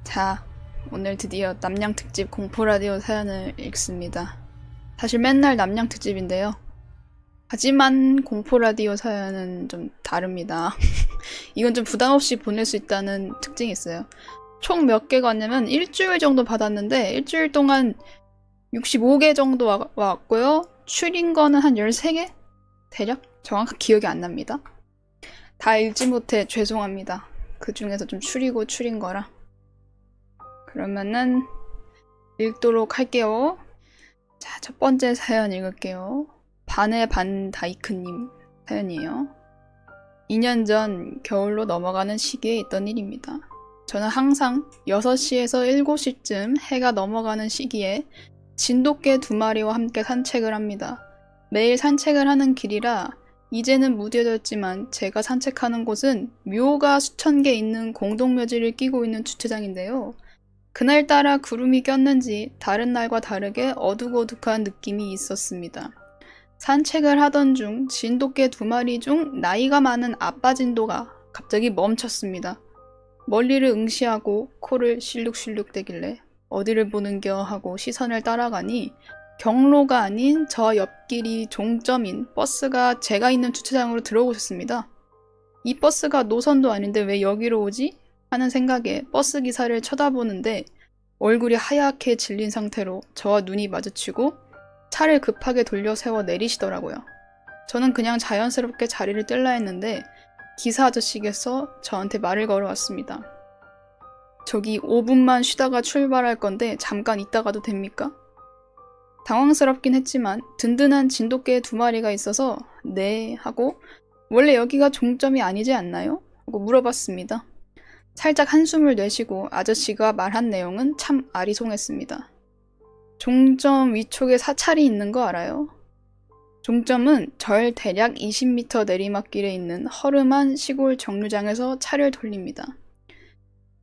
자, 오늘 드디어 남양특집 공포라디오 사연을 읽습니다. 사실 맨날 남양특집인데요. 하지만 공포라디오 사연은 좀 다릅니다. 이건 좀 부담없이 보낼 수 있다는 특징이 있어요. 총 몇 개가 왔냐면 일주일 정도 받았는데 일주일 동안 65개 정도 왔고요. 추린 거는 한 13개? 대략? 정확히 기억이 안 납니다. 다 읽지 못해 죄송합니다. 그 중에서 좀 추린 거라. 그러면은 읽도록 할게요. 자, 첫 번째 사연 읽을게요. 반의 반 다이크님 사연이에요. 2년 전 겨울로 넘어가는 시기에 있던 일입니다. 저는 항상 6시에서 7시쯤 해가 넘어가는 시기에 진돗개 2마리와 함께 산책을 합니다. 매일 산책을 하는 길이라 이제는 무뎌졌지만 제가 산책하는 곳은 묘가 수천 개 있는 공동묘지를 끼고 있는 주차장인데요. 그날따라 구름이 꼈는지 다른 날과 다르게 어둑어둑한 느낌이 있었습니다. 산책을 하던 중 진돗개 2마리 중 나이가 많은 아빠 진도가 갑자기 멈췄습니다. 멀리를 응시하고 코를 실룩실룩대길래 어디를 보는겨 하고 시선을 따라가니 경로가 아닌 저 옆길이 종점인 버스가 제가 있는 주차장으로 들어오셨습니다. 이 버스가 노선도 아닌데 왜 여기로 오지? 하는 생각에 버스 기사를 쳐다보는데 얼굴이 하얗게 질린 상태로 저와 눈이 마주치고 차를 급하게 돌려 세워 내리시더라고요. 저는 그냥 자연스럽게 자리를 뜰라 했는데 기사 아저씨께서 저한테 말을 걸어왔습니다. 저기 5분만 쉬다가 출발할 건데 잠깐 있다가도 됩니까? 당황스럽긴 했지만 든든한 진돗개 2마리가 있어서 네 하고 원래 여기가 종점이 아니지 않나요? 하고 물어봤습니다. 살짝 한숨을 내쉬고 아저씨가 말한 내용은 참 아리송했습니다. 종점 위쪽에 사찰이 있는 거 알아요? 종점은 절 대략 20m 내리막길에 있는 허름한 시골 정류장에서 차를 돌립니다.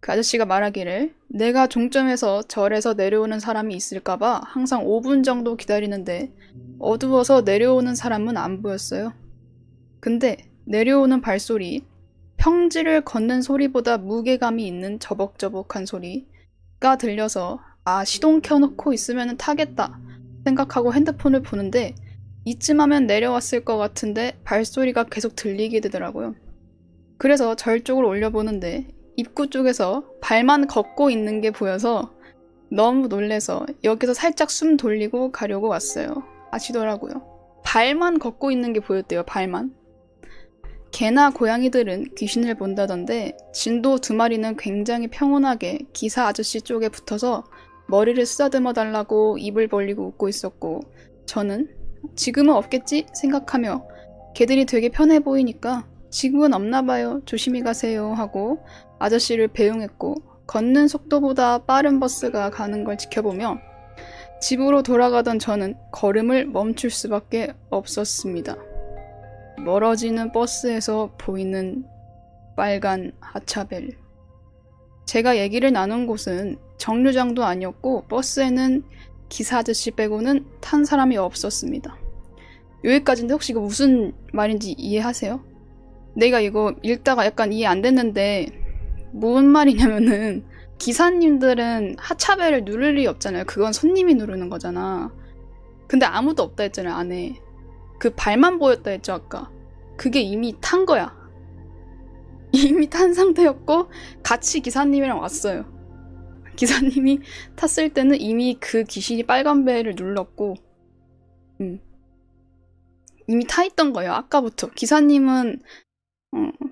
그 아저씨가 말하기를 내가 종점에서 절에서 내려오는 사람이 있을까봐 항상 5분 정도 기다리는데 어두워서 내려오는 사람은 안 보였어요. 근데 내려오는 발소리, 평지를 걷는 소리보다 무게감이 있는 저벅저벅한 소리가 들려서 아, 시동 켜놓고 있으면 타겠다 생각하고 핸드폰을 보는데 이쯤 하면 내려왔을 것 같은데 발소리가 계속 들리게 되더라고요. 그래서 절 쪽을 올려보는데 입구 쪽에서 발만 걷고 있는 게 보여서 너무 놀래서 여기서 살짝 숨 돌리고 가려고 왔어요. 아시더라고요. 발만 걷고 있는 게 보였대요. 발만. 개나 고양이들은 귀신을 본다던데 진도 2마리는 굉장히 평온하게 기사 아저씨 쪽에 붙어서 머리를 쓰다듬어 달라고 입을 벌리고 웃고 있었고 저는 지금은 없겠지 생각하며 개들이 되게 편해 보이니까 지금은 없나봐요. 조심히 가세요 하고 아저씨를 배웅했고 걷는 속도보다 빠른 버스가 가는 걸 지켜보며 집으로 돌아가던 저는 걸음을 멈출 수밖에 없었습니다. 멀어지는 버스에서 보이는 빨간 하차벨. 제가 얘기를 나눈 곳은 정류장도 아니었고 버스에는 기사 아저씨 빼고는 탄 사람이 없었습니다. 여기까지인데 혹시 이거 무슨 말인지 이해하세요? 내가 이거 읽다가 약간 이해 안 됐는데 뭔 말이냐면은 기사님들은 하차벨을 누를 일이 없잖아요. 그건 손님이 누르는 거잖아. 근데 아무도 없다 했잖아요, 안에. 그 발만 보였다 했죠, 아까. 그게 이미 탄 거야. 이미 탄 상태였고 같이 기사님이랑 왔어요. 기사님이 탔을 때는 이미 그 귀신이 빨간 벨을 눌렀고 이미 타 있던 거예요. 아까부터. 기사님은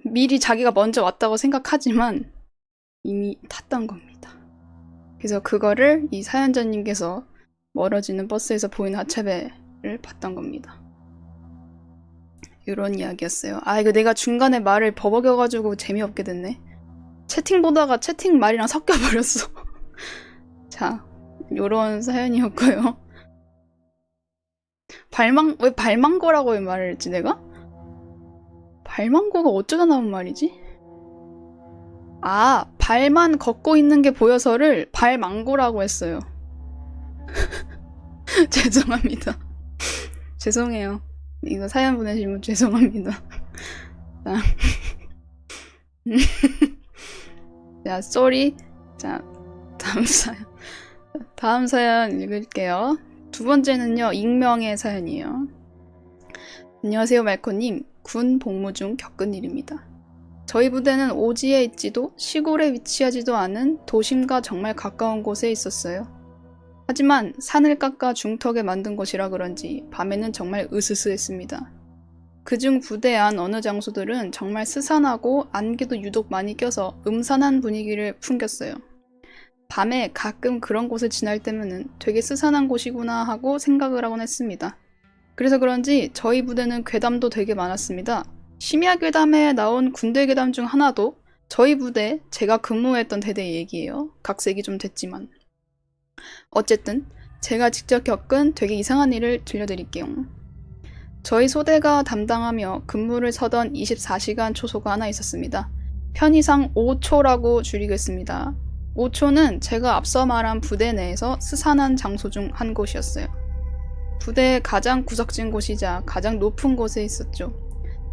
미리 자기가 먼저 왔다고 생각하지만 이미 탔던 겁니다. 그래서 그거를 이 사연자님께서 멀어지는 버스에서 보이는 하차벨을 봤던 겁니다. 이런 이야기였어요. 아, 이거 내가 중간에 말을 버벅여가지고 재미없게 됐네. 채팅 보다가 채팅 말이랑 섞여버렸어. 자, 요런 사연이었고요. 왜 발망고라고 말을 했지, 내가? 발망고가 어쩌다 나온 말이지? 아, 발만 걷고 있는 게 보여서를 발망고라고 했어요. 죄송합니다. 죄송해요. 이거 사연 보내신 분 죄송합니다. 자, 자, 쏘리. 자, 다음 사연 읽을게요. 두 번째는요, 익명의 사연이에요. 안녕하세요, 말코님. 군 복무 중 겪은 일입니다. 저희 부대는 오지에 있지도 시골에 위치하지도 않은 도심과 정말 가까운 곳에 있었어요. 하지만 산을 깎아 중턱에 만든 곳이라 그런지 밤에는 정말 으스스했습니다. 그중 부대 안 어느 장소들은 정말 스산하고 안개도 유독 많이 껴서 음산한 분위기를 풍겼어요. 밤에 가끔 그런 곳을 지날 때면은 되게 스산한 곳이구나 하고 생각을 하곤 했습니다. 그래서 그런지 저희 부대는 괴담도 되게 많았습니다. 심야 괴담에 나온 군대 괴담 중 하나도 저희 부대 제가 근무했던 대대의 얘기예요. 각색이 좀 됐지만. 어쨌든 제가 직접 겪은 되게 이상한 일을 들려드릴게요. 저희 소대가 담당하며 근무를 서던 24시간 초소가 하나 있었습니다. 편의상 5초라고 줄이겠습니다. 5초는 제가 앞서 말한 부대 내에서 스산한 장소 중 한 곳이었어요. 부대의 가장 구석진 곳이자 가장 높은 곳에 있었죠.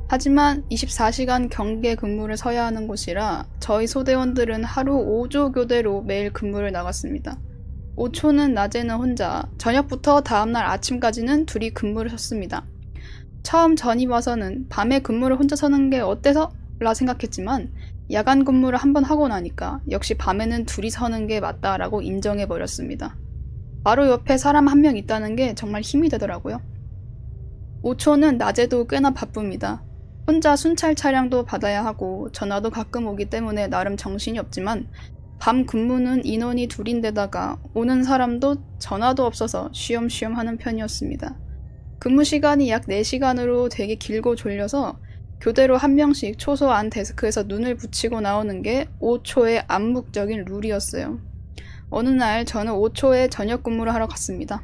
하지만 24시간 경계 근무를 서야 하는 곳이라 저희 소대원들은 하루 5조 교대로 매일 근무를 나갔습니다. 5초는 낮에는 혼자, 저녁부터 다음날 아침까지는 둘이 근무를 섰습니다. 처음 전입 와서는 밤에 근무를 혼자 서는 게 어때서? 라 생각했지만 야간 근무를 한번 하고 나니까 역시 밤에는 둘이 서는 게 맞다라고 인정해버렸습니다. 바로 옆에 사람 한 명 있다는 게 정말 힘이 되더라고요. 5초는 낮에도 꽤나 바쁩니다. 혼자 순찰 차량도 받아야 하고 전화도 가끔 오기 때문에 나름 정신이 없지만 밤 근무는 인원이 둘인데다가 오는 사람도 전화도 없어서 쉬엄쉬엄 하는 편이었습니다. 근무 시간이 약 4시간으로 되게 길고 졸려서 교대로 한 명씩 초소 안 데스크에서 눈을 붙이고 나오는 게 5초의 암묵적인 룰이었어요. 어느 날 저는 5초에 저녁 근무를 하러 갔습니다.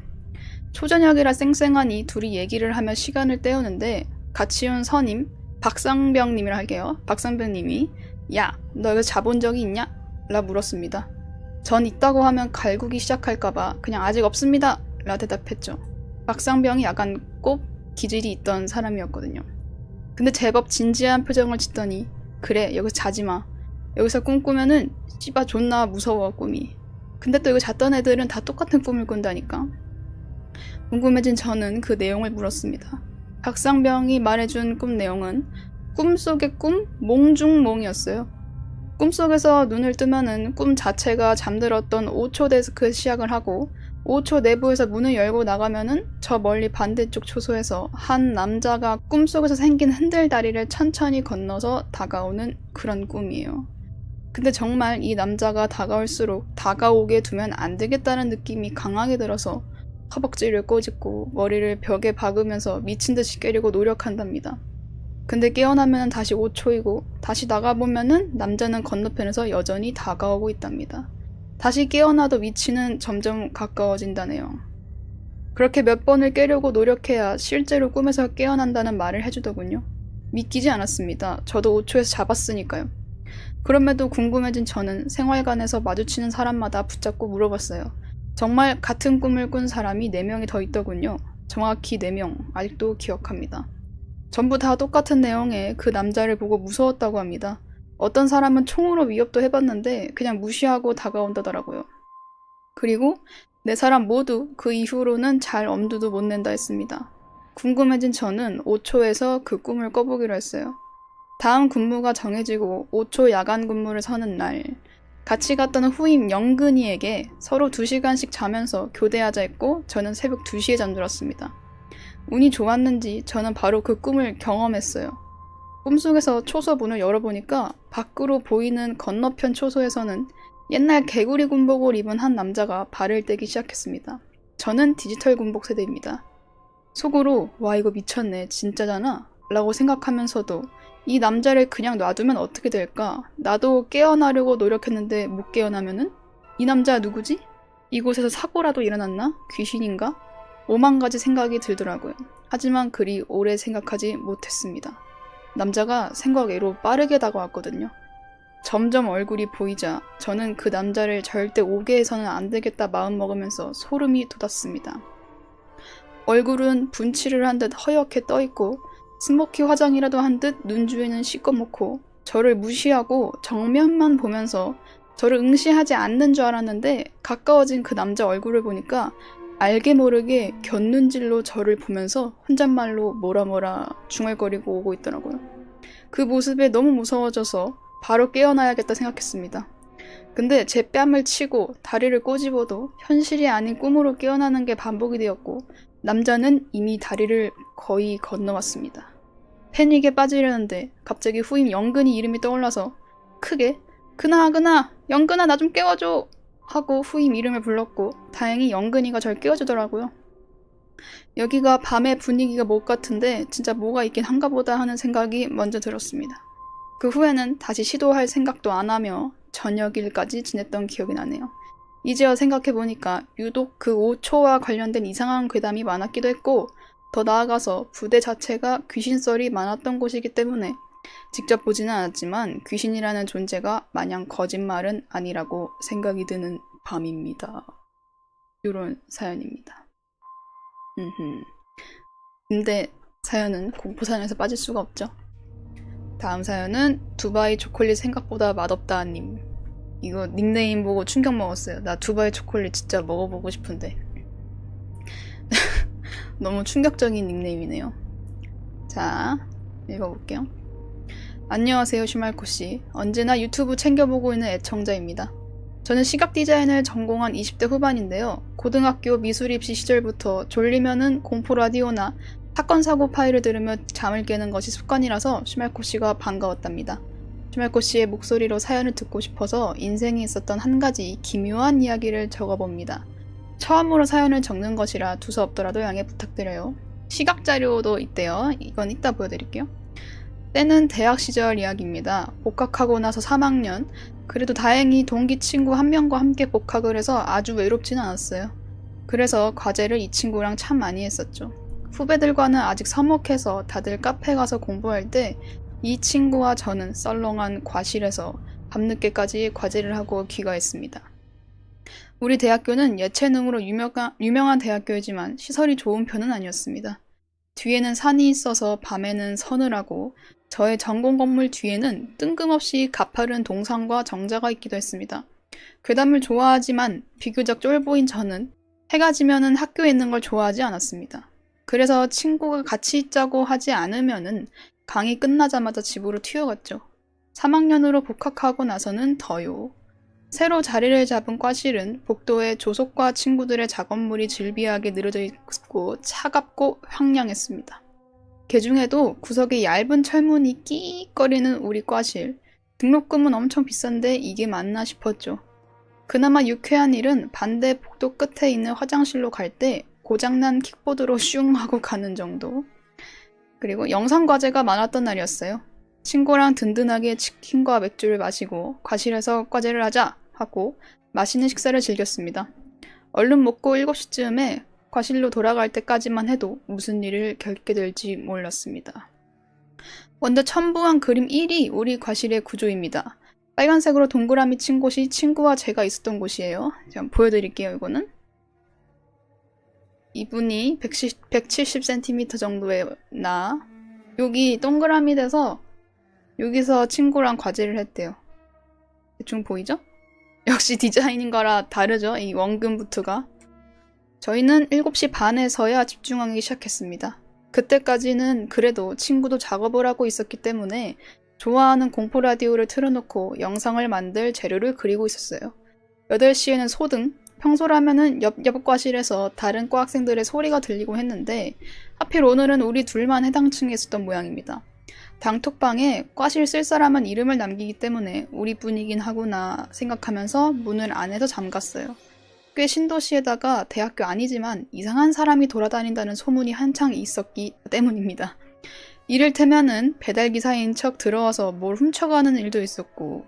초저녁이라 쌩쌩하니 둘이 얘기를 하며 시간을 때우는데 같이 온 선임, 박상병님이라 할게요. 박상병님이 야, 너 이거 자본 적이 있냐? 라 물었습니다. 전 있다고 하면 갈구기 시작할까봐 그냥 아직 없습니다. 라 대답했죠. 박상병이 약간 꼭 기질이 있던 사람이었거든요. 근데 제법 진지한 표정을 짓더니 그래 여기서 자지마. 여기서 꿈꾸면은 씨바 존나 무서워 꿈이. 근데 또 이거 잤던 애들은 다 똑같은 꿈을 꾼다니까. 궁금해진 저는 그 내용을 물었습니다. 박상병이 말해준 꿈 내용은 꿈속의 꿈, 몽중몽이었어요. 꿈속에서 눈을 뜨면은 꿈 자체가 잠들었던 5초 데스크에 시작을 하고 5초 내부에서 문을 열고 나가면은 저 멀리 반대쪽 초소에서 한 남자가 꿈속에서 생긴 흔들다리를 천천히 건너서 다가오는 그런 꿈이에요. 근데 정말 이 남자가 다가올수록 다가오게 두면 안 되겠다는 느낌이 강하게 들어서 허벅지를 꼬집고 머리를 벽에 박으면서 미친 듯이 깨려고 노력한답니다. 근데 깨어나면 다시 5초이고 다시 나가보면은 남자는 건너편에서 여전히 다가오고 있답니다. 다시 깨어나도 위치는 점점 가까워진다네요. 그렇게 몇 번을 깨려고 노력해야 실제로 꿈에서 깨어난다는 말을 해주더군요. 믿기지 않았습니다. 저도 5초에서 잡았으니까요. 그럼에도 궁금해진 저는 생활관에서 마주치는 사람마다 붙잡고 물어봤어요. 정말 같은 꿈을 꾼 사람이 4명이 더 있더군요. 정확히 4명, 아직도 기억합니다. 전부 다 똑같은 내용에 그 남자를 보고 무서웠다고 합니다. 어떤 사람은 총으로 위협도 해봤는데 그냥 무시하고 다가온다더라고요. 그리고 4사람 모두 그 이후로는 잘 엄두도 못 낸다 했습니다. 궁금해진 저는 5초에서 그 꿈을 꿔보기로 했어요. 다음 근무가 정해지고 5초 야간 근무를 서는 날 같이 갔던 후임 영근이에게 서로 2시간씩 자면서 교대하자 했고 저는 새벽 2시에 잠들었습니다. 운이 좋았는지 저는 바로 그 꿈을 경험했어요. 꿈속에서 초소 문을 열어보니까 밖으로 보이는 건너편 초소에서는 옛날 개구리 군복을 입은 한 남자가 발을 떼기 시작했습니다. 저는 디지털 군복 세대입니다. 속으로 와 이거 미쳤네 진짜잖아 라고 생각하면서도 이 남자를 그냥 놔두면 어떻게 될까? 나도 깨어나려고 노력했는데 못 깨어나면은? 이 남자 누구지? 이곳에서 사고라도 일어났나? 귀신인가? 5만 가지 생각이 들더라고요. 하지만 그리 오래 생각하지 못했습니다. 남자가 생각 외로 빠르게 다가왔거든요. 점점 얼굴이 보이자 저는 그 남자를 절대 오게 해서는 안 되겠다 마음먹으면서 소름이 돋았습니다. 얼굴은 분칠을 한 듯 허옇게 떠있고 스모키 화장이라도 한 듯 눈 주위는 시꺼멓고 저를 무시하고 정면만 보면서 저를 응시하지 않는 줄 알았는데 가까워진 그 남자 얼굴을 보니까 알게 모르게 곁눈질로 저를 보면서 혼잣말로 뭐라 중얼거리고 오고 있더라고요. 그 모습에 너무 무서워져서 바로 깨어나야겠다 생각했습니다. 근데 제 뺨을 치고 다리를 꼬집어도 현실이 아닌 꿈으로 깨어나는 게 반복이 되었고 남자는 이미 다리를 거의 건너왔습니다. 패닉에 빠지려는데 갑자기 후임 영근이 이름이 떠올라서 크게 그나 영근아 나 좀 깨워줘 하고 후임 이름을 불렀고 다행히 영근이가 절 깨워주더라고요. 여기가 밤의 분위기가 못 같은데 진짜 뭐가 있긴 한가 보다 하는 생각이 먼저 들었습니다. 그 후에는 다시 시도할 생각도 안 하며 저녁일까지 지냈던 기억이 나네요. 이제야 생각해보니까 유독 그 5초와 관련된 이상한 괴담이 많았기도 했고 더 나아가서 부대 자체가 귀신썰이 많았던 곳이기 때문에 직접 보지는 않았지만 귀신이라는 존재가 마냥 거짓말은 아니라고 생각이 드는 밤입니다. 이런 사연입니다. 근데 사연은 공포사연에서 빠질 수가 없죠. 다음 사연은 두바이 초콜릿 생각보다 맛없다 님. 이거 닉네임 보고 충격 먹었어요. 나 두바이 초콜릿 진짜 먹어보고 싶은데. 너무 충격적인 닉네임이네요. 자, 읽어볼게요. 안녕하세요, 슈말코씨. 언제나 유튜브 챙겨보고 있는 애청자입니다. 저는 시각 디자인을 전공한 20대 후반인데요. 고등학교 미술 입시 시절부터 졸리면은 공포 라디오나 사건 사고 파일을 들으며 잠을 깨는 것이 습관이라서 슈말코씨가 반가웠답니다. 슈말코씨의 목소리로 사연을 듣고 싶어서 인생에 있었던 한 가지 기묘한 이야기를 적어봅니다. 처음으로 사연을 적는 것이라 두서없더라도 양해 부탁드려요. 시각 자료도 있대요. 이건 이따 보여드릴게요. 때는 대학 시절 이야기입니다. 복학하고 나서 3학년. 그래도 다행히 동기 친구 한 명과 함께 복학을 해서 아주 외롭진 않았어요. 그래서 과제를 이 친구랑 참 많이 했었죠. 후배들과는 아직 서먹해서 다들 카페 가서 공부할 때 이 친구와 저는 썰렁한 과실에서 밤늦게까지 과제를 하고 귀가했습니다. 우리 대학교는 예체능으로 유명한 대학교이지만 시설이 좋은 편은 아니었습니다. 뒤에는 산이 있어서 밤에는 서늘하고 저의 전공 건물 뒤에는 뜬금없이 가파른 동산과 정자가 있기도 했습니다. 괴담을 좋아하지만 비교적 쫄보인 저는 해가 지면은 학교에 있는 걸 좋아하지 않았습니다. 그래서 친구가 같이 있자고 하지 않으면은 강의 끝나자마자 집으로 튀어갔죠. 3학년으로 복학하고 나서는 더요. 새로 자리를 잡은 과실은 복도에 조속과 친구들의 작업물이 질비하게 늘어져 있고 차갑고 황량했습니다. 개중에도 구석에 얇은 철문이 끼익거리는 우리 과실. 등록금은 엄청 비싼데 이게 맞나 싶었죠. 그나마 유쾌한 일은 반대 복도 끝에 있는 화장실로 갈 때 고장난 킥보드로 슝 하고 가는 정도. 그리고 영상과제가 많았던 날이었어요. 친구랑 든든하게 치킨과 맥주를 마시고 과실에서 과제를 하자 하고 맛있는 식사를 즐겼습니다. 얼른 먹고 7시쯤에 과실로 돌아갈 때까지만 해도 무슨 일을 겪게 될지 몰랐습니다. 먼저 첨부한 그림 1이 우리 과실의 구조입니다. 빨간색으로 동그라미 친 곳이 친구와 제가 있었던 곳이에요. 제가 보여드릴게요. 이거는 이분이 170cm 정도의 나 여기 동그라미 돼서 여기서 친구랑 과제를 했대요. 대충 보이죠? 역시 디자인인 거라 다르죠? 이 원근부트가. 저희는 7시 반에서야 집중하기 시작했습니다. 그때까지는 그래도 친구도 작업을 하고 있었기 때문에 좋아하는 공포 라디오를 틀어놓고 영상을 만들 재료를 그리고 있었어요. 8시에는 소등, 평소라면은 옆 과실에서 다른 과 학생들의 소리가 들리고 했는데 하필 오늘은 우리 둘만 해당 층에 있었던 모양입니다. 단톡방에 과실 쓸 사람은 이름을 남기기 때문에 우리뿐이긴 하구나 생각하면서 문을 안에서 잠갔어요. 꽤 신도시에다가 대학교 아니지만 이상한 사람이 돌아다닌다는 소문이 한창 있었기 때문입니다. 이를테면은 배달기사인 척 들어와서 뭘 훔쳐가는 일도 있었고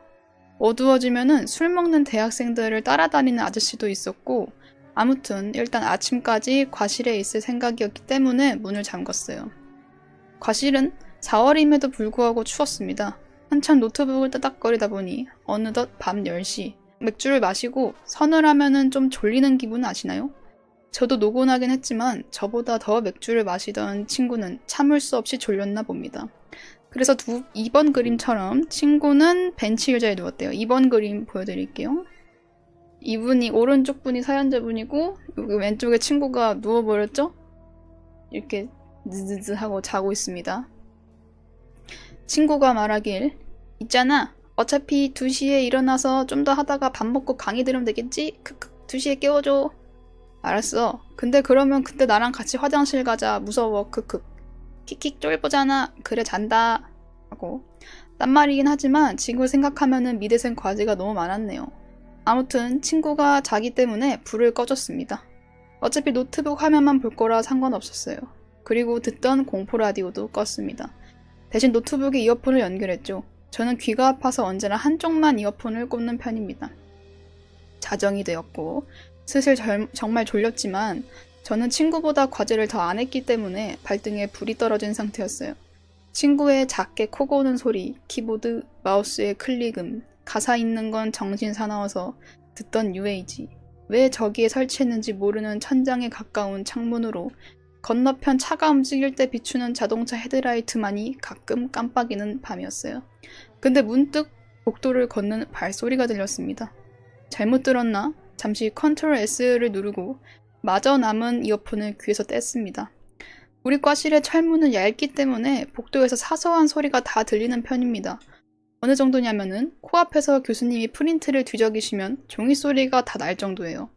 어두워지면은 술 먹는 대학생들을 따라다니는 아저씨도 있었고 아무튼 일단 아침까지 과실에 있을 생각이었기 때문에 문을 잠갔어요. 과실은 4월임에도 불구하고 추웠습니다. 한참 노트북을 따닥거리다 보니 어느덧 밤 10시 맥주를 마시고 서늘하면은 좀 졸리는 기분 아시나요? 저도 노곤하긴 했지만 저보다 더 맥주를 마시던 친구는 참을 수 없이 졸렸나 봅니다. 그래서 2번 그림처럼 친구는 벤치 의자에 누웠대요. 2번 그림 보여드릴게요. 이분이, 오른쪽 분이 사연자분이고 여기 왼쪽에 친구가 누워버렸죠? 이렇게 느드드 하고 자고 있습니다. 친구가 말하길, 있잖아, 어차피 2시에 일어나서 좀 더 하다가 밥 먹고 강의 들으면 되겠지? 크크, 2시에 깨워줘. 알았어. 근데 그러면 그때 나랑 같이 화장실 가자. 무서워. 크크. 킥킥 쫄보잖아. 그래, 잔다. 하고. 딴 말이긴 하지만 지금 생각하면은 미대생 과제가 너무 많았네요. 아무튼 친구가 자기 때문에 불을 꺼줬습니다. 어차피 노트북 화면만 볼 거라 상관없었어요. 그리고 듣던 공포 라디오도 껐습니다. 대신 노트북에 이어폰을 연결했죠. 저는 귀가 아파서 언제나 한쪽만 이어폰을 꽂는 편입니다. 자정이 되었고 슬슬 정말 졸렸지만 저는 친구보다 과제를 더 안 했기 때문에 발등에 불이 떨어진 상태였어요. 친구의 작게 코 고는 소리, 키보드, 마우스의 클릭음, 가사 있는 건 정신 사나워서 듣던 UAG, 왜 저기에 설치했는지 모르는 천장에 가까운 창문으로 건너편 차가 움직일 때 비추는 자동차 헤드라이트만이 가끔 깜빡이는 밤이었어요. 근데 문득 복도를 걷는 발소리가 들렸습니다. 잘못 들었나? 잠시 컨트롤 S를 누르고 마저 남은 이어폰을 귀에서 뗐습니다. 우리 과실의 철문은 얇기 때문에 복도에서 사소한 소리가 다 들리는 편입니다. 어느 정도냐면은 코앞에서 교수님이 프린트를 뒤적이시면 종이 소리가 다 날 정도예요.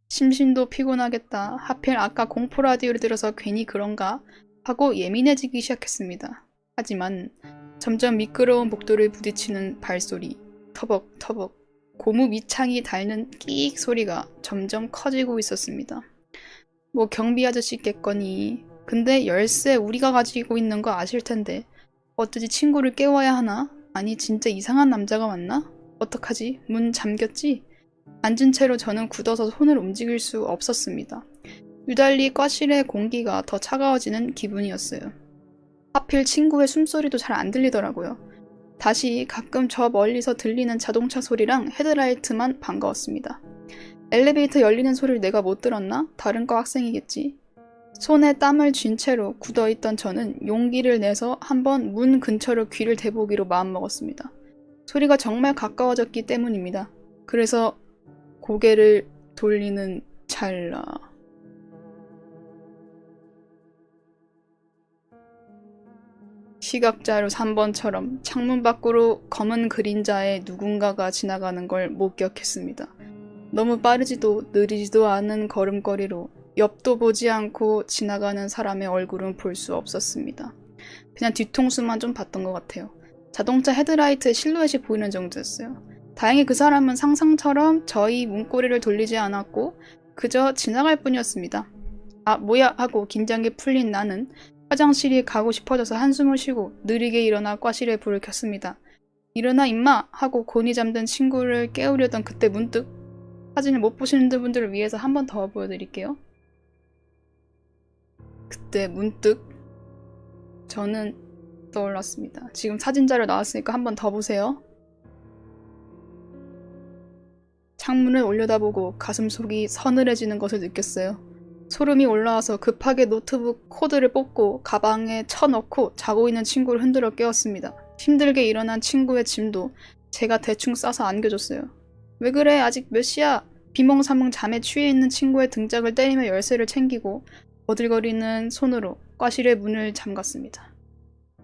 심신도 피곤하겠다. 하필 아까 공포 라디오를 들어서 괜히 그런가? 하고 예민해지기 시작했습니다. 하지만 점점 미끄러운 복도를 부딪히는 발소리, 터벅터벅, 고무 밑창이 닳는 끼익 소리가 점점 커지고 있었습니다. 뭐 경비 아저씨겠거니. 근데 열쇠 우리가 가지고 있는 거 아실 텐데 어쩌지 친구를 깨워야 하나? 아니 진짜 이상한 남자가 왔나? 어떡하지? 문 잠겼지? 앉은 채로 저는 굳어서 손을 움직일 수 없었습니다. 유달리 과실의 공기가 더 차가워지는 기분이었어요. 하필 친구의 숨소리도 잘 안 들리더라고요. 다시 가끔 저 멀리서 들리는 자동차 소리랑 헤드라이트만 반가웠습니다. 엘리베이터 열리는 소리를 내가 못 들었나? 다른 과 학생이겠지. 손에 땀을 쥔 채로 굳어있던 저는 용기를 내서 한번 문 근처로 귀를 대보기로 마음먹었습니다. 소리가 정말 가까워졌기 때문입니다. 그래서 고개를 돌리는 찰나. 시각자료 3번처럼 창문 밖으로 검은 그림자에 누군가가 지나가는 걸 목격했습니다. 너무 빠르지도 느리지도 않은 걸음걸이로 옆도 보지 않고 지나가는 사람의 얼굴은 볼 수 없었습니다. 그냥 뒤통수만 좀 봤던 것 같아요. 자동차 헤드라이트에 실루엣이 보이는 정도였어요. 다행히 그 사람은 상상처럼 저희 문고리를 돌리지 않았고 그저 지나갈 뿐이었습니다. 아, 뭐야 하고 긴장이 풀린 나는 화장실이 가고 싶어져서 한숨을 쉬고 느리게 일어나 과실에 불을 켰습니다. 일어나 임마! 하고 곤히 잠든 친구를 깨우려던 그때 문득, 사진을 못 보시는 분들을 위해서 한 번 더 보여드릴게요. 그때 문득 저는 떠올랐습니다. 지금 사진자료 나왔으니까 한 번 더 보세요. 창문을 올려다보고 가슴속이 서늘해지는 것을 느꼈어요. 소름이 올라와서 급하게 노트북 코드를 뽑고 가방에 쳐넣고 자고 있는 친구를 흔들어 깨웠습니다. 힘들게 일어난 친구의 짐도 제가 대충 싸서 안겨줬어요. 왜 그래? 아직 몇 시야? 비몽사몽 잠에 취해 있는 친구의 등짝을 때리며 열쇠를 챙기고 버들거리는 손으로 과실의 문을 잠갔습니다.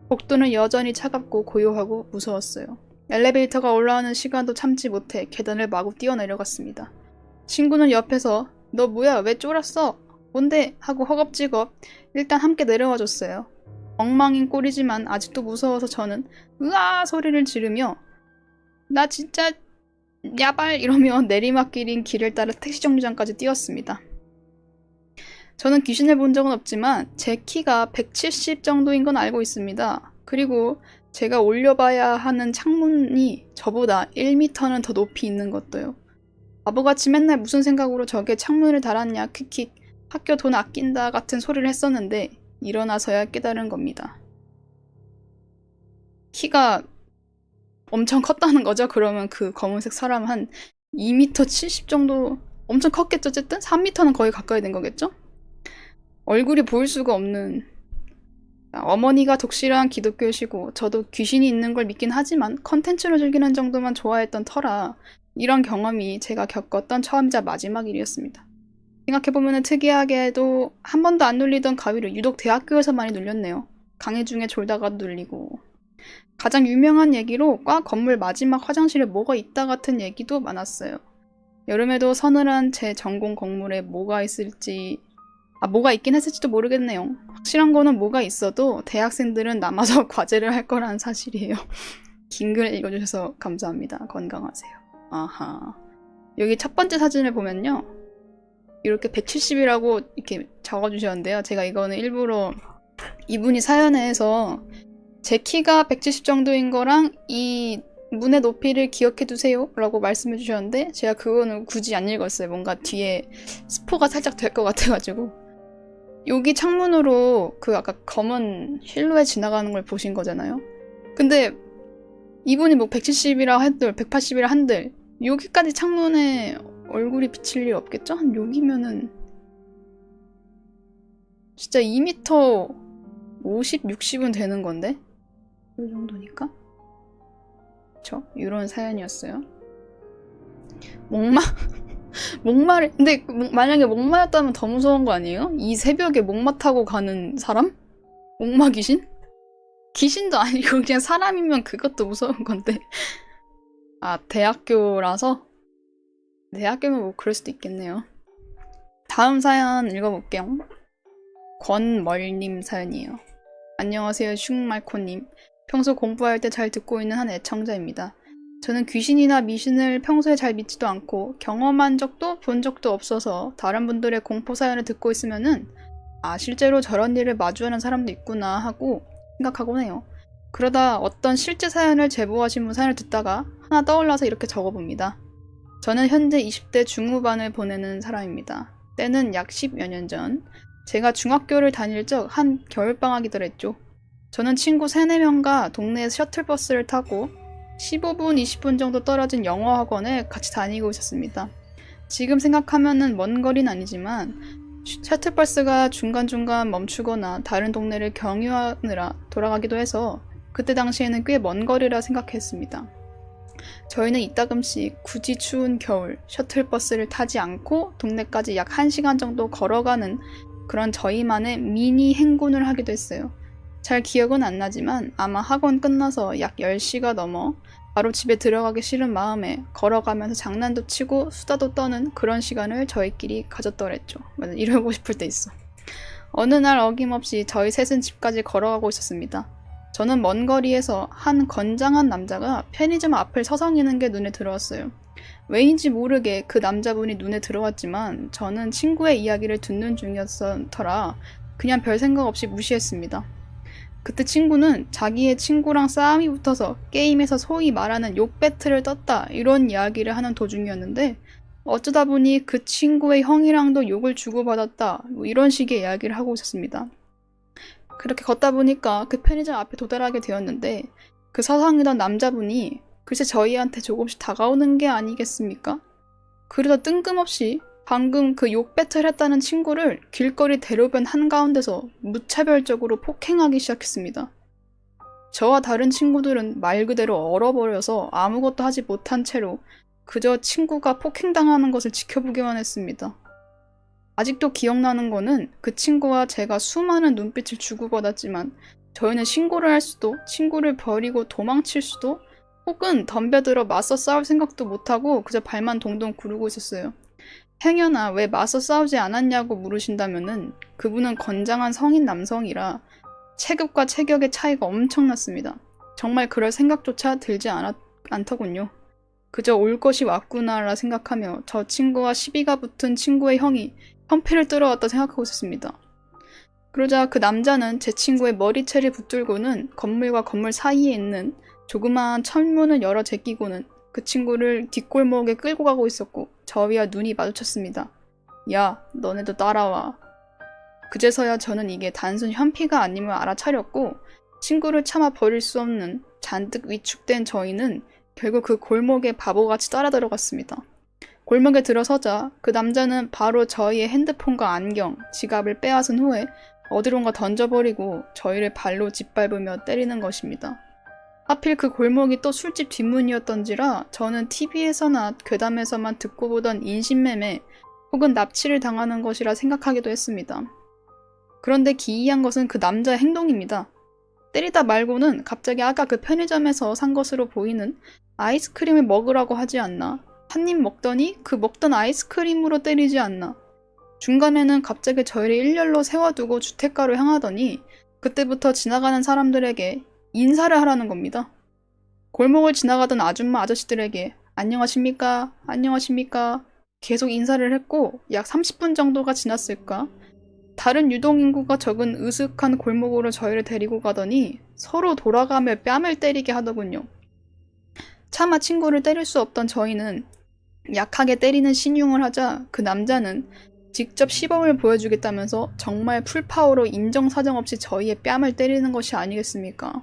복도는 여전히 차갑고 고요하고 무서웠어요. 엘리베이터가 올라오는 시간도 참지 못해 계단을 마구 뛰어내려갔습니다. 친구는 옆에서 너 뭐야? 왜 쫄았어? 뭔데? 하고 허겁지겁 일단 함께 내려와 줬어요. 엉망인 꼴이지만 아직도 무서워서 저는 으아 소리를 지르며 나 진짜 야발 이러며 내리막길인 길을 따라 택시 정류장까지 뛰었습니다. 저는 귀신을 본 적은 없지만 제 키가 170 정도인 건 알고 있습니다. 그리고 제가 올려봐야 하는 창문이 저보다 1m는 더 높이 있는 것도요. 바보같이 맨날 무슨 생각으로 저게 창문을 달았냐 킥킥 학교 돈 아낀다 같은 소리를 했었는데 일어나서야 깨달은 겁니다. 키가 엄청 컸다는 거죠. 그러면 그 검은색 사람 한 2m 70 정도 엄청 컸겠죠. 어쨌든 3m는 거의 가까이 된 거겠죠. 얼굴이 보일 수가 없는 어머니가 독실한 기독교시고 저도 귀신이 있는 걸 믿긴 하지만 컨텐츠로 즐기는 정도만 좋아했던 터라 이런 경험이 제가 겪었던 처음이자 마지막 일이었습니다. 생각해보면 특이하게도 한 번도 안 눌리던 가위를 유독 대학교에서 많이 눌렸네요. 강의 중에 졸다가도 눌리고. 가장 유명한 얘기로 과 건물 마지막 화장실에 뭐가 있다 같은 얘기도 많았어요. 여름에도 서늘한 제 전공 건물에 뭐가 있긴 했을지도 모르겠네요. 확실한 거는 뭐가 있어도 대학생들은 남아서 과제를 할 거라는 사실이에요. 긴 글 읽어주셔서 감사합니다. 건강하세요. 아하. 여기 첫 번째 사진을 보면요. 이렇게 170이라고 이렇게 적어주셨는데요. 제가 이거는 일부러 이분이 사연에 해서 제 키가 170 정도인 거랑 이 문의 높이를 기억해 두세요 라고 말씀해 주셨는데 제가 그거는 굳이 안 읽었어요. 뭔가 뒤에 스포가 살짝 될 것 같아가지고. 여기 창문으로 그 아까 검은 실루엣 지나가는 걸 보신 거잖아요. 근데 이분이 뭐 170이라 한들 180이라 한들 여기까지 창문에 얼굴이 비칠 일 없겠죠? 한 여기면은 진짜 2m 50, 60은 되는 건데? 이 정도니까? 그쵸? 이런 사연이었어요. 근데 만약에 목마였다면 더 무서운 거 아니에요? 이 새벽에 목마 타고 가는 사람? 목마 귀신? 귀신도 아니고 그냥 사람이면 그것도 무서운 건데. 아, 대학교라서? 대학교면 뭐 그럴 수도 있겠네요. 다음 사연 읽어볼게요. 권멀님 사연이에요. 안녕하세요, 슝말코님. 평소 공부할 때 잘 듣고 있는 한 애청자입니다. 저는 귀신이나 미신을 평소에 잘 믿지도 않고 경험한 적도 본 적도 없어서 다른 분들의 공포 사연을 듣고 있으면은 실제로 저런 일을 마주하는 사람도 있구나 하고 생각하곤 해요. 그러다 어떤 실제 사연을 제보하신 분 사연을 듣다가 하나 떠올라서 이렇게 적어봅니다. 저는 현재 20대 중후반을 보내는 사람입니다. 때는 약 10여 년 전 제가 중학교를 다닐 적 한 겨울방학이더랬죠. 저는 친구 3, 4명과 동네에서 셔틀버스를 타고 15분, 20분 정도 떨어진 영어학원에 같이 다니고 있었습니다. 지금 생각하면은 먼 거리는 아니지만 셔틀버스가 중간중간 멈추거나 다른 동네를 경유하느라 돌아가기도 해서 그때 당시에는 꽤 먼 거리라 생각했습니다. 저희는 이따금씩 굳이 추운 겨울 셔틀버스를 타지 않고 동네까지 약 1시간 정도 걸어가는 그런 저희만의 미니 행군을 하기도 했어요. 잘 기억은 안 나지만 아마 학원 끝나서 약 10시가 넘어 바로 집에 들어가기 싫은 마음에 걸어가면서 장난도 치고 수다도 떠는 그런 시간을 저희끼리 가졌더랬죠. 맞아, 이러고 싶을 때 있어. 어느 날 어김없이 저희 셋은 집까지 걸어가고 있었습니다. 저는 먼 거리에서 한 건장한 남자가 편의점 앞을 서성이는 게 눈에 들어왔어요. 왜인지 모르게 그 남자분이 눈에 들어왔지만 저는 친구의 이야기를 듣는 중이었더라 그냥 별 생각 없이 무시했습니다. 그때 친구는 자기의 친구랑 싸움이 붙어서 게임에서 소위 말하는 욕 배틀을 떴다 이런 이야기를 하는 도중이었는데 어쩌다 보니 그 친구의 형이랑도 욕을 주고받았다 뭐 이런 식의 이야기를 하고 있었습니다. 그렇게 걷다 보니까 그 편의점 앞에 도달하게 되었는데 그 서성이던 남자분이 글쎄 저희한테 조금씩 다가오는 게 아니겠습니까? 그러다 뜬금없이 방금 그 욕 배틀 했다는 친구를 길거리 대로변 한가운데서 무차별적으로 폭행하기 시작했습니다. 저와 다른 친구들은 말 그대로 얼어버려서 아무것도 하지 못한 채로 그저 친구가 폭행당하는 것을 지켜보기만 했습니다. 아직도 기억나는 거는 그 친구와 제가 수많은 눈빛을 주고받았지만 저희는 신고를 할 수도 친구를 버리고 도망칠 수도 혹은 덤벼들어 맞서 싸울 생각도 못하고 그저 발만 동동 구르고 있었어요. 행여나 왜 맞서 싸우지 않았냐고 물으신다면은 그분은 건장한 성인 남성이라 체급과 체격의 차이가 엄청났습니다. 정말 그럴 생각조차 들지 않더군요. 그저 올 것이 왔구나라 생각하며 저 친구와 시비가 붙은 친구의 형이 현피를 들어왔다 생각하고 있었습니다. 그러자 그 남자는 제 친구의 머리채를 붙들고는 건물과 건물 사이에 있는 조그마한 철문을 열어 제끼고는 그 친구를 뒷골목에 끌고 가고 있었고 저희와 눈이 마주쳤습니다. 야, 너네도 따라와. 그제서야 저는 이게 단순 현피가 아님을 알아차렸고 친구를 참아 버릴 수 없는 잔뜩 위축된 저희는 결국 그 골목에 바보같이 따라 들어갔습니다. 골목에 들어서자 그 남자는 바로 저희의 핸드폰과 안경, 지갑을 빼앗은 후에 어디론가 던져버리고 저희를 발로 짓밟으며 때리는 것입니다. 하필 그 골목이 또 술집 뒷문이었던지라 저는 TV에서나 괴담에서만 듣고 보던 인신매매 혹은 납치를 당하는 것이라 생각하기도 했습니다. 그런데 기이한 것은 그 남자의 행동입니다. 때리다 말고는 갑자기 아까 그 편의점에서 산 것으로 보이는 아이스크림을 먹으라고 하지 않나? 한 입 먹더니 그 먹던 아이스크림으로 때리지 않나? 중간에는 갑자기 저희를 일렬로 세워두고 주택가로 향하더니 그때부터 지나가는 사람들에게 인사를 하라는 겁니다. 골목을 지나가던 아줌마 아저씨들에게 안녕하십니까? 안녕하십니까? 계속 인사를 했고 약 30분 정도가 지났을까? 다른 유동인구가 적은 으슥한 골목으로 저희를 데리고 가더니 서로 돌아가며 뺨을 때리게 하더군요. 차마 친구를 때릴 수 없던 저희는 약하게 때리는 신용을 하자 그 남자는 직접 시범을 보여주겠다면서 정말 풀파워로 인정사정 없이 저희의 뺨을 때리는 것이 아니겠습니까?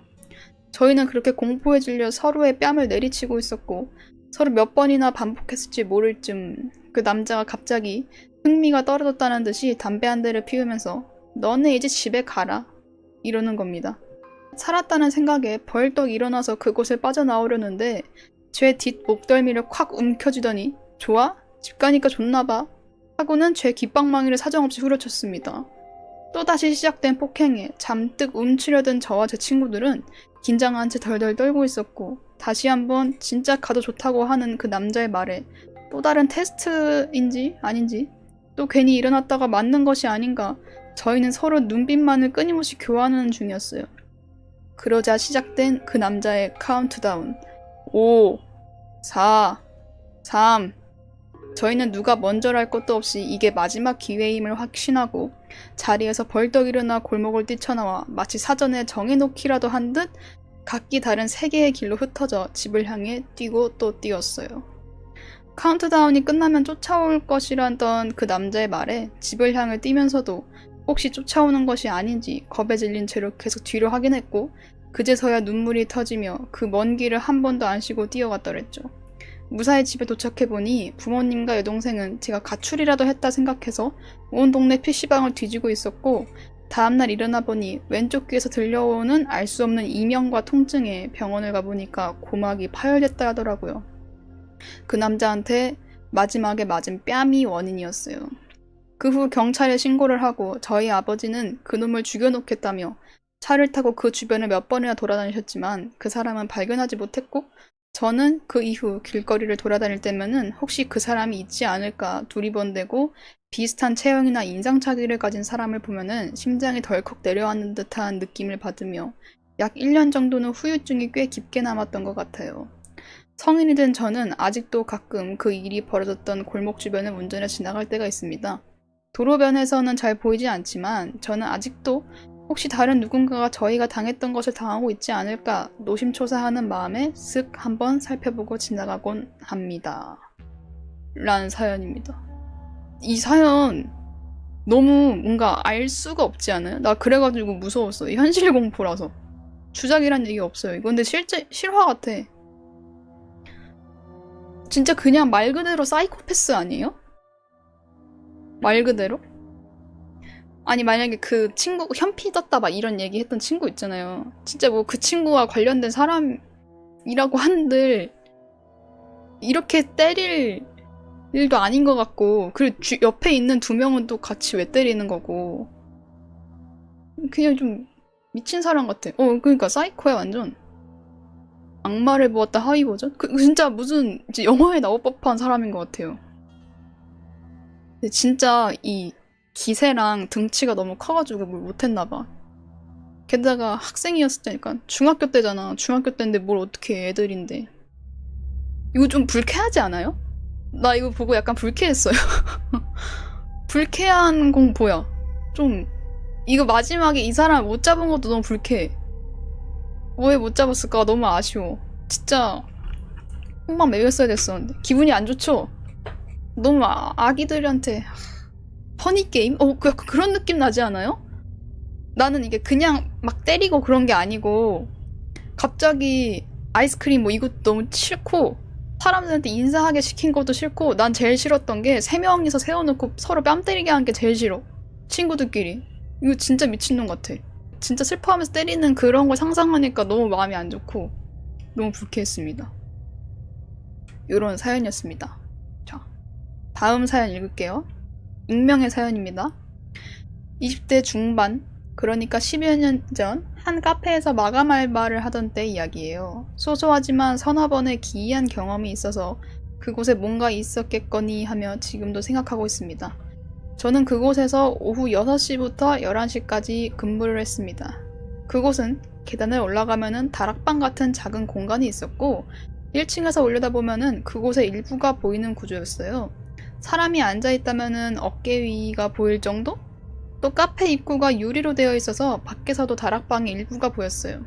저희는 그렇게 공포에 질려 서로의 뺨을 내리치고 있었고 서로 몇 번이나 반복했을지 모를 쯤 그 남자가 갑자기 흥미가 떨어졌다는 듯이 담배 한 대를 피우면서 너네 이제 집에 가라 이러는 겁니다. 살았다는 생각에 벌떡 일어나서 그곳을 빠져나오려는데 제 뒷 목덜미를 콱 움켜쥐더니 좋아? 집 가니까 좋나봐 하고는 제 귓방망이를 사정없이 후려쳤습니다. 또다시 시작된 폭행에 잠뜩 움츠려든 저와 제 친구들은 긴장한 채 덜덜 떨고 있었고 다시 한번 진짜 가도 좋다고 하는 그 남자의 말에 또 다른 테스트인지 아닌지 또 괜히 일어났다가 맞는 것이 아닌가 저희는 서로 눈빛만을 끊임없이 교환하는 중이었어요. 그러자 시작된 그 남자의 카운트다운 5, 4, 3 저희는 누가 먼저랄 것도 없이 이게 마지막 기회임을 확신하고 자리에서 벌떡 일어나 골목을 뛰쳐나와 마치 사전에 정해놓기라도 한 듯 각기 다른 세 개의 길로 흩어져 집을 향해 뛰고 또 뛰었어요. 카운트다운이 끝나면 쫓아올 것이라던 그 남자의 말에 집을 향해 뛰면서도 혹시 쫓아오는 것이 아닌지 겁에 질린 채로 계속 뒤로 확인했고 그제서야 눈물이 터지며 그 먼 길을 한 번도 안 쉬고 뛰어갔더랬죠. 무사히 집에 도착해보니 부모님과 여동생은 제가 가출이라도 했다 생각해서 온 동네 PC방을 뒤지고 있었고 다음날 일어나 보니 왼쪽 귀에서 들려오는 알 수 없는 이명과 통증에 병원을 가보니까 고막이 파열됐다 하더라고요. 그 남자한테 마지막에 맞은 뺨이 원인이었어요. 그 후 경찰에 신고를 하고 저희 아버지는 그놈을 죽여놓겠다며 차를 타고 그 주변을 몇 번이나 돌아다니셨지만 그 사람은 발견하지 못했고 저는 그 이후 길거리를 돌아다닐 때면은 혹시 그 사람이 있지 않을까 두리번대고 비슷한 체형이나 인상차기를 가진 사람을 보면은 심장이 덜컥 내려앉는 듯한 느낌을 받으며 약 1년 정도는 후유증이 꽤 깊게 남았던 것 같아요. 성인이 된 저는 아직도 가끔 그 일이 벌어졌던 골목 주변을 운전해 지나갈 때가 있습니다. 도로변에서는 잘 보이지 않지만 저는 아직도 혹시 다른 누군가가 저희가 당했던 것을 당하고 있지 않을까 노심초사하는 마음에 쓱 한번 살펴보고 지나가곤 합니다. 라는 사연입니다. 이 사연 너무 뭔가 알 수가 없지 않아요? 나 그래가지고 무서웠어. 현실 공포라서. 주작이란 얘기 없어요. 이거 근데 실제 실화 같아. 진짜 그냥 말 그대로 사이코패스 아니에요? 말 그대로? 아니 만약에 그 친구 현피 떴다 막 이런 얘기 했던 친구 있잖아요. 진짜 뭐 그 친구와 관련된 사람이라고 한들 이렇게 때릴 일도 아닌 것 같고 그리고 옆에 있는 두 명은 또 같이 왜 때리는 거고 그냥 좀 미친 사람 같아. 그러니까 사이코야 완전. 악마를 보았다 하위 버전? 진짜 무슨 이제 영화에 나올 법한 사람인 것 같아요. 근데 진짜 이 기세랑 등치가 너무 커가지고 뭘 못했나봐. 게다가 학생이었을 때니까 중학교 때잖아. 중학교 때인데 뭘 어떻게 해, 애들인데. 이거 좀 불쾌하지 않아요? 나 이거 보고 약간 불쾌했어요. 불쾌한 공포야. 좀 이거 마지막에 이 사람 못 잡은 것도 너무 불쾌해. 왜 못 잡았을까? 너무 아쉬워. 진짜 홈만 매였어야 됐었는데. 기분이 안 좋죠? 너무 아기들한테 퍼니게임? 약간 그런 느낌 나지 않아요? 나는 이게 그냥 막 때리고 그런 게 아니고 갑자기 아이스크림 뭐 이것도 너무 싫고 사람들한테 인사하게 시킨 것도 싫고 난 제일 싫었던 게 3명이서 세워놓고 서로 뺨 때리게 한 게 제일 싫어. 친구들끼리. 이거 진짜 미친놈 같아. 진짜 슬퍼하면서 때리는 그런 걸 상상하니까 너무 마음이 안 좋고 너무 불쾌했습니다. 이런 사연이었습니다. 자, 다음 사연 읽을게요. 익명의 사연입니다. 20대 중반, 그러니까 10여 년 전 한 카페에서 마감 알바를 하던 때 이야기예요. 소소하지만 서너 번의 기이한 경험이 있어서 그곳에 뭔가 있었겠거니 하며 지금도 생각하고 있습니다. 저는 그곳에서 오후 6시부터 11시까지 근무를 했습니다. 그곳은 계단을 올라가면은 다락방 같은 작은 공간이 있었고 1층에서 올려다보면은 그곳의 일부가 보이는 구조였어요. 사람이 앉아있다면은 어깨 위가 보일 정도? 또 카페 입구가 유리로 되어 있어서 밖에서도 다락방의 일부가 보였어요.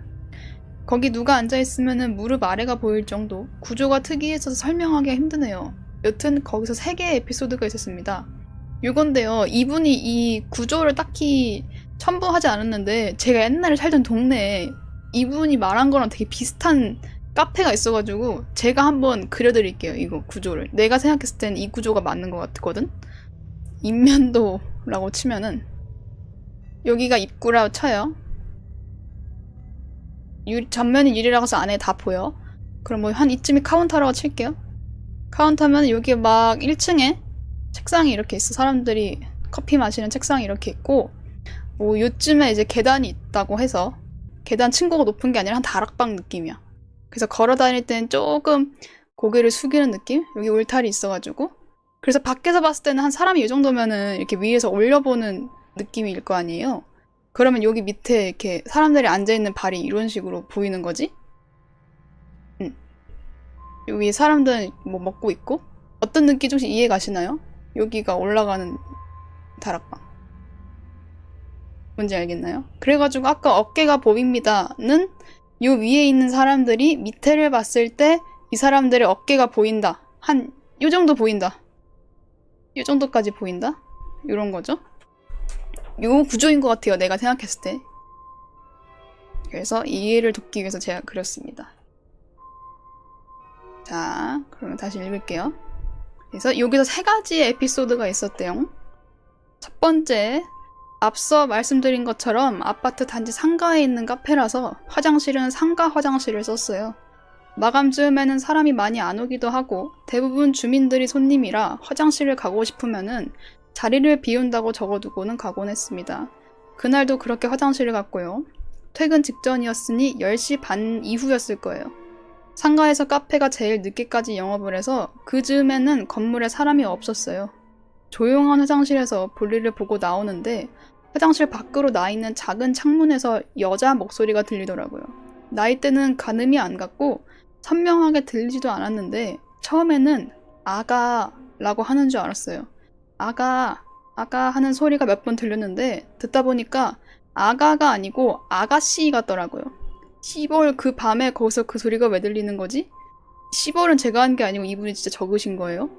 거기 누가 앉아있으면은 무릎 아래가 보일 정도, 구조가 특이해서 설명하기가 힘드네요. 여튼 거기서 3개의 에피소드가 있었습니다. 이건데요, 이분이 이 구조를 딱히 첨부하지 않았는데 제가 옛날에 살던 동네에 이분이 말한 거랑 되게 비슷한 카페가 있어가지고 제가 한번 그려드릴게요. 이거 구조를. 내가 생각했을 땐 이 구조가 맞는 것 같거든? 인면도라고 치면은 여기가 입구라고 쳐요. 전면이 유리라고 해서 안에 다 보여. 그럼 뭐 한 이쯤이 카운터라고 칠게요. 카운터면 여기 막 1층에 책상이 이렇게 있어. 사람들이 커피 마시는 책상이 이렇게 있고 뭐 요쯤에 이제 계단이 있다고 해서 계단 층고가 높은 게 아니라 한 다락방 느낌이야. 그래서 걸어 다닐 때는 조금 고개를 숙이는 느낌? 여기 울타리 있어가지고 그래서 밖에서 봤을 때는 한 사람이 이 정도면은 이렇게 위에서 올려보는 느낌일 거 아니에요? 그러면 여기 밑에 이렇게 사람들이 앉아있는 발이 이런 식으로 보이는 거지? 여기 사람들은 뭐 먹고 있고 어떤 느낌 조금씩 이해 가시나요? 여기가 올라가는 다락방. 뭔지 알겠나요? 그래가지고 아까 어깨가 보입니다는 요 위에 있는 사람들이 밑에를 봤을 때 이 사람들의 어깨가 보인다. 한 요 정도 보인다. 요 정도까지 보인다? 요런 거죠. 요 구조인 것 같아요. 내가 생각했을 때. 그래서 이해를 돕기 위해서 제가 그렸습니다. 자, 그러면 다시 읽을게요. 그래서 여기서 3가지의 에피소드가 있었대요. 첫 번째, 앞서 말씀드린 것처럼 아파트 단지 상가에 있는 카페라서 화장실은 상가 화장실을 썼어요. 마감즈음에는 사람이 많이 안 오기도 하고 대부분 주민들이 손님이라 화장실을 가고 싶으면은 자리를 비운다고 적어두고는 가곤 했습니다. 그날도 그렇게 화장실을 갔고요. 퇴근 직전이었으니 10시 반 이후였을 거예요. 상가에서 카페가 제일 늦게까지 영업을 해서 그 즈음에는 건물에 사람이 없었어요. 조용한 화장실에서 볼일을 보고 나오는데 화장실 밖으로 나 있는 작은 창문에서 여자 목소리가 들리더라고요. 나이대는 가늠이 안 갔고 선명하게 들리지도 않았는데 처음에는 아가라고 하는 줄 알았어요. 아가 하는 소리가 몇 번 들렸는데 듣다 보니까 아가가 아니고 아가씨 같더라고요. 시벌 그 밤에 거기서 그 소리가 왜 들리는 거지? 시벌은 제가 한 게 아니고 이분이 진짜 적으신 거예요.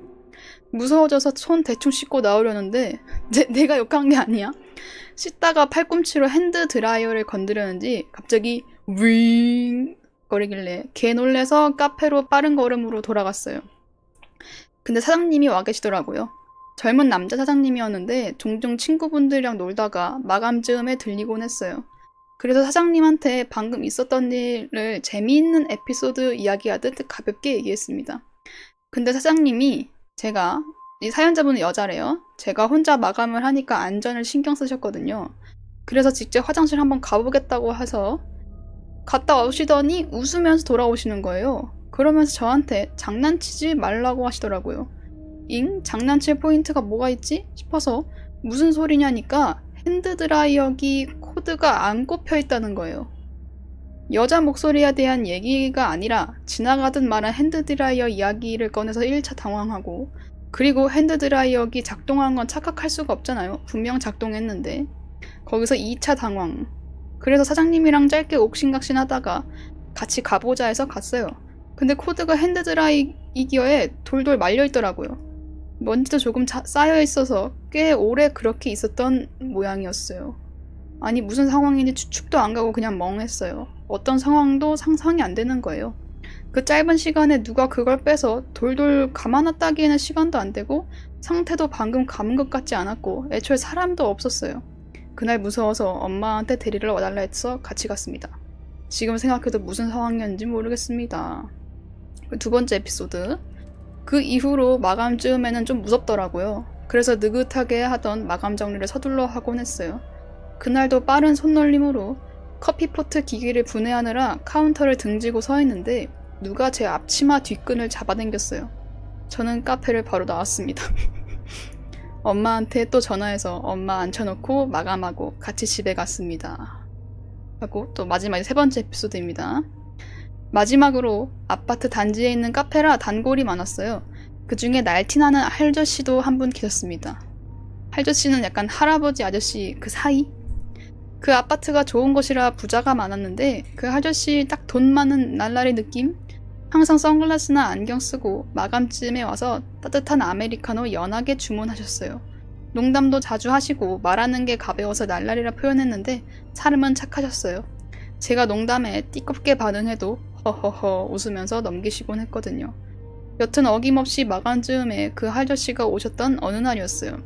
무서워져서 손 대충 씻고 나오려는데 내가 욕한 게 아니야. 씻다가 팔꿈치로 핸드 드라이어를 건드렸는지 갑자기 윙 거리길래 개 놀래서 카페로 빠른 걸음으로 돌아갔어요. 근데 사장님이 와 계시더라고요. 젊은 남자 사장님이었는데 종종 친구분들이랑 놀다가 마감 즈음에 들리곤 했어요. 그래서 사장님한테 방금 있었던 일을 재미있는 에피소드 이야기하듯 가볍게 얘기했습니다. 근데 사장님이 이 사연자분은 여자래요. 제가 혼자 마감을 하니까 안전을 신경 쓰셨거든요. 그래서 직접 화장실 한번 가보겠다고 해서 갔다 오시더니 웃으면서 돌아오시는 거예요. 그러면서 저한테 장난치지 말라고 하시더라고요. 장난칠 포인트가 뭐가 있지? 싶어서 무슨 소리냐니까 핸드드라이어기 코드가 안 꼽혀 있다는 거예요. 여자 목소리에 대한 얘기가 아니라 지나가듯 말한 핸드드라이어 이야기를 꺼내서 1차 당황하고 그리고 핸드드라이어기 작동한 건 착각할 수가 없잖아요. 분명 작동했는데. 거기서 2차 당황. 그래서 사장님이랑 짧게 옥신각신 하다가 같이 가보자 해서 갔어요. 근데 코드가 핸드드라이기어에 돌돌 말려있더라고요. 먼지도 조금 쌓여있어서 꽤 오래 그렇게 있었던 모양이었어요. 아니 무슨 상황인지 추측도 안 가고 그냥 멍했어요. 어떤 상황도 상상이 안 되는 거예요. 그 짧은 시간에 누가 그걸 빼서 돌돌 감아놨다기에는 시간도 안 되고 상태도 방금 감은 것 같지 않았고 애초에 사람도 없었어요. 그날 무서워서 엄마한테 데리러 와달라 해서 같이 갔습니다. 지금 생각해도 무슨 상황이었는지 모르겠습니다. 두 번째 에피소드. 그 이후로 마감 즈음에는 좀 무섭더라고요. 그래서 느긋하게 하던 마감 정리를 서둘러 하곤 했어요. 그날도 빠른 손놀림으로 커피포트 기계를 분해하느라 카운터를 등지고 서 있는데 누가 제 앞치마 뒷끈을 잡아당겼어요. 저는 카페를 바로 나왔습니다. 엄마한테 또 전화해서 엄마 앉혀놓고 마감하고 같이 집에 갔습니다. 하고 또 마지막에 세 번째 에피소드입니다. 마지막으로 아파트 단지에 있는 카페라 단골이 많았어요. 그 중에 날티나는 할저씨도 한 분 계셨습니다. 할저씨는 약간 할아버지 아저씨 그 사이? 그 아파트가 좋은 곳이라 부자가 많았는데 그 할저씨 딱 돈 많은 날라리 느낌? 항상 선글라스나 안경 쓰고 마감쯤에 와서 따뜻한 아메리카노 연하게 주문하셨어요. 농담도 자주 하시고 말하는 게 가벼워서 날라리라 표현했는데 사람은 착하셨어요. 제가 농담에 띠껍게 반응해도 허허허 웃으면서 넘기시곤 했거든요. 여튼 어김없이 마감 즈음에 그 할저씨가 오셨던 어느 날이었어요.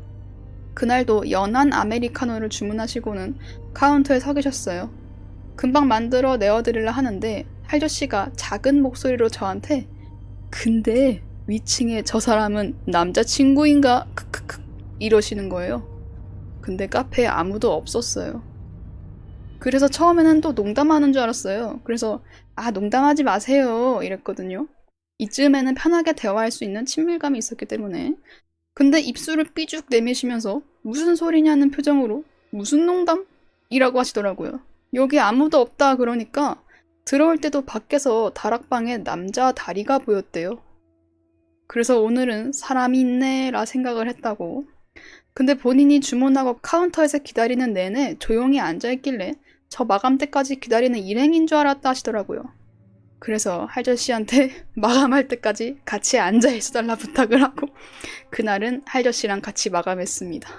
그날도 연한 아메리카노를 주문하시고는 카운터에 서 계셨어요. 금방 만들어 내어드리려 하는데 할저씨가 작은 목소리로 저한테 근데 위층에 저 사람은 남자친구인가? 크크크 이러시는 거예요. 근데 카페에 아무도 없었어요. 그래서 처음에는 또 농담하는 줄 알았어요. 그래서 농담하지 마세요 이랬거든요. 이쯤에는 편하게 대화할 수 있는 친밀감이 있었기 때문에. 근데 입술을 삐죽 내미시면서 무슨 소리냐는 표정으로 무슨 농담? 이라고 하시더라고요. 여기 아무도 없다 그러니까 들어올 때도 밖에서 다락방에 남자 다리가 보였대요. 그래서 오늘은 사람이 있네 라 생각을 했다고. 근데 본인이 주문하고 카운터에서 기다리는 내내 조용히 앉아있길래 저 마감 때까지 기다리는 일행인 줄 알았다 하시더라고요. 그래서 할저씨한테 마감할 때까지 같이 앉아있어달라 부탁을 하고 그날은 할저씨랑 같이 마감했습니다.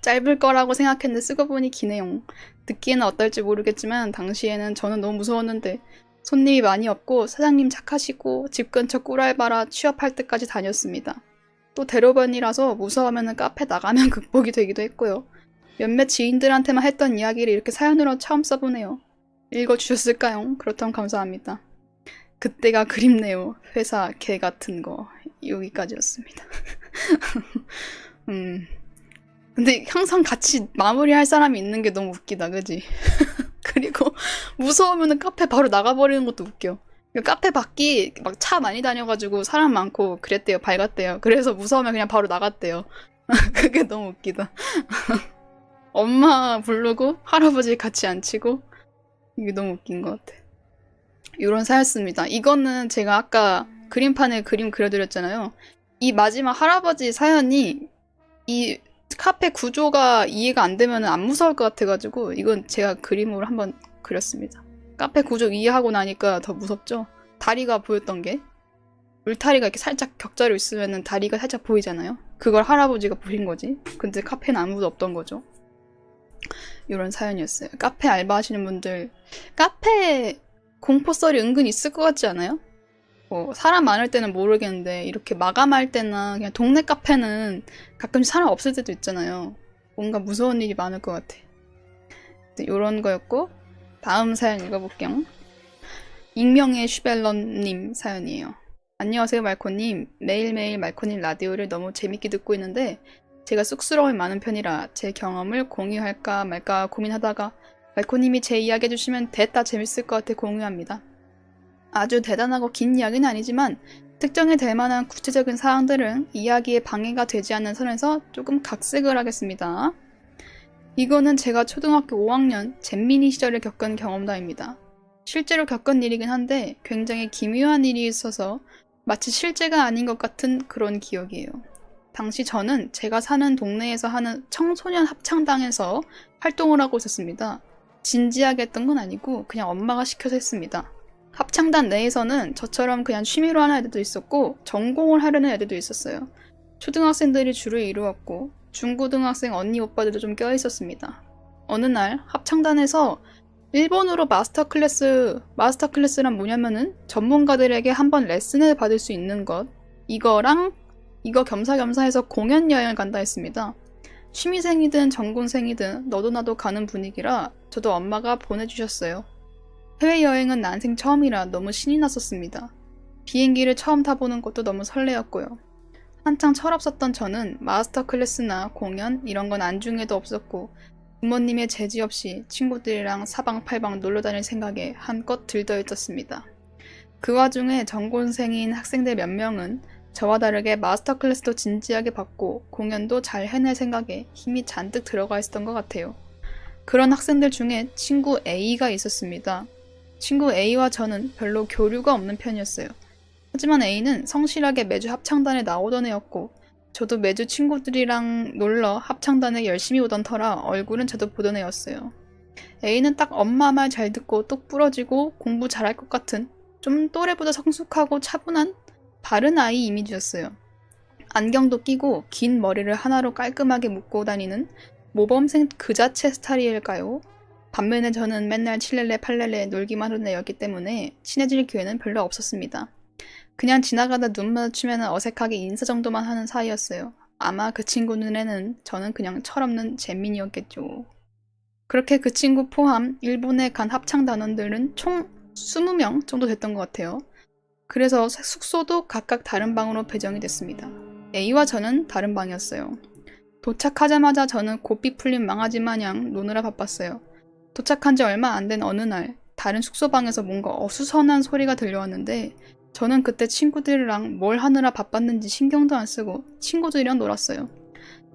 짧을 거라고 생각했는데 쓰고 보니 기네요. 듣기에는 어떨지 모르겠지만 당시에는 저는 너무 무서웠는데 손님이 많이 없고 사장님 착하시고 집 근처 꿀알바라 취업할 때까지 다녔습니다. 또 대로변이라서 무서워하면 카페 나가면 극복이 되기도 했고요. 몇몇 지인들한테만 했던 이야기를 이렇게 사연으로 처음 써보네요. 읽어주셨을까요? 그렇다면 감사합니다. 그때가 그립네요. 회사 개 같은 거. 여기까지였습니다. 근데 항상 같이 마무리할 사람이 있는 게 너무 웃기다, 그지? 그리고 무서우면 카페 바로 나가버리는 것도 웃겨. 카페 밖이 막 차 많이 다녀가지고 사람 많고 그랬대요. 밝았대요. 그래서 무서우면 그냥 바로 나갔대요. 그게 너무 웃기다. 엄마 부르고 할아버지 같이 앉히고 이게 너무 웃긴 것 같아. 이런 사였습니다. 이거는 제가 아까 그림판에 그림 그려드렸잖아요. 이 마지막 할아버지 사연이 이 카페 구조가 이해가 안 되면 안 무서울 것 같아가지고 이건 제가 그림으로 한번 그렸습니다. 카페 구조 이해하고 나니까 더 무섭죠? 다리가 보였던 게 울타리가 이렇게 살짝 격자로 있으면 다리가 살짝 보이잖아요? 그걸 할아버지가 보신 거지. 근데 카페는 아무도 없던 거죠. 이런 사연이었어요. 카페 알바하시는 분들 카페 공포썰이 은근 있을 것 같지 않아요? 사람 많을 때는 모르겠는데 이렇게 마감할 때나 그냥 동네 카페는 가끔씩 사람 없을 때도 있잖아요. 뭔가 무서운 일이 많을 것 같아. 이런 거였고 다음 사연 읽어볼게요. 익명의 슈벨런님 사연이에요. 안녕하세요 말코님. 매일매일 말코님 라디오를 너무 재밌게 듣고 있는데 제가 쑥스러움이 많은 편이라 제 경험을 공유할까 말까 고민하다가 말코님이 제 이야기 해주시면 됐다 재밌을 것 같아 공유합니다. 아주 대단하고 긴 이야기는 아니지만 특정이 될 만한 구체적인 사항들은 이야기에 방해가 되지 않는 선에서 조금 각색을 하겠습니다. 이거는 제가 초등학교 5학년 잼민이 시절에 겪은 경험담입니다. 실제로 겪은 일이긴 한데 굉장히 기묘한 일이 있어서 마치 실제가 아닌 것 같은 그런 기억이에요. 당시 저는 제가 사는 동네에서 하는 청소년 합창단에서 활동을 하고 있었습니다. 진지하게 했던 건 아니고 그냥 엄마가 시켜서 했습니다. 합창단 내에서는 저처럼 그냥 취미로 하는 애들도 있었고 전공을 하려는 애들도 있었어요. 초등학생들이 주를 이루었고 중고등학생 언니 오빠들도 좀 껴있었습니다. 어느 날 합창단에서 일본어로 마스터 클래스란 뭐냐면은 전문가들에게 한번 레슨을 받을 수 있는 것 이거 겸사겸사 해서 공연 여행을 간다 했습니다. 취미생이든 전공생이든 너도 나도 가는 분위기라 저도 엄마가 보내주셨어요. 해외여행은 난생 처음이라 너무 신이 났었습니다. 비행기를 처음 타보는 것도 너무 설레었고요. 한창 철없었던 저는 마스터 클래스나 공연 이런 건 안중에도 없었고 부모님의 제지 없이 친구들이랑 사방팔방 놀러다닐 생각에 한껏 들떠있었습니다. 그 와중에 전공생인 학생들 몇 명은 저와 다르게 마스터 클래스도 진지하게 받고 공연도 잘 해낼 생각에 힘이 잔뜩 들어가 있었던 것 같아요. 그런 학생들 중에 친구 A가 있었습니다. 친구 A와 저는 별로 교류가 없는 편이었어요. 하지만 A는 성실하게 매주 합창단에 나오던 애였고 저도 매주 친구들이랑 놀러 합창단에 열심히 오던 터라 얼굴은 저도 보던 애였어요. A는 딱 엄마 말 잘 듣고 똑 부러지고 공부 잘할 것 같은 좀 또래보다 성숙하고 차분한 바른 아이 이미지였어요. 안경도 끼고 긴 머리를 하나로 깔끔하게 묶고 다니는 모범생 그 자체 스타일일까요? 반면에 저는 맨날 칠렐레 팔렐레 놀기만 하던 애였기 때문에 친해질 기회는 별로 없었습니다. 그냥 지나가다 눈 마주치면 어색하게 인사 정도만 하는 사이였어요. 아마 그 친구 눈에는 저는 그냥 철없는 잼민이었겠죠. 그렇게 그 친구 포함 일본에 간 합창단원들은 총 20명 정도 됐던 것 같아요. 그래서 숙소도 각각 다른 방으로 배정이 됐습니다. A와 저는 다른 방이었어요. 도착하자마자 저는 고삐 풀린 망아지 마냥 노느라 바빴어요. 도착한 지 얼마 안 된 어느 날 다른 숙소방에서 뭔가 어수선한 소리가 들려왔는데 저는 그때 친구들이랑 뭘 하느라 바빴는지 신경도 안 쓰고 친구들이랑 놀았어요.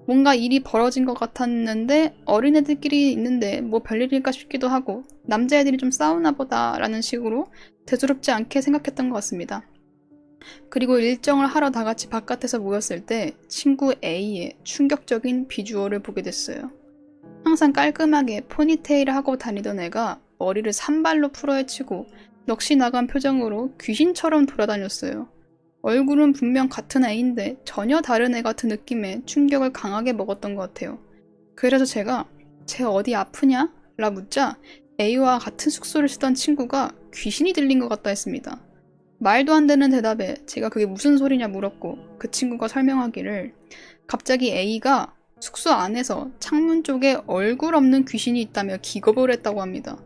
뭔가 일이 벌어진 것 같았는데 어린애들끼리 있는데 뭐 별일일까 싶기도 하고 남자애들이 좀 싸우나 보다 라는 식으로 대수롭지 않게 생각했던 것 같습니다. 그리고 일정을 하러 다 같이 바깥에서 모였을 때 친구 A의 충격적인 비주얼을 보게 됐어요. 항상 깔끔하게 포니테일을 하고 다니던 애가 머리를 산발로 풀어헤치고 넋이 나간 표정으로 귀신처럼 돌아다녔어요. 얼굴은 분명 같은 애인데 전혀 다른 애 같은 느낌에 충격을 강하게 먹었던 것 같아요. 그래서 제가 쟤 어디 아프냐? 라 묻자 A와 같은 숙소를 쓰던 친구가 귀신이 들린 것 같다 했습니다. 말도 안 되는 대답에 제가 그게 무슨 소리냐 물었고 그 친구가 설명하기를 갑자기 A가 숙소 안에서 창문 쪽에 얼굴 없는 귀신이 있다며 기겁을 했다고 합니다.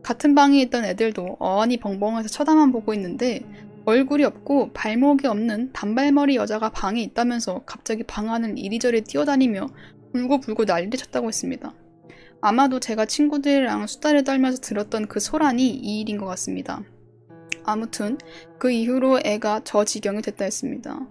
같은 방에 있던 애들도 어안이 벙벙해서 쳐다만 보고 있는데 얼굴이 없고 발목이 없는 단발머리 여자가 방에 있다면서 갑자기 방 안을 이리저리 뛰어다니며 울고불고 난리를 쳤다고 했습니다. 아마도 제가 친구들이랑 수다를 떨면서 들었던 그 소란이 이 일인 것 같습니다. 아무튼 그 이후로 애가 저 지경이 됐다 했습니다.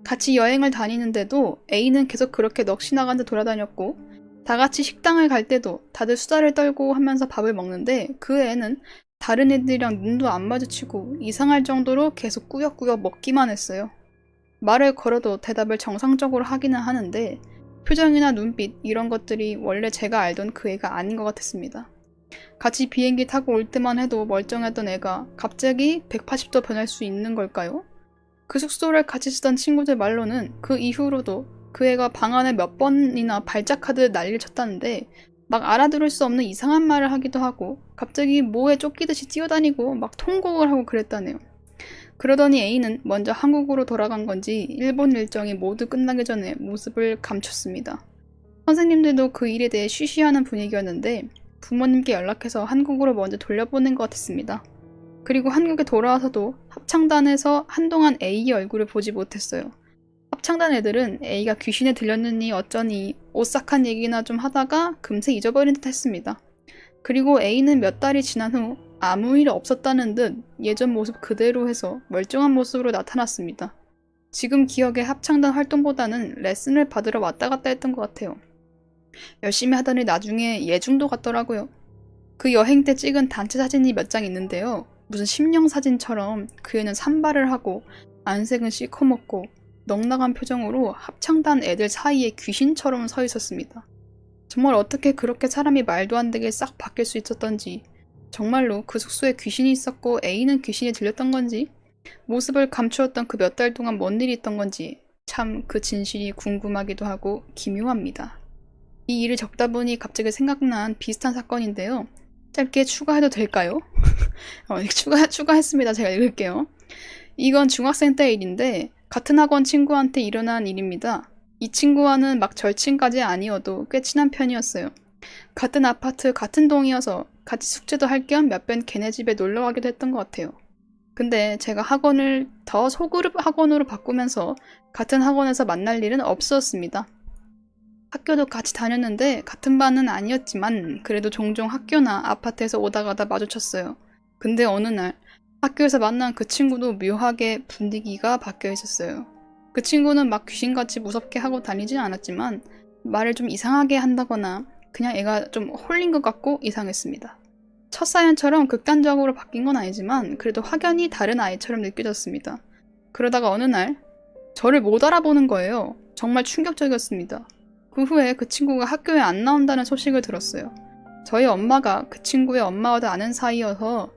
같이 여행을 다니는데도 A는 계속 그렇게 넋이 나간 듯 돌아다녔고 다 같이 식당을 갈 때도 다들 수다를 떨고 하면서 밥을 먹는데 그 애는 다른 애들이랑 눈도 안 마주치고 이상할 정도로 계속 꾸역꾸역 먹기만 했어요. 말을 걸어도 대답을 정상적으로 하기는 하는데 표정이나 눈빛 이런 것들이 원래 제가 알던 그 애가 아닌 것 같았습니다. 같이 비행기 타고 올 때만 해도 멀쩡했던 애가 갑자기 180도 변할 수 있는 걸까요? 그 숙소를 같이 쓰던 친구들 말로는 그 이후로도 그 애가 방 안에 몇 번이나 발작하듯 난리를 쳤다는데 막 알아들을 수 없는 이상한 말을 하기도 하고 갑자기 뭐에 쫓기듯이 뛰어다니고 막 통곡을 하고 그랬다네요. 그러더니 A는 먼저 한국으로 돌아간 건지 일본 일정이 모두 끝나기 전에 모습을 감췄습니다. 선생님들도 그 일에 대해 쉬쉬하는 분위기였는데 부모님께 연락해서 한국으로 먼저 돌려보낸 것 같았습니다. 그리고 한국에 돌아와서도 합창단에서 한동안 A의 얼굴을 보지 못했어요. 합창단 애들은 A가 귀신에 들렸느니 어쩌니 오싹한 얘기나 좀 하다가 금세 잊어버린 듯 했습니다. 그리고 A는 몇 달이 지난 후 아무 일 없었다는 듯 예전 모습 그대로 해서 멀쩡한 모습으로 나타났습니다. 지금 기억에 합창단 활동보다는 레슨을 받으러 왔다 갔다 했던 것 같아요. 열심히 하더니 나중에 예중도 갔더라고요. 그 여행 때 찍은 단체 사진이 몇 장 있는데요. 무슨 심령 사진처럼 그 애는 산발을 하고 안색은 시커멓고 넉넉한 표정으로 합창단 애들 사이에 귀신처럼 서 있었습니다. 정말 어떻게 그렇게 사람이 말도 안 되게 싹 바뀔 수 있었던지, 정말로 그 숙소에 귀신이 있었고 A는 귀신이 들렸던 건지, 모습을 감추었던 그 몇 달 동안 뭔 일이 있던 건지 참 그 진실이 궁금하기도 하고 기묘합니다. 이 일을 적다 보니 갑자기 생각난 비슷한 사건인데요. 짧게 추가해도 될까요? 추가했습니다. 제가 읽을게요. 이건 중학생 때 일인데 같은 학원 친구한테 일어난 일입니다. 이 친구와는 막 절친까지 아니어도 꽤 친한 편이었어요. 같은 아파트, 같은 동이어서 같이 숙제도 할 겸 몇 번 걔네 집에 놀러 가기도 했던 것 같아요. 근데 제가 학원을 더 소그룹 학원으로 바꾸면서 같은 학원에서 만날 일은 없었습니다. 학교도 같이 다녔는데 같은 반은 아니었지만 그래도 종종 학교나 아파트에서 오다 가다 마주쳤어요. 근데 어느 날 학교에서 만난 그 친구도 묘하게 분위기가 바뀌어 있었어요. 그 친구는 막 귀신같이 무섭게 하고 다니진 않았지만 말을 좀 이상하게 한다거나 그냥 애가 좀 홀린 것 같고 이상했습니다. 첫 사연처럼 극단적으로 바뀐 건 아니지만 그래도 확연히 다른 아이처럼 느껴졌습니다. 그러다가 어느 날 저를 못 알아보는 거예요. 정말 충격적이었습니다. 그 후에 그 친구가 학교에 안 나온다는 소식을 들었어요. 저희 엄마가 그 친구의 엄마와도 아는 사이여서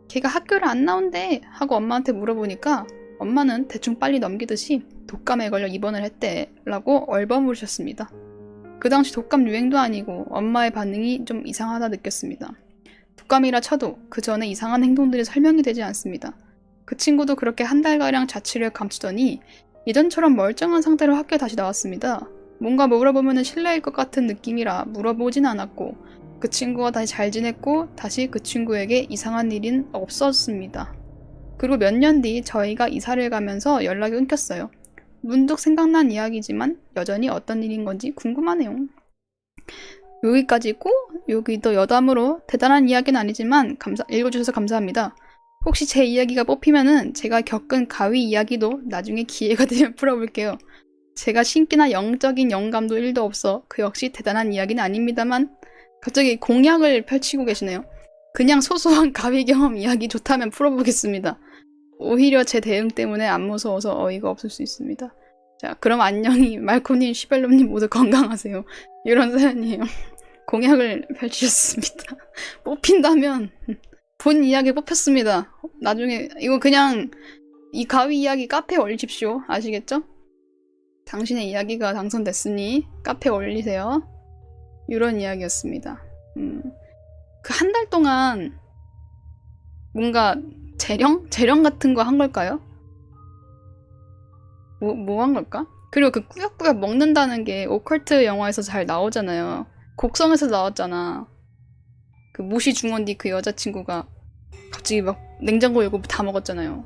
걔가 학교를 안 나온대 하고 엄마한테 물어보니까 엄마는 대충 빨리 넘기듯이 독감에 걸려 입원을 했대 라고 얼버무리셨습니다. 그 당시 독감 유행도 아니고 엄마의 반응이 좀 이상하다 느꼈습니다. 독감이라 쳐도 그 전에 이상한 행동들이 설명이 되지 않습니다. 그 친구도 그렇게 한 달가량 자취를 감추더니 예전처럼 멀쩡한 상태로 학교에 다시 나왔습니다. 뭔가 물어보면 실례일 것 같은 느낌이라 물어보진 않았고 그 친구와 다시 잘 지냈고 다시 그 친구에게 이상한 일은 없었습니다. 그리고 몇 년 뒤 저희가 이사를 가면서 연락이 끊겼어요. 문득 생각난 이야기지만 여전히 어떤 일인 건지 궁금하네요. 여기까지고 여기도 여담으로 대단한 이야기는 아니지만 읽어주셔서 감사합니다. 혹시 제 이야기가 뽑히면은 제가 겪은 가위 이야기도 나중에 기회가 되면 풀어볼게요. 제가 신기나 영적인 영감도 1도 없어 그 역시 대단한 이야기는 아닙니다만 갑자기 공약을 펼치고 계시네요. 그냥 소소한 가위 경험 이야기 좋다면 풀어보겠습니다. 오히려 제 대응 때문에 안 무서워서 어이가 없을 수 있습니다. 자, 그럼 안녕히 말코님, 시벨롬님 모두 건강하세요. 이런 사연이에요. 공약을 펼치셨습니다. 뽑힌다면 본 이야기 뽑혔습니다. 나중에 이거 그냥 이 가위 이야기 카페에 올리십시오. 아시겠죠? 당신의 이야기가 당선됐으니 카페에 올리세요. 이런 이야기였습니다. 그 한 달 동안 뭔가 재령 같은 거 한 걸까요? 뭐 한 걸까? 그리고 그 꾸역꾸역 먹는다는 게 오컬트 영화에서 잘 나오잖아요. 곡성에서 나왔잖아. 그 무시 중원디 그 여자친구가 갑자기 막 냉장고 열고 다 먹었잖아요.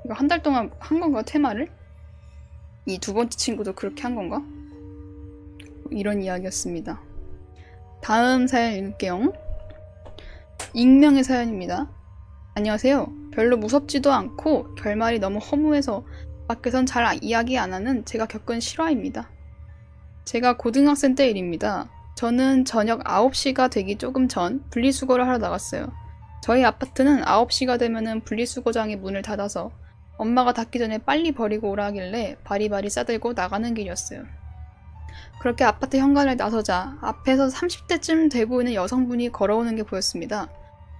이거 한 달 동안 한 건가, 테마를? 이 두 번째 친구도 그렇게 한 건가? 이런 이야기였습니다. 다음 사연 읽을게요. 익명의 사연입니다. 안녕하세요. 별로 무섭지도 않고 결말이 너무 허무해서 밖에선 잘 이야기 안 하는 제가 겪은 실화입니다. 제가 고등학생 때 일입니다. 저는 저녁 9시가 되기 조금 전 분리수거를 하러 나갔어요. 저희 아파트는 9시가 되면은 분리수거장의 문을 닫아서 엄마가 닫기 전에 빨리 버리고 오라 하길래 바리바리 싸들고 나가는 길이었어요. 그렇게 아파트 현관을 나서자 앞에서 30대쯤 돼 보이는 여성분이 걸어오는 게 보였습니다.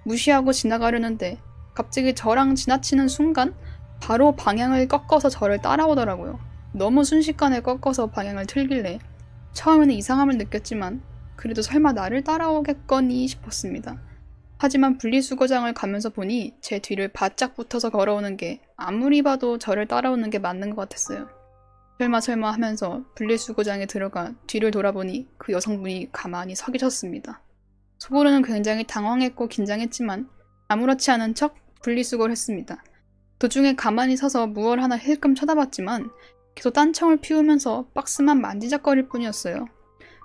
무시하고 지나가려는데 갑자기 저랑 지나치는 순간 바로 방향을 꺾어서 저를 따라오더라고요. 너무 순식간에 꺾어서 방향을 틀길래 처음에는 이상함을 느꼈지만 그래도 설마 나를 따라오겠거니 싶었습니다. 하지만 분리수거장을 가면서 보니 제 뒤를 바짝 붙어서 걸어오는 게 아무리 봐도 저를 따라오는 게 맞는 것 같았어요. 설마 하면서 분리수거장에 들어가 뒤를 돌아보니 그 여성분이 가만히 서 계셨습니다. 속으로는 굉장히 당황했고 긴장했지만 아무렇지 않은 척 분리수거를 했습니다. 도중에 가만히 서서 무얼 하나 힐끔 쳐다봤지만 계속 딴청을 피우면서 박스만 만지작거릴 뿐이었어요.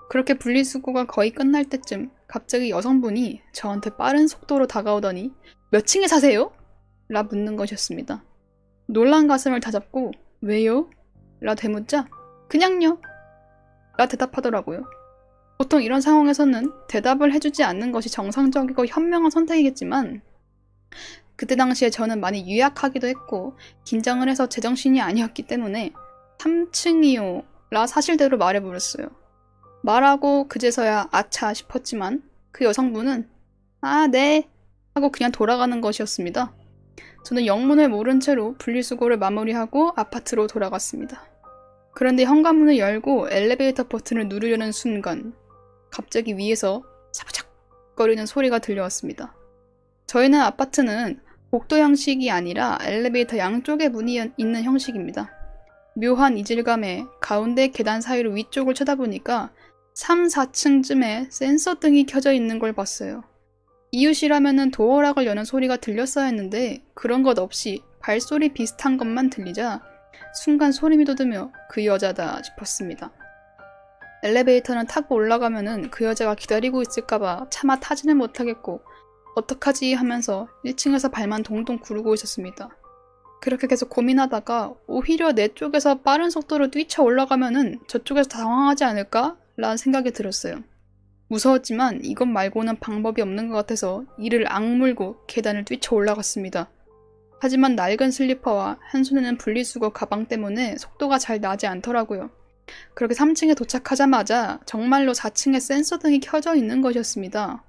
그렇게 분리수거가 거의 끝날 때쯤 갑자기 여성분이 저한테 빠른 속도로 다가오더니 몇 층에 사세요? 라 묻는 것이었습니다. 놀란 가슴을 다잡고 왜요? 라 되묻자 그냥요. 라 대답하더라고요. 보통 이런 상황에서는 대답을 해주지 않는 것이 정상적이고 현명한 선택이겠지만 그때 당시에 저는 많이 유약하기도 했고 긴장을 해서 제정신이 아니었기 때문에 3층이요 라 사실대로 말해버렸어요. 말하고 그제서야 아차 싶었지만 그 여성분은 아 네 하고 그냥 돌아가는 것이었습니다. 저는 영문을 모른 채로 분리수거를 마무리하고 아파트로 돌아갔습니다. 그런데 현관문을 열고 엘리베이터 버튼을 누르려는 순간 갑자기 위에서 사부작거리는 소리가 들려왔습니다. 저희는 아파트는 복도 형식이 아니라 엘리베이터 양쪽에 문이 있는 형식입니다. 묘한 이질감에 가운데 계단 사이로 위쪽을 쳐다보니까 3, 4층쯤에 센서 등이 켜져 있는 걸 봤어요. 이웃이라면은 도어락을 여는 소리가 들렸어야 했는데 그런 것 없이 발소리 비슷한 것만 들리자 순간 소름이 돋으며 그 여자다 싶었습니다. 엘리베이터는 타고 올라가면은 그 여자가 기다리고 있을까봐 차마 타지는 못하겠고 어떡하지 하면서 1층에서 발만 동동 구르고 있었습니다. 그렇게 계속 고민하다가 오히려 내 쪽에서 빠른 속도로 뛰쳐 올라가면은 저쪽에서 당황하지 않을까? 라는 생각이 들었어요. 무서웠지만 이것 말고는 방법이 없는 것 같아서 이를 악물고 계단을 뛰쳐 올라갔습니다. 하지만 낡은 슬리퍼와 한 손에는 분리수거 가방 때문에 속도가 잘 나지 않더라고요. 그렇게 3층에 도착하자마자 정말로 4층에 센서 등이 켜져 있는 것이었습니다.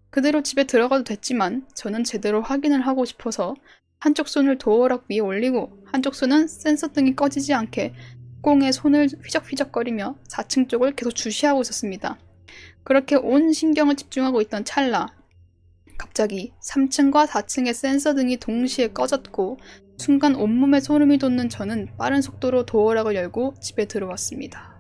그대로 집에 들어가도 됐지만 저는 제대로 확인을 하고 싶어서 한쪽 손을 도어락 위에 올리고 한쪽 손은 센서 등이 꺼지지 않게 꽁에 손을 휘적휘적거리며 4층 쪽을 계속 주시하고 있었습니다. 그렇게 온 신경을 집중하고 있던 찰나 갑자기 3층과 4층의 센서 등이 동시에 꺼졌고 순간 온몸에 소름이 돋는 저는 빠른 속도로 도어락을 열고 집에 들어왔습니다.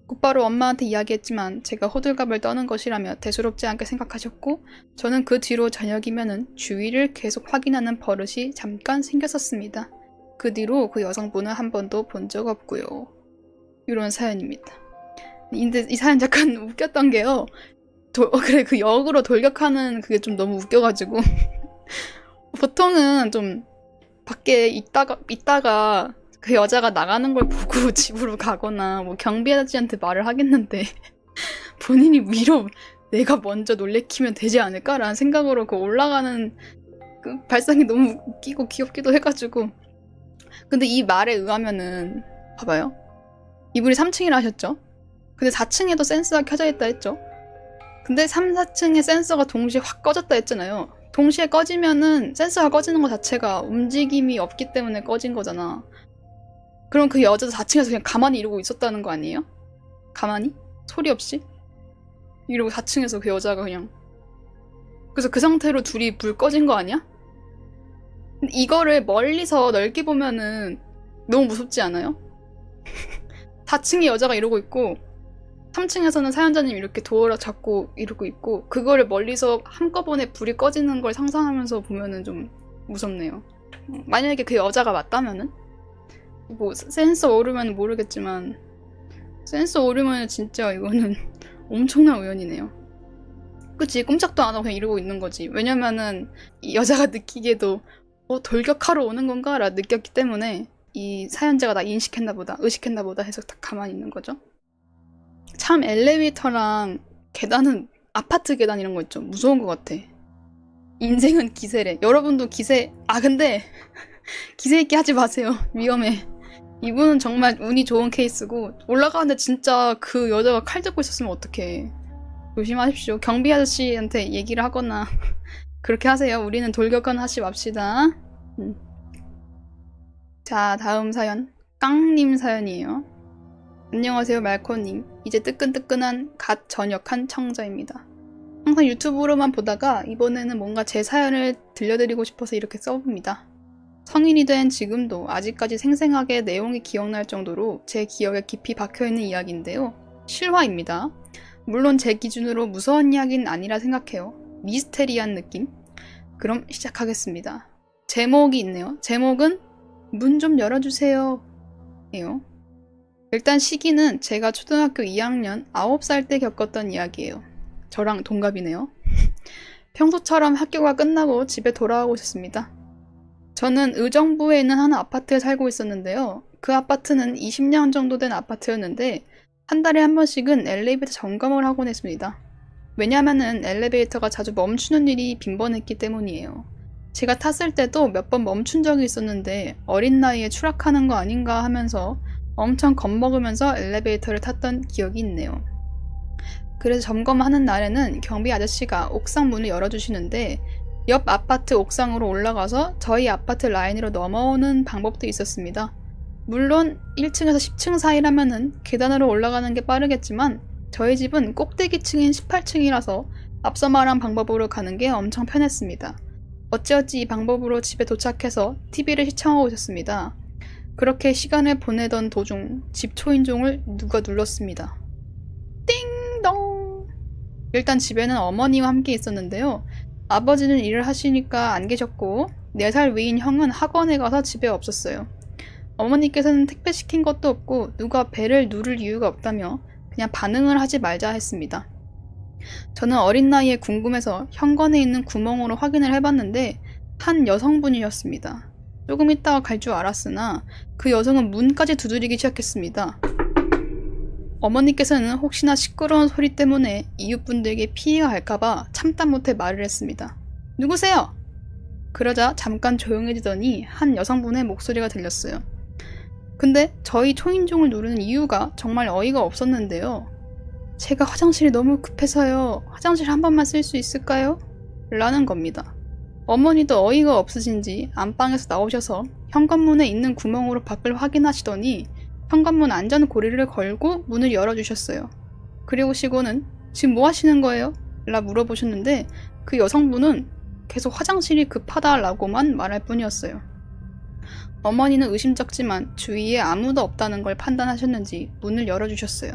곧바로 엄마한테 이야기했지만 제가 호들갑을 떠는 것이라며 대수롭지 않게 생각하셨고 저는 그 뒤로 저녁이면은 주위를 계속 확인하는 버릇이 잠깐 생겼었습니다. 그 뒤로 그 여성분은 한 번도 본 적 없고요. 이런 사연입니다. 근데 이 사연 잠깐 웃겼던 게요. 그래 그 역으로 돌격하는 그게 좀 너무 웃겨가지고 보통은 좀 밖에 있다가 그 여자가 나가는 걸 보고 집으로 가거나 뭐 경비 아저씨한테 말을 하겠는데 본인이 위로 내가 먼저 놀래키면 되지 않을까라는 생각으로 그 올라가는 그 발상이 너무 웃기고 귀엽기도 해가지고 근데 이 말에 의하면은 봐봐요. 이분이 3층이라 하셨죠? 근데 4층에도 센서가 켜져 있다 했죠? 근데 3, 4층에 센서가 동시에 확 꺼졌다 했잖아요. 동시에 꺼지면은 센서가 꺼지는 것 자체가 움직임이 없기 때문에 꺼진 거잖아. 그럼 그 여자도 4층에서 그냥 가만히 이러고 있었다는 거 아니에요? 가만히? 소리 없이? 이러고 4층에서 그 여자가 그냥 그래서 그 상태로 둘이 불 꺼진 거 아니야? 이거를 멀리서 넓게 보면은 너무 무섭지 않아요? 4층에 여자가 이러고 있고 3층에서는 사연자님 이렇게 도어락 잡고 이러고 있고 그거를 멀리서 한꺼번에 불이 꺼지는 걸 상상하면서 보면은 좀 무섭네요. 만약에 그 여자가 맞다면은? 뭐 센서 오르면 모르겠지만 센서 오르면 진짜 이거는 엄청난 우연이네요. 그치? 꼼짝도 안 하고 그냥 이러고 있는 거지. 왜냐면은 이 여자가 느끼기에도 돌격하러 오는 건가? 라 느꼈기 때문에 이 사연자가 나 인식했나 보다, 의식했나 보다 해서 딱 가만히 있는 거죠. 참 엘리베이터랑 계단은 아파트 계단 이런 거 있죠. 무서운 것 같아. 인생은 기세래. 여러분도 기세... 근데 기세 있게 하지 마세요. 위험해. 이분은 정말 운이 좋은 케이스고 올라가는데 진짜 그 여자가 칼 들고 있었으면 어떡해. 조심하십시오. 경비 아저씨한테 얘기를 하거나 그렇게 하세요. 우리는 돌격은 하지 맙시다. 자, 다음 사연. 깡님 사연이에요. 안녕하세요, 말코님. 이제 뜨끈뜨끈한 갓 전역한 청자입니다. 항상 유튜브로만 보다가 이번에는 뭔가 제 사연을 들려드리고 싶어서 이렇게 써봅니다. 성인이 된 지금도 아직까지 생생하게 내용이 기억날 정도로 제 기억에 깊이 박혀있는 이야기인데요. 실화입니다. 물론 제 기준으로 무서운 이야기는 아니라 생각해요. 미스테리한 느낌? 그럼 시작하겠습니다. 제목이 있네요. 제목은 문 좀 열어주세요 예요. 일단 시기는 제가 초등학교 2학년 9살 때 겪었던 이야기예요. 저랑 동갑이네요. 평소처럼 학교가 끝나고 집에 돌아오고 있었습니다. 저는 의정부에 있는 한 아파트에 살고 있었는데요. 그 아파트는 20년 정도 된 아파트였는데 한 달에 한 번씩은 엘리베이터 점검을 하곤 했습니다. 왜냐면은 엘리베이터가 자주 멈추는 일이 빈번했기 때문이에요. 제가 탔을 때도 몇 번 멈춘 적이 있었는데 어린 나이에 추락하는 거 아닌가 하면서 엄청 겁먹으면서 엘리베이터를 탔던 기억이 있네요. 그래서 점검하는 날에는 경비 아저씨가 옥상 문을 열어주시는데 옆 아파트 옥상으로 올라가서 저희 아파트 라인으로 넘어오는 방법도 있었습니다. 물론 1층에서 10층 사이라면은 계단으로 올라가는 게 빠르겠지만 저희 집은 꼭대기층인 18층이라서 앞서 말한 방법으로 가는 게 엄청 편했습니다. 어찌어찌 이 방법으로 집에 도착해서 TV를 시청하고 있었습니다. 그렇게 시간을 보내던 도중 집 초인종을 누가 눌렀습니다. 띵동! 일단 집에는 어머니와 함께 있었는데요. 아버지는 일을 하시니까 안 계셨고 4살 위인 형은 학원에 가서 집에 없었어요. 어머니께서는 택배 시킨 것도 없고 누가 벨을 누를 이유가 없다며 그냥 반응을 하지 말자 했습니다. 저는 어린 나이에 궁금해서 현관에 있는 구멍으로 확인을 해봤는데 한 여성분이었습니다. 조금 있다가 갈 줄 알았으나 그 여성은 문까지 두드리기 시작했습니다. 어머니께서는 혹시나 시끄러운 소리 때문에 이웃분들에게 피해가 갈까봐 참다 못해 말을 했습니다. 누구세요? 그러자 잠깐 조용해지더니 한 여성분의 목소리가 들렸어요. 근데 저희 초인종을 누르는 이유가 정말 어이가 없었는데요. 제가 화장실이 너무 급해서요. 화장실 한 번만 쓸 수 있을까요? 라는 겁니다. 어머니도 어이가 없으신지 안방에서 나오셔서 현관문에 있는 구멍으로 밖을 확인하시더니 현관문 안전고리를 걸고 문을 열어주셨어요. 그리고시고는 지금 뭐 하시는 거예요? 라 물어보셨는데 그 여성분은 계속 화장실이 급하다라고만 말할 뿐이었어요. 어머니는 의심쩍지만 주위에 아무도 없다는 걸 판단하셨는지 문을 열어주셨어요.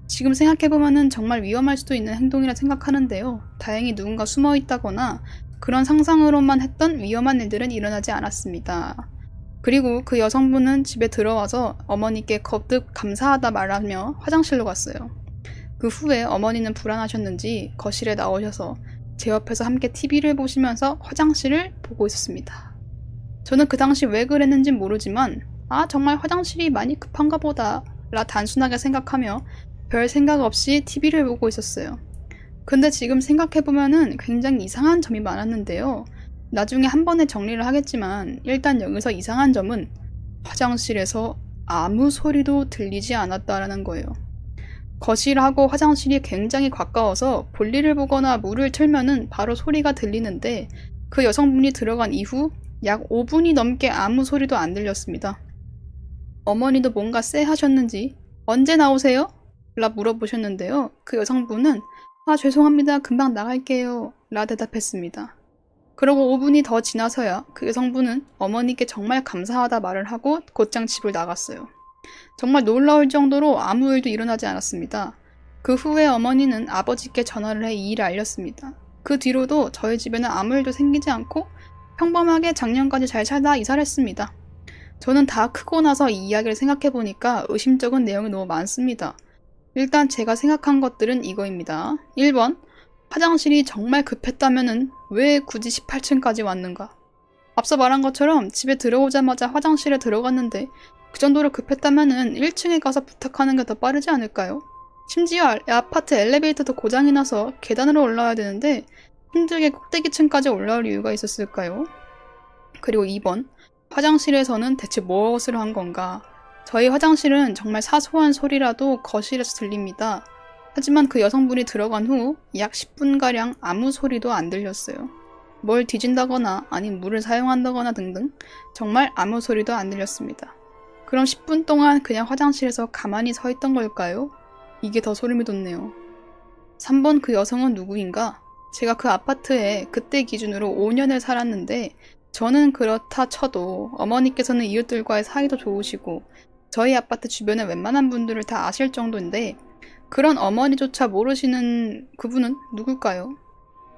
지금 생각해보면 정말 위험할 수도 있는 행동이라 생각하는데요. 다행히 누군가 숨어있다거나 그런 상상으로만 했던 위험한 일들은 일어나지 않았습니다. 그리고 그 여성분은 집에 들어와서 어머니께 거듭 감사하다 말하며 화장실로 갔어요. 그 후에 어머니는 불안하셨는지 거실에 나오셔서 제 옆에서 함께 TV를 보시면서 화장실을 보고 있었습니다. 저는 그 당시 왜 그랬는진 모르지만 정말 화장실이 많이 급한가 보다 라 단순하게 생각하며 별 생각 없이 TV를 보고 있었어요. 근데 지금 생각해보면은 굉장히 이상한 점이 많았는데요. 나중에 한 번에 정리를 하겠지만 일단 여기서 이상한 점은 화장실에서 아무 소리도 들리지 않았다라는 거예요. 거실하고 화장실이 굉장히 가까워서 볼일을 보거나 물을 틀면은 바로 소리가 들리는데 그 여성분이 들어간 이후 약 5분이 넘게 아무 소리도 안 들렸습니다. 어머니도 뭔가 쎄하셨는지 언제 나오세요? 라 물어보셨는데요. 그 여성분은 죄송합니다. 금방 나갈게요. 라 대답했습니다. 그러고 5분이 더 지나서야 그 여성분은 어머니께 정말 감사하다 말을 하고 곧장 집을 나갔어요. 정말 놀라울 정도로 아무 일도 일어나지 않았습니다. 그 후에 어머니는 아버지께 전화를 해 이 일을 알렸습니다. 그 뒤로도 저희 집에는 아무 일도 생기지 않고 평범하게 작년까지 잘 살다 이사를 했습니다. 저는 다 크고 나서 이 이야기를 생각해보니까 의심쩍은 내용이 너무 많습니다. 일단 제가 생각한 것들은 이거입니다. 1번, 화장실이 정말 급했다면은 왜 굳이 18층까지 왔는가? 앞서 말한 것처럼 집에 들어오자마자 화장실에 들어갔는데 그 정도로 급했다면은 1층에 가서 부탁하는 게 더 빠르지 않을까요? 심지어 아파트 엘리베이터도 고장이 나서 계단으로 올라와야 되는데 힘들게 꼭대기층까지 올라올 이유가 있었을까요? 그리고 2번, 화장실에서는 대체 무엇을 한 건가? 저희 화장실은 정말 사소한 소리라도 거실에서 들립니다. 하지만 그 여성분이 들어간 후 약 10분가량 아무 소리도 안 들렸어요. 뭘 뒤진다거나 아님 물을 사용한다거나 등등 정말 아무 소리도 안 들렸습니다. 그럼 10분 동안 그냥 화장실에서 가만히 서 있던 걸까요? 이게 더 소름이 돋네요. 3번 그 여성은 누구인가? 제가 그 아파트에 그때 기준으로 5년을 살았는데 저는 그렇다 쳐도 어머니께서는 이웃들과의 사이도 좋으시고 저희 아파트 주변의 웬만한 분들을 다 아실 정도인데 그런 어머니조차 모르시는 그분은 누굴까요?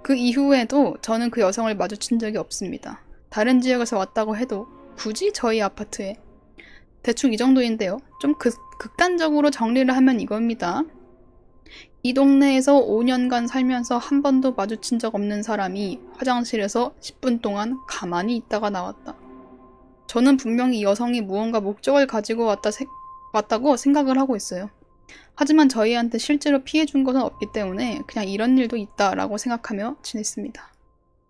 그 이후에도 저는 그 여성을 마주친 적이 없습니다. 다른 지역에서 왔다고 해도 굳이 저희 아파트에. 대충 이 정도인데요. 좀 극단적으로 정리를 하면 이겁니다. 이 동네에서 5년간 살면서 한 번도 마주친 적 없는 사람이 화장실에서 10분 동안 가만히 있다가 나왔다. 저는 분명히 이 여성이 무언가 목적을 가지고 왔다고 생각을 하고 있어요. 하지만 저희한테 실제로 피해준 것은 없기 때문에 그냥 이런 일도 있다라고 생각하며 지냈습니다.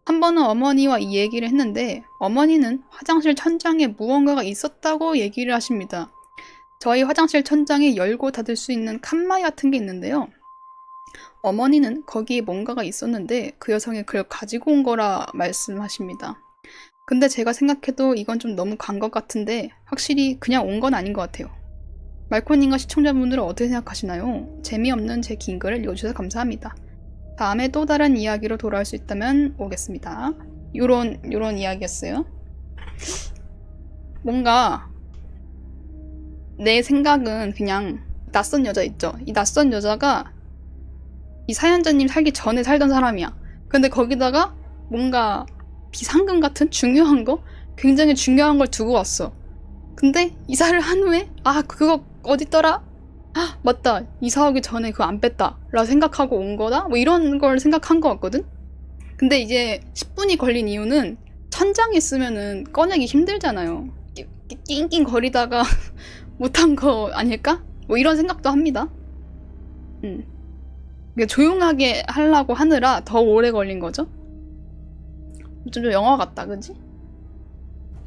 한 번은 어머니와 이 얘기를 했는데 어머니는 화장실 천장에 무언가가 있었다고 얘기를 하십니다. 저희 화장실 천장에 열고 닫을 수 있는 칸막이 같은 게 있는데요. 어머니는 거기에 뭔가가 있었는데 그 여성이 그걸 가지고 온 거라 말씀하십니다. 근데 제가 생각해도 이건 좀 너무 간 것 같은데 확실히 그냥 온 건 아닌 것 같아요. 말코님과 시청자분들은 어떻게 생각하시나요? 재미없는 제 긴 글을 읽어주셔서 감사합니다. 다음에 또 다른 이야기로 돌아올 수 있다면 오겠습니다. 요런 이야기였어요. 뭔가 내 생각은 그냥 낯선 여자 있죠. 이 낯선 여자가 이 사연자님 살기 전에 살던 사람이야. 근데 거기다가 뭔가 비상금 같은 중요한 거? 굉장히 중요한 걸 두고 왔어. 근데 이사를 한 후에 그거 어딨더라? 맞다. 이사하기 전에 그거 안 뺐다 라고 생각하고 온 거다? 뭐 이런 걸 생각한 것 같거든? 근데 이제 10분이 걸린 이유는 천장에 쓰면은 꺼내기 힘들잖아요. 낑낑 거리다가 못한 거 아닐까? 뭐 이런 생각도 합니다. 조용하게 하려고 하느라 더 오래 걸린 거죠? 좀 영화 같다, 그지?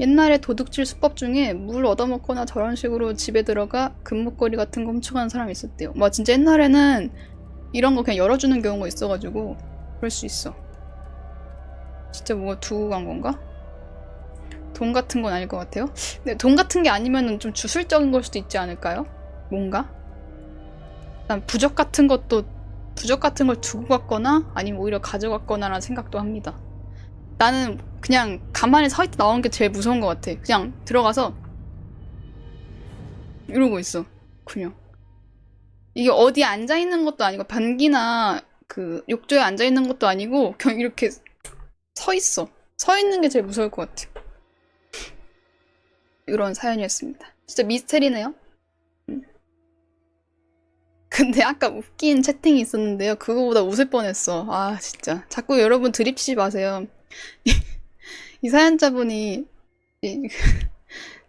옛날에 도둑질 수법 중에 물 얻어먹거나 저런 식으로 집에 들어가 금목걸이 같은 거 훔쳐가는 사람이 있었대요. 진짜 옛날에는 이런 거 그냥 열어주는 경우가 있어가지고 그럴 수 있어. 진짜 뭐가 두고 간 건가? 돈 같은 건 아닐 것 같아요. 근데 돈 같은 게 아니면은 좀 주술적인 걸 수도 있지 않을까요? 뭔가? 난 부적 같은 걸 두고 갔거나 아니면 오히려 가져갔거나라는 생각도 합니다. 나는 그냥 가만히 서 있다 나오는 게 제일 무서운 것 같아. 그냥 들어가서 이러고 있어. 그냥 이게 어디에 앉아있는 것도 아니고 변기나 그 욕조에 앉아있는 것도 아니고 그냥 이렇게 서 있어. 서 있는 게 제일 무서울 것 같아. 이런 사연이었습니다. 진짜 미스테리네요. 근데 아까 웃긴 채팅이 있었는데요. 그거보다 웃을 뻔했어. 진짜. 자꾸 여러분 드립치지 마세요. 이 사연자분이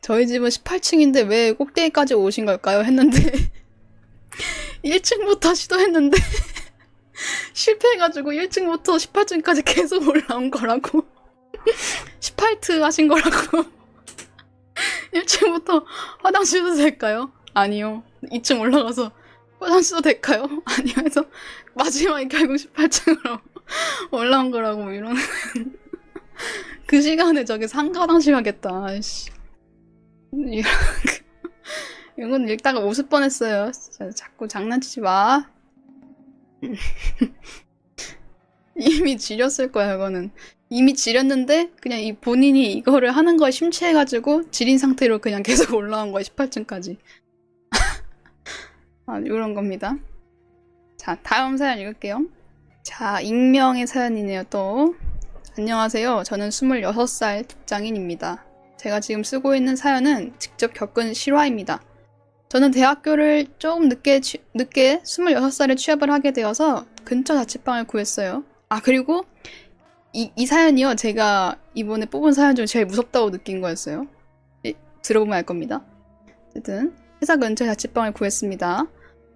저희 집은 18층인데 왜 꼭대기까지 오신 걸까요? 했는데 1층부터 시도했는데 실패해가지고 1층부터 18층까지 계속 올라온 거라고 18트 하신 거라고 1층부터 화장실도 될까요? 아니요. 2층 올라가서 화장실도 될까요? 아니요 해서 마지막에 결국 18층으로 올라온 거라고 이러는 그 시간에 저기 상가 화장실 가겠다. 아이씨. 이건 읽다가 웃을 뻔했어요. 진짜 자꾸 장난치지 마. 이미 지렸을 거야, 이거는. 이미 지렸는데 그냥 이 본인이 이거를 하는 거에 심취해가지고 지린 상태로 그냥 계속 올라온 거야, 18층까지. 이런 겁니다. 자, 다음 사연 읽을게요. 자, 익명의 사연이네요, 또. 안녕하세요. 저는 26살 직장인입니다. 제가 지금 쓰고 있는 사연은 직접 겪은 실화입니다. 저는 대학교를 조금 늦게 26살에 취업을 하게 되어서 근처 자취방을 구했어요. 그리고 이 사연이요. 제가 이번에 뽑은 사연 중 제일 무섭다고 느낀 거였어요. 들어보면 알 겁니다. 어쨌든 회사 근처 자취방을 구했습니다.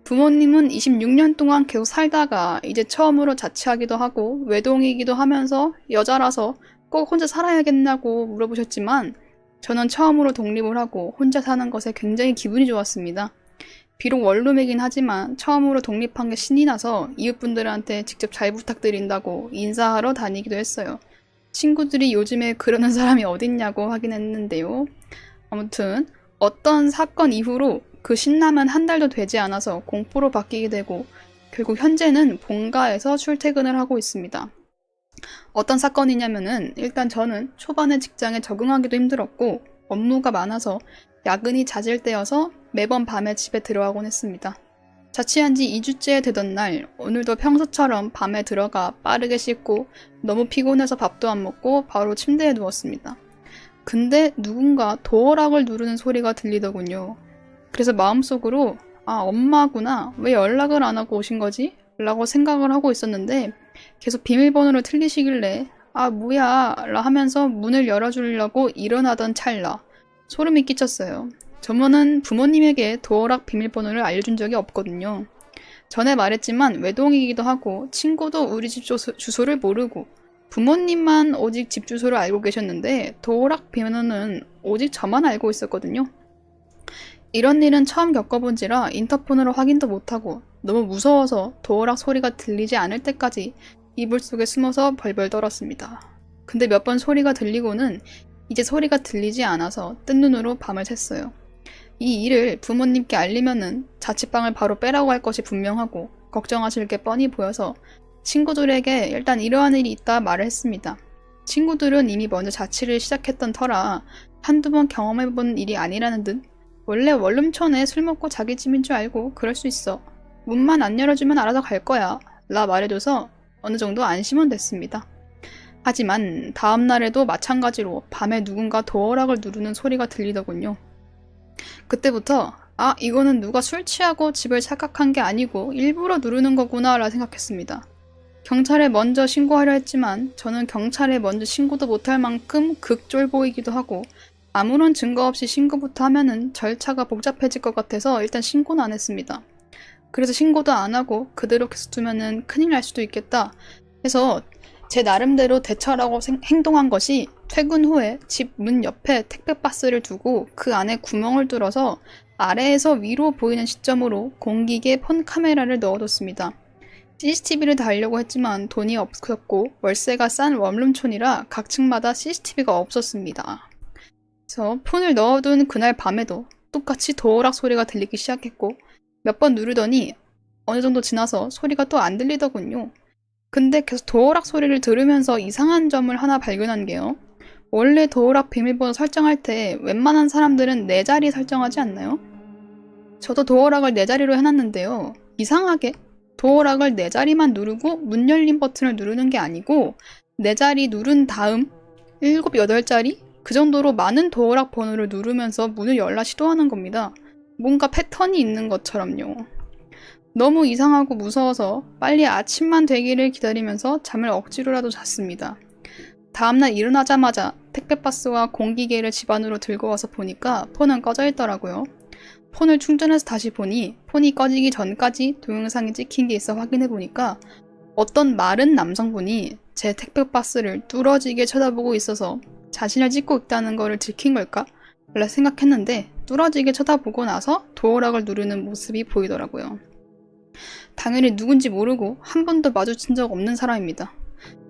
부모님은 26년 동안 계속 살다가 이제 처음으로 자취하기도 하고 외동이기도 하면서 여자라서 꼭 혼자 살아야겠냐고 물어보셨지만 저는 처음으로 독립을 하고 혼자 사는 것에 굉장히 기분이 좋았습니다. 비록 원룸이긴 하지만 처음으로 독립한 게 신이 나서 이웃분들한테 직접 잘 부탁드린다고 인사하러 다니기도 했어요. 친구들이 요즘에 그러는 사람이 어딨냐고 하긴 했는데요. 아무튼 어떤 사건 이후로 그 신남은 한 달도 되지 않아서 공포로 바뀌게 되고 결국 현재는 본가에서 출퇴근을 하고 있습니다. 어떤 사건이냐면은 일단 저는 초반에 직장에 적응하기도 힘들었고 업무가 많아서 야근이 잦을 때여서 매번 밤에 집에 들어가곤 했습니다. 자취한 지 2주째 되던 날 오늘도 평소처럼 밤에 들어가 빠르게 씻고 너무 피곤해서 밥도 안 먹고 바로 침대에 누웠습니다. 근데 누군가 도어락을 누르는 소리가 들리더군요. 그래서 마음속으로 엄마구나. 왜 연락을 안 하고 오신 거지? 라고 생각을 하고 있었는데 계속 비밀번호를 틀리시길래 뭐야 라 하면서 문을 열어주려고 일어나던 찰나 소름이 끼쳤어요. 저는 부모님에게 도어락 비밀번호를 알려준 적이 없거든요. 전에 말했지만 외동이기도 하고 친구도 우리 집 주소를 모르고 부모님만 오직 집 주소를 알고 계셨는데 도어락 비밀번호는 오직 저만 알고 있었거든요. 이런 일은 처음 겪어본지라 인터폰으로 확인도 못하고 너무 무서워서 도어락 소리가 들리지 않을 때까지 이불 속에 숨어서 벌벌 떨었습니다. 근데 몇 번 소리가 들리고는 이제 소리가 들리지 않아서 뜬 눈으로 밤을 샜어요. 이 일을 부모님께 알리면은 자취방을 바로 빼라고 할 것이 분명하고 걱정하실 게 뻔히 보여서 친구들에게 일단 이러한 일이 있다 말을 했습니다. 친구들은 이미 먼저 자취를 시작했던 터라 한두 번 경험해본 일이 아니라는 듯 원래 원룸촌에 술 먹고 자기 집인 줄 알고 그럴 수 있어. 문만 안 열어주면 알아서 갈 거야. 라 말해줘서 어느 정도 안심은 됐습니다. 하지만 다음 날에도 마찬가지로 밤에 누군가 도어락을 누르는 소리가 들리더군요. 그때부터 이거는 누가 술 취하고 집을 착각한 게 아니고 일부러 누르는 거구나 라 생각했습니다. 경찰에 먼저 신고하려 했지만 저는 경찰에 먼저 신고도 못할 만큼 극쫄보이기도 하고 아무런 증거 없이 신고부터 하면은 절차가 복잡해질 것 같아서 일단 신고는 안 했습니다. 그래서 신고도 안 하고 그대로 계속 두면은 큰일 날 수도 있겠다 해서 제 나름대로 대처라고 행동한 것이 퇴근 후에 집 문 옆에 택배 박스를 두고 그 안에 구멍을 뚫어서 아래에서 위로 보이는 시점으로 공기계 폰 카메라를 넣어뒀습니다. CCTV를 달려고 했지만 돈이 없었고 월세가 싼 원룸촌이라 각 층마다 CCTV가 없었습니다. 그래서 폰을 넣어둔 그날 밤에도 똑같이 도어락 소리가 들리기 시작했고 몇 번 누르더니 어느 정도 지나서 소리가 또 안 들리더군요. 근데 계속 도어락 소리를 들으면서 이상한 점을 하나 발견한 게요. 원래 도어락 비밀번호 설정할 때 웬만한 사람들은 4자리 설정하지 않나요? 저도 도어락을 4자리로 해놨는데요. 이상하게 도어락을 4자리만 누르고 문 열림 버튼을 누르는 게 아니고 4자리 누른 다음 7, 8자리? 그 정도로 많은 도어락 번호를 누르면서 문을 열라 시도하는 겁니다. 뭔가 패턴이 있는 것처럼요. 너무 이상하고 무서워서 빨리 아침만 되기를 기다리면서 잠을 억지로라도 잤습니다. 다음날 일어나자마자 택배박스와 공기계를 집 안으로 들고 와서 보니까 폰은 꺼져 있더라고요. 폰을 충전해서 다시 보니 폰이 꺼지기 전까지 동영상이 찍힌 게 있어 확인해보니까 어떤 마른 남성분이 제 택배박스를 뚫어지게 쳐다보고 있어서 자신을 찍고 있다는 거를 들킨 걸까? 라고 생각했는데 뚫어지게 쳐다보고 나서 도어락을 누르는 모습이 보이더라고요. 당연히 누군지 모르고 한 번도 마주친 적 없는 사람입니다.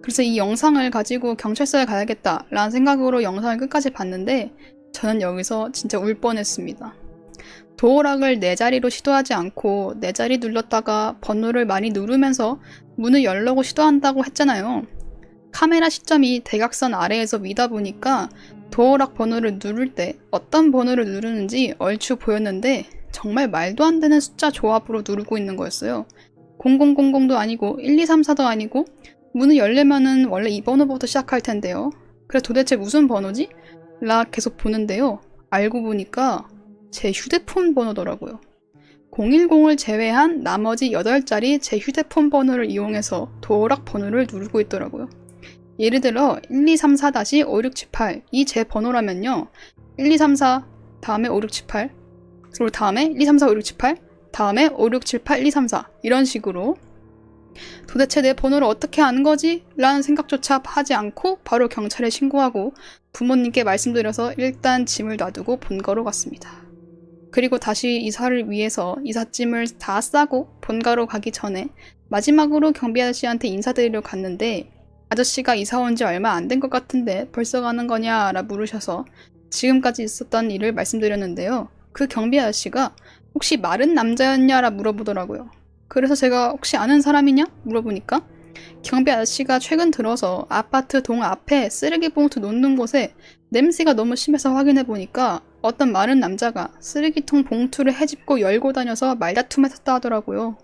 그래서 이 영상을 가지고 경찰서에 가야겠다 라는 생각으로 영상을 끝까지 봤는데 저는 여기서 진짜 울 뻔했습니다. 도어락을 4자리로 시도하지 않고 4자리 눌렀다가 번호를 많이 누르면서 문을 열려고 시도한다고 했잖아요. 카메라 시점이 대각선 아래에서 위다 보니까 도어락 번호를 누를 때 어떤 번호를 누르는지 얼추 보였는데 정말 말도 안 되는 숫자 조합으로 누르고 있는 거였어요. 0000도 아니고 1234도 아니고 문을 열려면은 원래 이 번호부터 시작할 텐데요. 그래서 도대체 무슨 번호지? 라 계속 보는데요. 알고 보니까 제 휴대폰 번호더라고요. 010을 제외한 나머지 8자리 제 휴대폰 번호를 이용해서 도어락 번호를 누르고 있더라고요. 예를 들어 1234-5678 이 제 번호라면요. 1234 다음에 5678 그리고 다음에 1234-5678 다음에 5678-1234 이런 식으로 도대체 내 번호를 어떻게 아는 거지? 라는 생각조차 하지 않고 바로 경찰에 신고하고 부모님께 말씀드려서 일단 짐을 놔두고 본가로 갔습니다. 그리고 다시 이사를 위해서 이삿짐을 다 싸고 본가로 가기 전에 마지막으로 경비 아저씨한테 인사드리러 갔는데 아저씨가 이사 온 지 얼마 안 된 것 같은데 벌써 가는 거냐? 라 물으셔서 지금까지 있었던 일을 말씀드렸는데요. 그 경비 아저씨가 혹시 마른 남자였냐라 물어보더라고요. 그래서 제가 혹시 아는 사람이냐? 물어보니까 경비 아저씨가 최근 들어서 아파트 동 앞에 쓰레기 봉투 놓는 곳에 냄새가 너무 심해서 확인해보니까 어떤 마른 남자가 쓰레기통 봉투를 헤집고 열고 다녀서 말다툼했었다 하더라고요.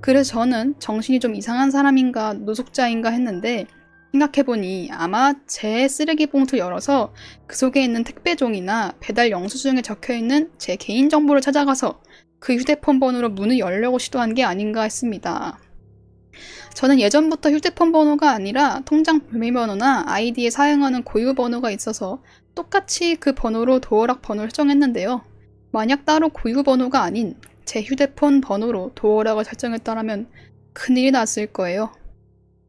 그래서 저는 정신이 좀 이상한 사람인가 노숙자인가 했는데 생각해보니 아마 제 쓰레기 봉투 열어서 그 속에 있는 택배종이나 배달 영수증에 적혀있는 제 개인정보를 찾아가서 그 휴대폰 번호로 문을 열려고 시도한 게 아닌가 했습니다. 저는 예전부터 휴대폰 번호가 아니라 통장 비밀번호나 아이디에 사용하는 고유 번호가 있어서 똑같이 그 번호로 도어락 번호를 설정했는데요. 만약 따로 고유 번호가 아닌 제 휴대폰 번호로 도어락을 설정했다면 큰일이 났을 거예요.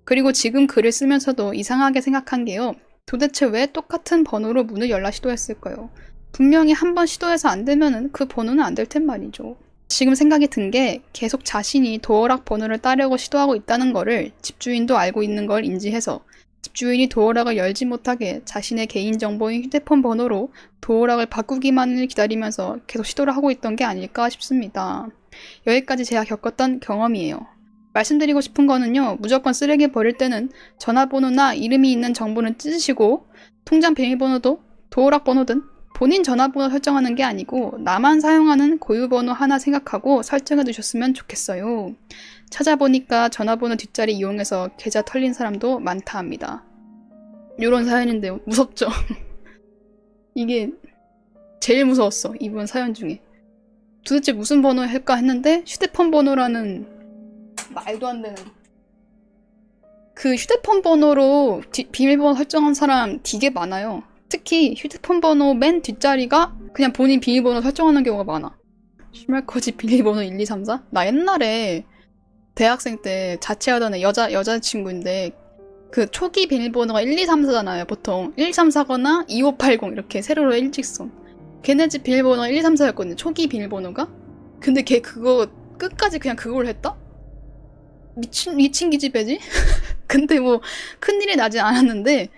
그리고 지금 글을 쓰면서도 이상하게 생각한 게요. 도대체 왜 똑같은 번호로 문을 열라 시도했을까요? 분명히 한 번 시도해서 안 되면은 그 번호는 안 될 텐 말이죠. 지금 생각이 든 게 계속 자신이 도어락 번호를 따려고 시도하고 있다는 거를 집주인도 알고 있는 걸 인지해서 집주인이 도어락을 열지 못하게 자신의 개인정보인 휴대폰 번호로 도어락을 바꾸기만을 기다리면서 계속 시도를 하고 있던 게 아닐까 싶습니다. 여기까지 제가 겪었던 경험이에요. 말씀드리고 싶은 거는요. 무조건 쓰레기 버릴 때는 전화번호나 이름이 있는 정보는 찢으시고 통장 비밀번호도 도어락 번호든 본인 전화번호 설정하는 게 아니고 나만 사용하는 고유번호 하나 생각하고 설정해 두셨으면 좋겠어요. 찾아보니까 전화번호 뒷자리 이용해서 계좌 털린 사람도 많다 합니다. 요런 사연인데요. 무섭죠? 이게 제일 무서웠어. 이번 사연 중에. 도대체 무슨 번호 할까 했는데 휴대폰 번호라는 말도 안 되는 그 휴대폰 번호로 비밀번호 설정한 사람 되게 많아요. 특히 휴대폰 번호 맨 뒷자리가 그냥 본인 비밀번호 설정하는 경우가 많아. 슈말커지 비밀번호 1234? 나 옛날에 대학생 때 자취하던 여자친구인데 그 초기 비밀번호가 1234잖아요. 보통 1234거나 2580 이렇게 세로로 일직선. 걔네 집 비밀번호가 1234였거든요. 초기 비밀번호가. 근데 걔 그거 끝까지 그냥 그걸 했다? 미친 기집애지? 근데 뭐 큰일이 나진 않았는데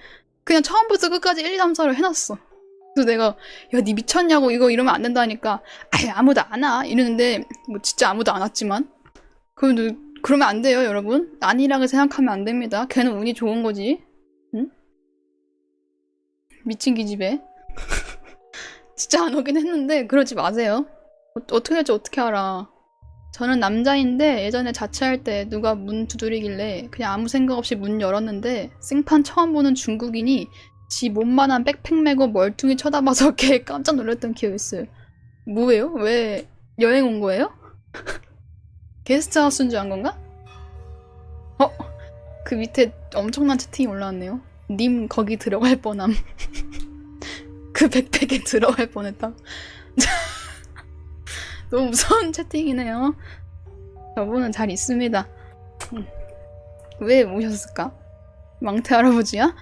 그냥 처음부터 끝까지 1234로 해놨어. 그래서 내가 야 니 미쳤냐고 이거 이러면 안 된다니까 아이 아무도 안 와 이러는데 뭐 진짜 아무도 안 왔지만 그러면 안 돼요 여러분. 안일하게 생각하면 안 됩니다. 걔는 운이 좋은 거지. 응? 미친 기집애. 진짜 안 오긴 했는데 그러지 마세요. 어떻게 할지 어떻게 알아. 저는 남자인데 예전에 자취할 때 누가 문 두드리길래 그냥 아무 생각 없이 문 열었는데 생판 처음 보는 중국인이 지 몸만한 백팩 메고 멀뚱히 쳐다봐서 걔 깜짝 놀랐던 기억이 있어요. 뭐예요? 왜 여행 온 거예요? 게스트하우스인 줄 안 건가? 그 밑에 엄청난 채팅이 올라왔네요. 님 거기 들어갈 뻔함. 그 백팩에 들어갈 뻔했다. 너무 무서운 채팅이네요. 저분은 잘 있습니다. 왜 오셨을까? 망태 할아버지야?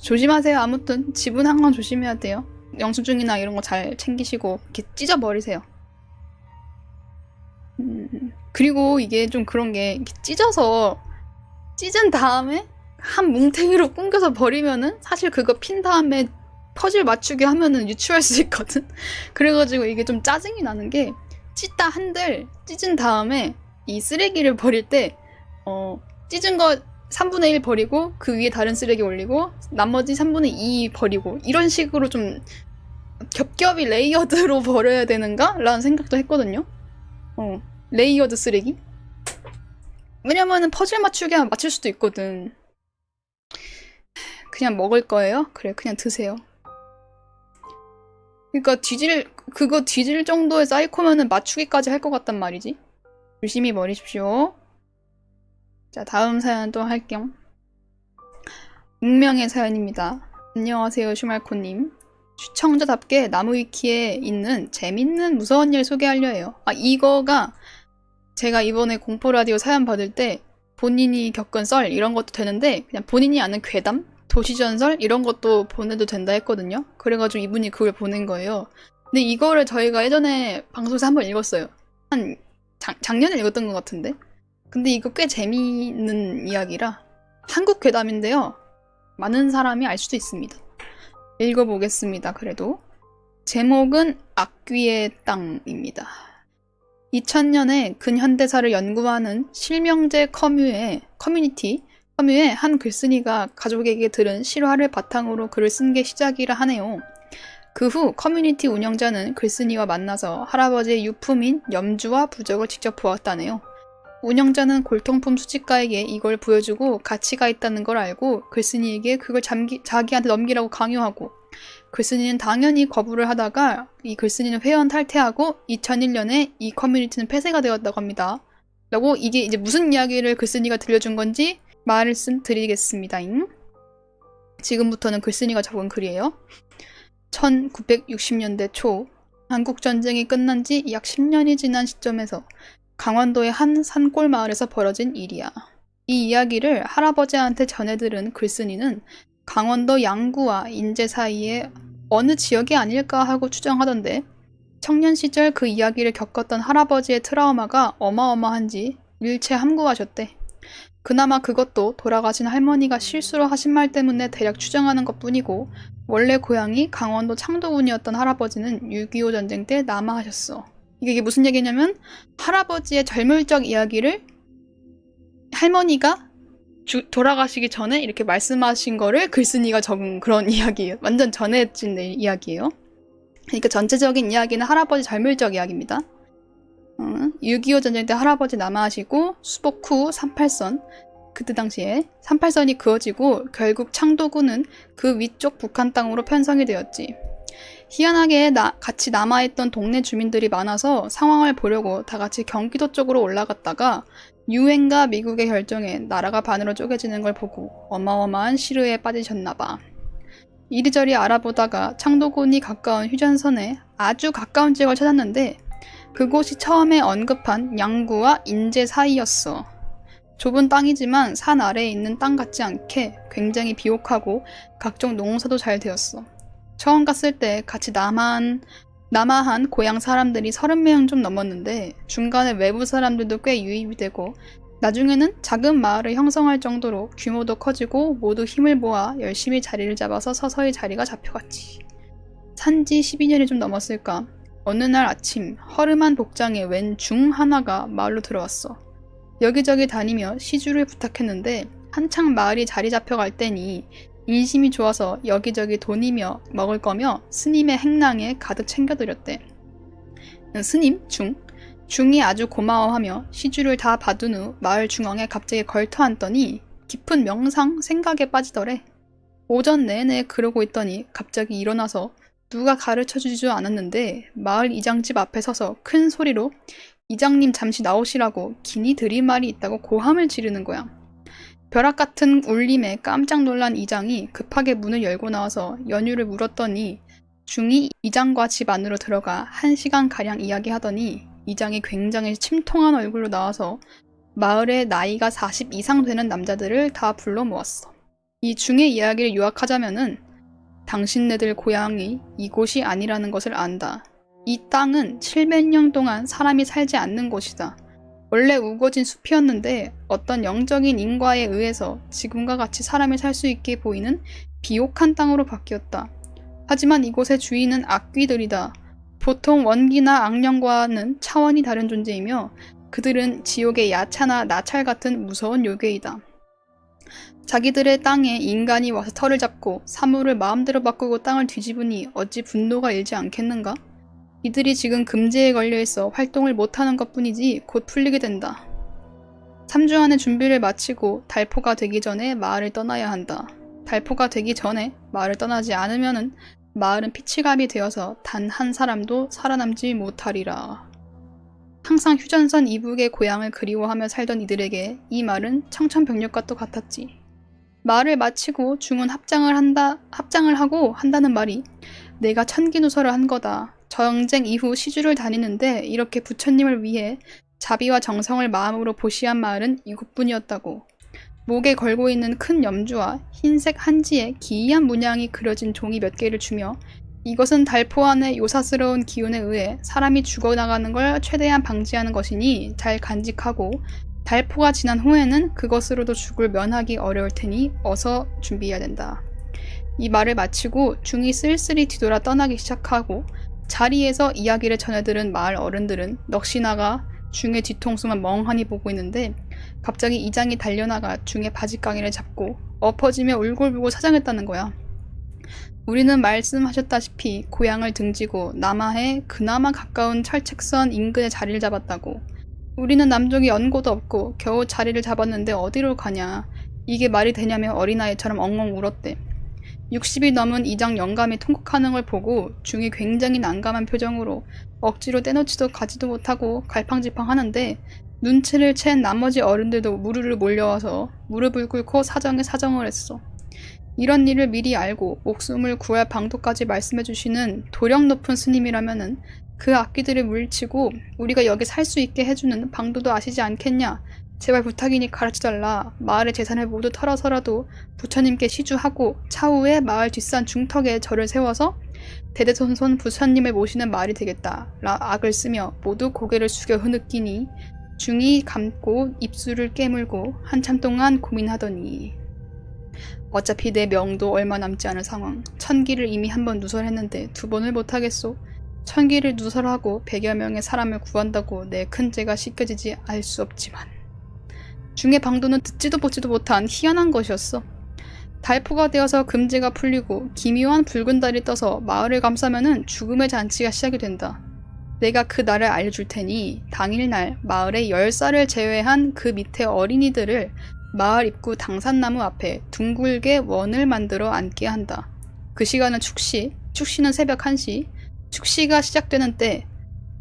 조심하세요. 아무튼 집은 항상 조심해야 돼요. 영수증이나 이런 거 잘 챙기시고 이렇게 찢어버리세요. 그리고 이게 좀 그런 게 이렇게 찢은 다음에 한 뭉탱이로 뭉겨서 버리면은 사실 그거 핀 다음에 퍼즐 맞추게 하면은 유추할 수 있거든? 그래가지고 이게 좀 짜증이 나는 게 찢다 한들 찢은 다음에 이 쓰레기를 버릴 때 찢은 거 3분의 1 버리고 그 위에 다른 쓰레기 올리고 나머지 3분의 2 버리고 이런 식으로 좀 겹겹이 레이어드로 버려야 되는가? 라는 생각도 했거든요. 레이어드 쓰레기? 왜냐면은 퍼즐 맞추게 하면 맞출 수도 있거든. 그냥 먹을 거예요? 그래 그냥 드세요. 그러니까 그거 뒤질 정도의 사이코면은 맞추기까지 할 것 같단 말이지. 조심히 버리십시오. 자, 다음 사연 또 할게요. 익명의 사연입니다. 안녕하세요, 슈말코님. 시청자답게 나무위키에 있는 재밌는 무서운 일 소개하려 해요. 이거가 제가 이번에 공포라디오 사연 받을 때 본인이 겪은 썰 이런 것도 되는데 그냥 본인이 아는 괴담? 도시전설? 이런 것도 보내도 된다 했거든요. 그래가지고 이분이 그걸 보낸 거예요. 근데 이거를 저희가 예전에 방송에서 한번 읽었어요. 한 작년에 읽었던 것 같은데. 근데 이거 꽤 재미있는 이야기라 한국 괴담인데요. 많은 사람이 알 수도 있습니다. 읽어보겠습니다. 그래도 제목은 악귀의 땅입니다. 2000년에 근현대사를 연구하는 실명제 커뮤에 한 글쓴이가 가족에게 들은 실화를 바탕으로 글을 쓴 게 시작이라 하네요. 그 후 커뮤니티 운영자는 글쓴이와 만나서 할아버지의 유품인 염주와 부적을 직접 보았다네요. 운영자는 골동품 수집가에게 이걸 보여주고 가치가 있다는 걸 알고 글쓴이에게 그걸 자기한테 넘기라고 강요하고 글쓴이는 당연히 거부를 하다가 이 글쓴이는 회원 탈퇴하고 2001년에 이 커뮤니티는 폐쇄가 되었다고 합니다. 라고 이게 이제 무슨 이야기를 글쓴이가 들려준 건지 말씀드리겠습니다잉. 지금부터는 글쓴이가 적은 글이에요. 1960년대 초 한국전쟁이 끝난 지 약 10년이 지난 시점에서 강원도의 한 산골 마을에서 벌어진 일이야. 이 이야기를 할아버지한테 전해들은 글쓴이는 강원도 양구와 인제 사이에 어느 지역이 아닐까 하고 추정하던데 청년 시절 그 이야기를 겪었던 할아버지의 트라우마가 어마어마한지 일체 함구하셨대. 그나마 그것도 돌아가신 할머니가 실수로 하신 말 때문에 대략 추정하는 것뿐이고 원래 고향이 강원도 창도군이었던 할아버지는 6.25 전쟁 때 남하하셨어. 이게 무슨 얘기냐면 할아버지의 젊을 적 이야기를 할머니가 돌아가시기 전에 이렇게 말씀하신 거를 글쓴이가 적은 그런 이야기예요. 완전 전해진 이야기예요. 그러니까 전체적인 이야기는 할아버지 절멸적 이야기입니다. 6.25 전쟁 때 할아버지 남하하시고 수복 후 38선, 그때 당시에 38선이 그어지고 결국 창도군은 그 위쪽 북한 땅으로 편성이 되었지. 희한하게 같이 남아있던 동네 주민들이 많아서 상황을 보려고 다 같이 경기도 쪽으로 올라갔다가 유엔과 미국의 결정에 나라가 반으로 쪼개지는 걸 보고 어마어마한 시르에 빠지셨나봐. 이리저리 알아보다가 창도군이 가까운 휴전선에 아주 가까운 지역을 찾았는데 그곳이 처음에 언급한 양구와 인제 사이였어. 좁은 땅이지만 산 아래에 있는 땅 같지 않게 굉장히 비옥하고 각종 농사도 잘 되었어. 처음 갔을 때 같이 남아한 고향 사람들이 30명 좀 넘었는데 중간에 외부 사람들도 꽤 유입이 되고 나중에는 작은 마을을 형성할 정도로 규모도 커지고 모두 힘을 모아 열심히 자리를 잡아서 서서히 자리가 잡혀갔지. 산지 12년이 좀 넘었을까? 어느 날 아침 허름한 복장의 웬 중 하나가 마을로 들어왔어. 여기저기 다니며 시주를 부탁했는데 한창 마을이 자리 잡혀갈 때니 인심이 좋아서 여기저기 돈이며 먹을 거며 스님의 행랑에 가득 챙겨드렸대. 스님? 중이 아주 고마워하며 시주를 다 받은 후 마을 중앙에 갑자기 걸터앉더니 깊은 명상 생각에 빠지더래. 오전 내내 그러고 있더니 갑자기 일어나서 누가 가르쳐주지도 않았는데 마을 이장집 앞에 서서 큰 소리로 이장님 잠시 나오시라고 기니 드릴 말이 있다고 고함을 지르는 거야. 벼락 같은 울림에 깜짝 놀란 이장이 급하게 문을 열고 나와서 연유를 물었더니 중이 이장과 집 안으로 들어가 1시간가량 이야기하더니 이장이 굉장히 침통한 얼굴로 나와서 마을에 나이가 40 이상 되는 남자들을 다 불러 모았어. 이 중의 이야기를 요약하자면은 당신네들 고향이 이곳이 아니라는 것을 안다. 이 땅은 700년 동안 사람이 살지 않는 곳이다. 원래 우거진 숲이었는데 어떤 영적인 인과에 의해서 지금과 같이 사람이 살 수 있게 보이는 비옥한 땅으로 바뀌었다. 하지만 이곳의 주인은 악귀들이다. 보통 원기나 악령과는 차원이 다른 존재이며 그들은 지옥의 야차나 나찰 같은 무서운 요괴이다. 자기들의 땅에 인간이 와서 털을 잡고 사물을 마음대로 바꾸고 땅을 뒤집으니 어찌 분노가 일지 않겠는가? 이들이 지금 금지에 걸려있어 활동을 못하는 것뿐이지 곧 풀리게 된다. 3주 안에 준비를 마치고 달포가 되기 전에 마을을 떠나야 한다. 달포가 되기 전에 마을을 떠나지 않으면은 마을은 피치감이 되어서 단 한 사람도 살아남지 못하리라. 항상 휴전선 이북의 고향을 그리워하며 살던 이들에게 이 말은 청천벽력과 또 같았지. 말을 마치고 중은 합장을 하고 한다는 말이 내가 천기누설을 한 거다. 전쟁 이후 시주를 다니는데 이렇게 부처님을 위해 자비와 정성을 마음으로 보시한 마을은 이곳뿐이었다고. 목에 걸고 있는 큰 염주와 흰색 한지에 기이한 문양이 그려진 종이 몇 개를 주며 이것은 달포 안의 요사스러운 기운에 의해 사람이 죽어나가는 걸 최대한 방지하는 것이니 잘 간직하고 달포가 지난 후에는 그것으로도 죽을 면하기 어려울 테니 어서 준비해야 된다. 이 말을 마치고 중이 쓸쓸히 뒤돌아 떠나기 시작하고 자리에서 이야기를 전해들은 마을 어른들은 넋이 나가 중의 뒤통수만 멍하니 보고 있는데 갑자기 이장이 달려나가 중의 바지깡이를 잡고 엎어지며 울골불골 사정했다는 거야. 우리는 말씀하셨다시피 고향을 등지고 남하에 그나마 가까운 철책선 인근에 자리를 잡았다고. 우리는 남쪽에 연고도 없고 겨우 자리를 잡았는데 어디로 가냐. 이게 말이 되냐며 어린아이처럼 엉엉 울었대. 60이 넘은 이장 영감이 통곡하는 걸 보고 중이 굉장히 난감한 표정으로 억지로 떼놓지도 가지도 못하고 갈팡질팡 하는데 눈치를 챈 나머지 어른들도 무르르 몰려와서 무릎을 꿇고 사정을 했어. 이런 일을 미리 알고 목숨을 구할 방도까지 말씀해주시는 도령 높은 스님이라면은 그 악귀들을 물리치고 우리가 여기 살 수 있게 해주는 방도도 아시지 않겠냐? 제발 부탁이니 가르쳐달라. 마을의 재산을 모두 털어서라도 부처님께 시주하고 차후에 마을 뒷산 중턱에 절을 세워서 대대손손 부처님을 모시는 마을이 되겠다. 라 악을 쓰며 모두 고개를 숙여 흐느끼니 중이 감고 입술을 깨물고 한참 동안 고민하더니 어차피 내 명도 얼마 남지 않은 상황. 1000기를 이미 한 번 누설했는데 2번을 못하겠소. 1000기를 누설하고 100여 명의 사람을 구한다고 내 큰 죄가 씻겨지지 알 수 없지만 중의 방도는 듣지도 보지도 못한 희한한 것이었어. 달포가 되어서 금지가 풀리고 기묘한 붉은 달이 떠서 마을을 감싸면은 죽음의 잔치가 시작이 된다. 내가 그 날을 알려줄 테니 당일날 마을의 10살을 제외한 그 밑에 어린이들을 마을 입구 당산나무 앞에 둥글게 원을 만들어 앉게 한다. 그 시간은 축시, 축시는 새벽 1시, 축시가 시작되는 때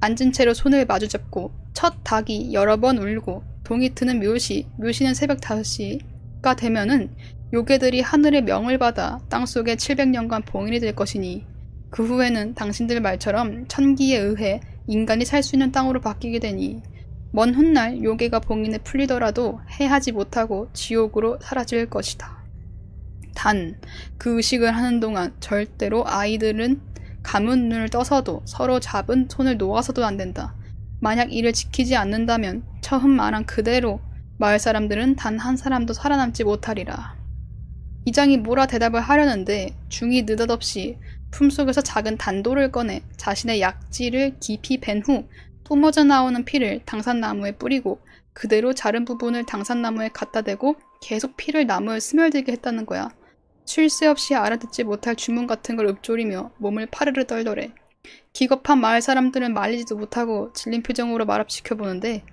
앉은 채로 손을 마주잡고 첫 닭이 여러 번 울고 동이 트는 묘시, 묘시는 새벽 5시가 되면은 요괴들이 하늘의 명을 받아 땅속에 700년간 봉인이 될 것이니 그 후에는 당신들 말처럼 천기에 의해 인간이 살 수 있는 땅으로 바뀌게 되니 먼 훗날 요괴가 봉인에 풀리더라도 해하지 못하고 지옥으로 사라질 것이다. 단, 그 의식을 하는 동안 절대로 아이들은 감은 눈을 떠서도 서로 잡은 손을 놓아서도 안 된다. 만약 이를 지키지 않는다면 처음 말한 그대로 마을 사람들은 단 한 사람도 살아남지 못하리라. 이장이 뭐라 대답을 하려는데 중이 느닷없이 품속에서 작은 단도를 꺼내 자신의 약지를 깊이 벤 후 뿜어져 나오는 피를 당산나무에 뿌리고 그대로 자른 부분을 당산나무에 갖다 대고 계속 피를 나무에 스며들게 했다는 거야. 쉴 새 없이 알아듣지 못할 주문 같은 걸 읊조리며 몸을 파르르 떨더래. 기겁한 마을 사람들은 말리지도 못하고 질린 표정으로 말합시켜보는데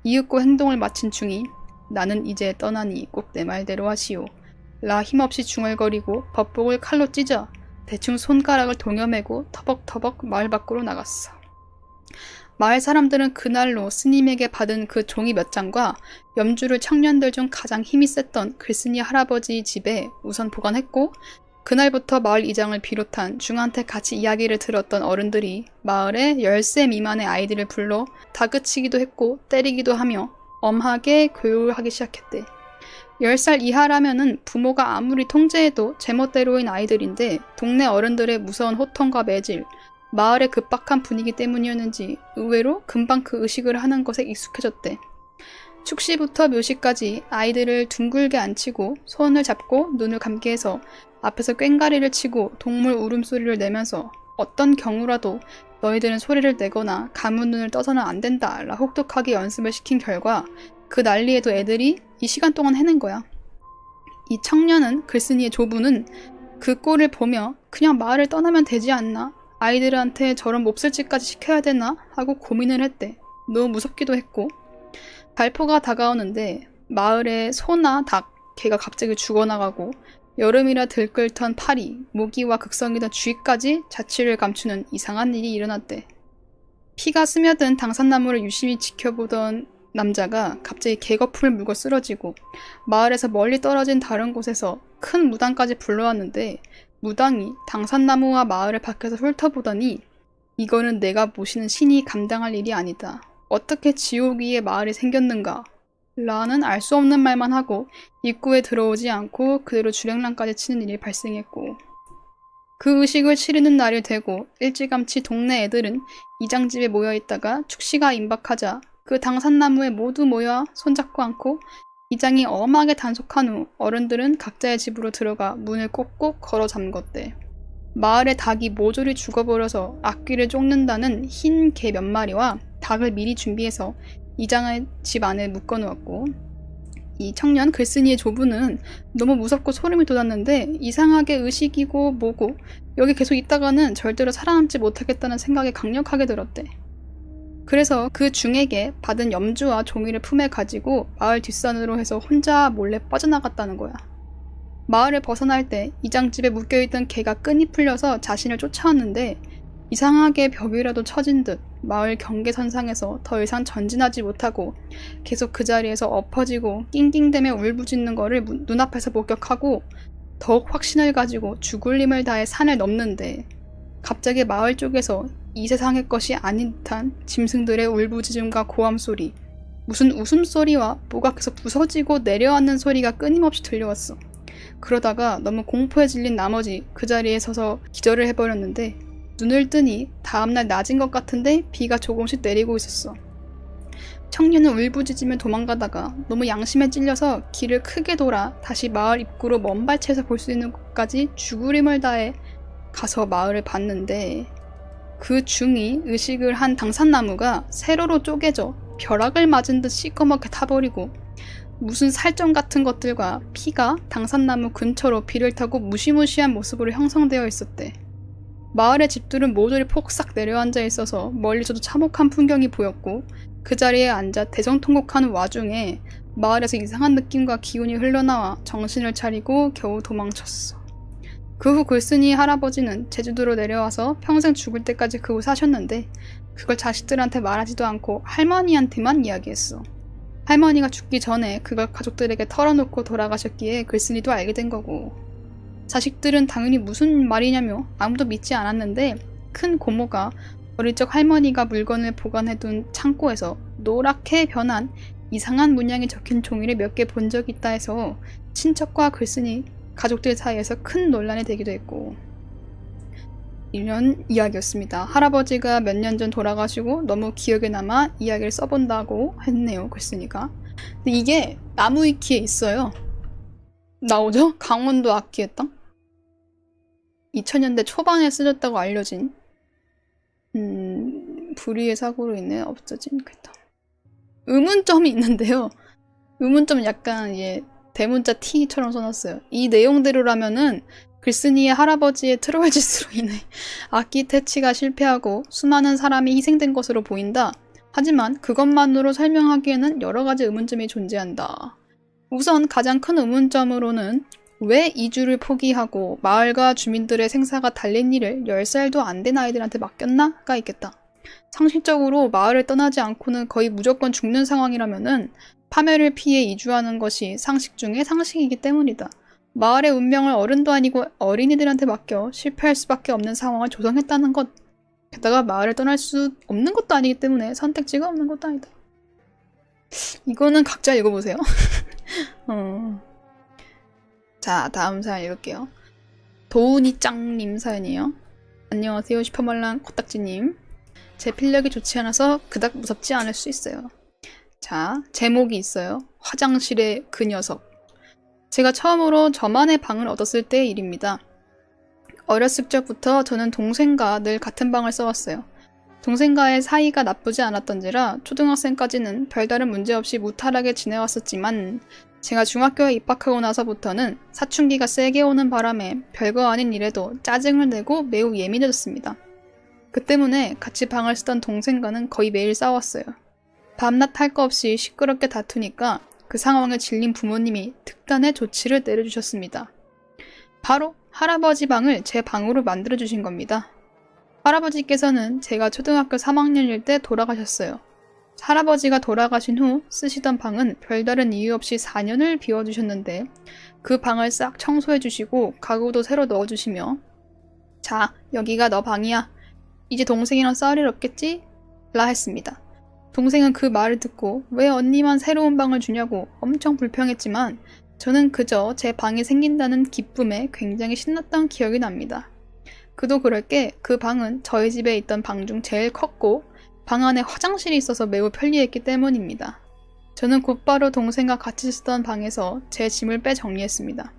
이윽고 행동을 마친 중이 나는 이제 떠나니 꼭 내 말대로 하시오. 라 힘없이 중얼거리고 법복을 칼로 찢어 대충 손가락을 동여매고 터벅터벅 마을 밖으로 나갔어. 마을 사람들은 그날로 스님에게 받은 그 종이 몇 장과 염주를 청년들 중 가장 힘이 셌던 글쓴이 할아버지 집에 우선 보관했고 그날부터 마을 이장을 비롯한 중한테 같이 이야기를 들었던 어른들이 마을에 10세 미만의 아이들을 불러 다그치기도 했고 때리기도 하며 엄하게 교육하기 시작했대. 10살 이하라면은 부모가 아무리 통제해도 제멋대로인 아이들인데 동네 어른들의 무서운 호통과 매질, 마을의 급박한 분위기 때문이었는지 의외로 금방 그 의식을 하는 것에 익숙해졌대. 축시부터 묘시까지 아이들을 둥글게 앉히고 손을 잡고 눈을 감게 해서 앞에서 꽹가리를 치고 동물 울음소리를 내면서 어떤 경우라도 너희들은 소리를 내거나 감은 눈을 떠서는 안 된다 라 혹독하게 연습을 시킨 결과 그 난리에도 애들이 이 시간 동안 해낸 거야. 이 청년은 글쓴이의 조부는 그 꼴을 보며 그냥 마을을 떠나면 되지 않나? 아이들한테 저런 몹쓸 짓까지 시켜야 되나? 하고 고민을 했대. 너무 무섭기도 했고. 발포가 다가오는데 마을에 소나 닭, 개가 갑자기 죽어나가고 여름이라 들끓던 파리, 모기와 극성이던 쥐까지 자취를 감추는 이상한 일이 일어났대. 피가 스며든 당산나무를 유심히 지켜보던 남자가 갑자기 개거품을 물고 쓰러지고 마을에서 멀리 떨어진 다른 곳에서 큰 무당까지 불러왔는데 무당이 당산나무와 마을을 밖에서 훑어보더니 이거는 내가 모시는 신이 감당할 일이 아니다. 어떻게 지옥 위에 마을이 생겼는가? 라는 알 수 없는 말만 하고 입구에 들어오지 않고 그대로 주랭랑까지 치는 일이 발생했고 그 의식을 치르는 날이 되고 일찌감치 동네 애들은 이장집에 모여있다가 축시가 임박하자 그 당산나무에 모두 모여 손잡고 앉고 이장이 엄하게 단속한 후 어른들은 각자의 집으로 들어가 문을 꼭꼭 걸어 잠궜대. 마을의 닭이 모조리 죽어버려서 앞귀를 쫓는다는 흰 개 몇 마리와 닭을 미리 준비해서 이장의 집 안에 묶어놓았고 이 청년 글쓴이의 조부는 너무 무섭고 소름이 돋았는데 이상하게 의식이고 뭐고 여기 계속 있다가는 절대로 살아남지 못하겠다는 생각이 강력하게 들었대. 그래서 그 중에게 받은 염주와 종이를 품에 가지고 마을 뒷산으로 해서 혼자 몰래 빠져나갔다는 거야. 마을을 벗어날 때 이장집에 묶여있던 개가 끈이 풀려서 자신을 쫓아왔는데 이상하게 벽이라도 쳐진 듯 마을 경계선상에서 더 이상 전진하지 못하고 계속 그 자리에서 엎어지고 낑낑대며 울부짖는 거를 눈앞에서 목격하고 더욱 확신을 가지고 죽을 힘을 다해 산을 넘는데 갑자기 마을 쪽에서 이 세상의 것이 아닌 듯한 짐승들의 울부짖음과 고함소리, 무슨 웃음소리와 뭐가 계속 부서지고 내려앉는 소리가 끊임없이 들려왔어. 그러다가 너무 공포에 질린 나머지 그 자리에 서서 기절을 해버렸는데 눈을 뜨니 다음날 낮인 것 같은데 비가 조금씩 내리고 있었어. 청년은 울부짖으며 도망가다가 너무 양심에 찔려서 길을 크게 돌아 다시 마을 입구로 먼 발치에서 볼 수 있는 곳까지 죽을 힘을 다해 가서 마을을 봤는데 그 중이 의식을 한 당산나무가 세로로 쪼개져 벼락을 맞은 듯 시꺼멓게 타버리고 무슨 살점 같은 것들과 피가 당산나무 근처로 비를 타고 무시무시한 모습으로 형성되어 있었대. 마을의 집들은 모조리 폭삭 내려앉아 있어서 멀리서도 참혹한 풍경이 보였고 그 자리에 앉아 대성통곡하는 와중에 마을에서 이상한 느낌과 기운이 흘러나와 정신을 차리고 겨우 도망쳤어. 그 후 글쓴이 할아버지는 제주도로 내려와서 평생 죽을 때까지 그 곳 사셨는데 그걸 자식들한테 말하지도 않고 할머니한테만 이야기했어. 할머니가 죽기 전에 그걸 가족들에게 털어놓고 돌아가셨기에 글쓴이도 알게 된 거고. 자식들은 당연히 무슨 말이냐며 아무도 믿지 않았는데 큰 고모가 어릴 적 할머니가 물건을 보관해둔 창고에서 노랗게 변한 이상한 문양이 적힌 종이를 몇 개 본 적이 있다 해서 친척과 글쓴이 가족들 사이에서 큰 논란이 되기도 했고, 이런 이야기였습니다. 할아버지가 몇 년 전 돌아가시고 너무 기억에 남아 이야기를 써본다고 했네요, 글쓴이가. 근데 이게 나무위키에 있어요. 나오죠? 강원도 악기의 땅? 2000년대 초반에 쓰였다고 알려진 불의의 사고로 인해 없어진 그 땅. 의문점이 있는데요. 의문점은 약간 대문자 T처럼 써놨어요. 이 내용대로라면은 글쓴이의 할아버지의 트로이짓으로 인해 악기 퇴치가 실패하고 수많은 사람이 희생된 것으로 보인다. 하지만 그것만으로 설명하기에는 여러 가지 의문점이 존재한다. 우선 가장 큰 의문점으로는 왜 이주를 포기하고 마을과 주민들의 생사가 달린 일을 10살도 안 된 아이들한테 맡겼나?가 있겠다. 상식적으로 마을을 떠나지 않고는 거의 무조건 죽는 상황이라면은 파멸을 피해 이주하는 것이 상식 중에 상식이기 때문이다. 마을의 운명을 어른도 아니고 어린이들한테 맡겨 실패할 수밖에 없는 상황을 조성했다는 것. 게다가 마을을 떠날 수 없는 것도 아니기 때문에 선택지가 없는 것도 아니다. 이거는 각자 읽어보세요. 자, 다음 사연 읽을게요. 도우니짱님 사연이에요. 안녕하세요, 슈퍼말랑 코딱지님. 제 필력이 좋지 않아서 그닥 무섭지 않을 수 있어요. 자, 제목이 있어요. 화장실의 그 녀석. 제가 처음으로 저만의 방을 얻었을 때의 일입니다. 어렸을 적부터 저는 동생과 늘 같은 방을 써왔어요. 동생과의 사이가 나쁘지 않았던지라 초등학생까지는 별다른 문제 없이 무탈하게 지내왔었지만 제가 중학교에 입학하고 나서부터는 사춘기가 세게 오는 바람에 별거 아닌 일에도 짜증을 내고 매우 예민해졌습니다. 그 때문에 같이 방을 쓰던 동생과는 거의 매일 싸웠어요. 밤낮 할 거 없이 시끄럽게 다투니까 그 상황에 질린 부모님이 특단의 조치를 내려주셨습니다. 바로 할아버지 방을 제 방으로 만들어주신 겁니다. 할아버지께서는 제가 초등학교 3학년일 때 돌아가셨어요. 할아버지가 돌아가신 후 쓰시던 방은 별다른 이유 없이 4년을 비워두셨는데 그 방을 싹 청소해주시고 가구도 새로 넣어주시며 자, 여기가 너 방이야. 이제 동생이랑 싸울 일 없겠지? 라 했습니다. 동생은 그 말을 듣고 왜 언니만 새로운 방을 주냐고 엄청 불평했지만 저는 그저 제 방이 생긴다는 기쁨에 굉장히 신났던 기억이 납니다. 그도 그럴 게 그 방은 저희 집에 있던 방 중 제일 컸고 방 안에 화장실이 있어서 매우 편리했기 때문입니다. 저는 곧바로 동생과 같이 쓰던 방에서 제 짐을 빼 정리했습니다.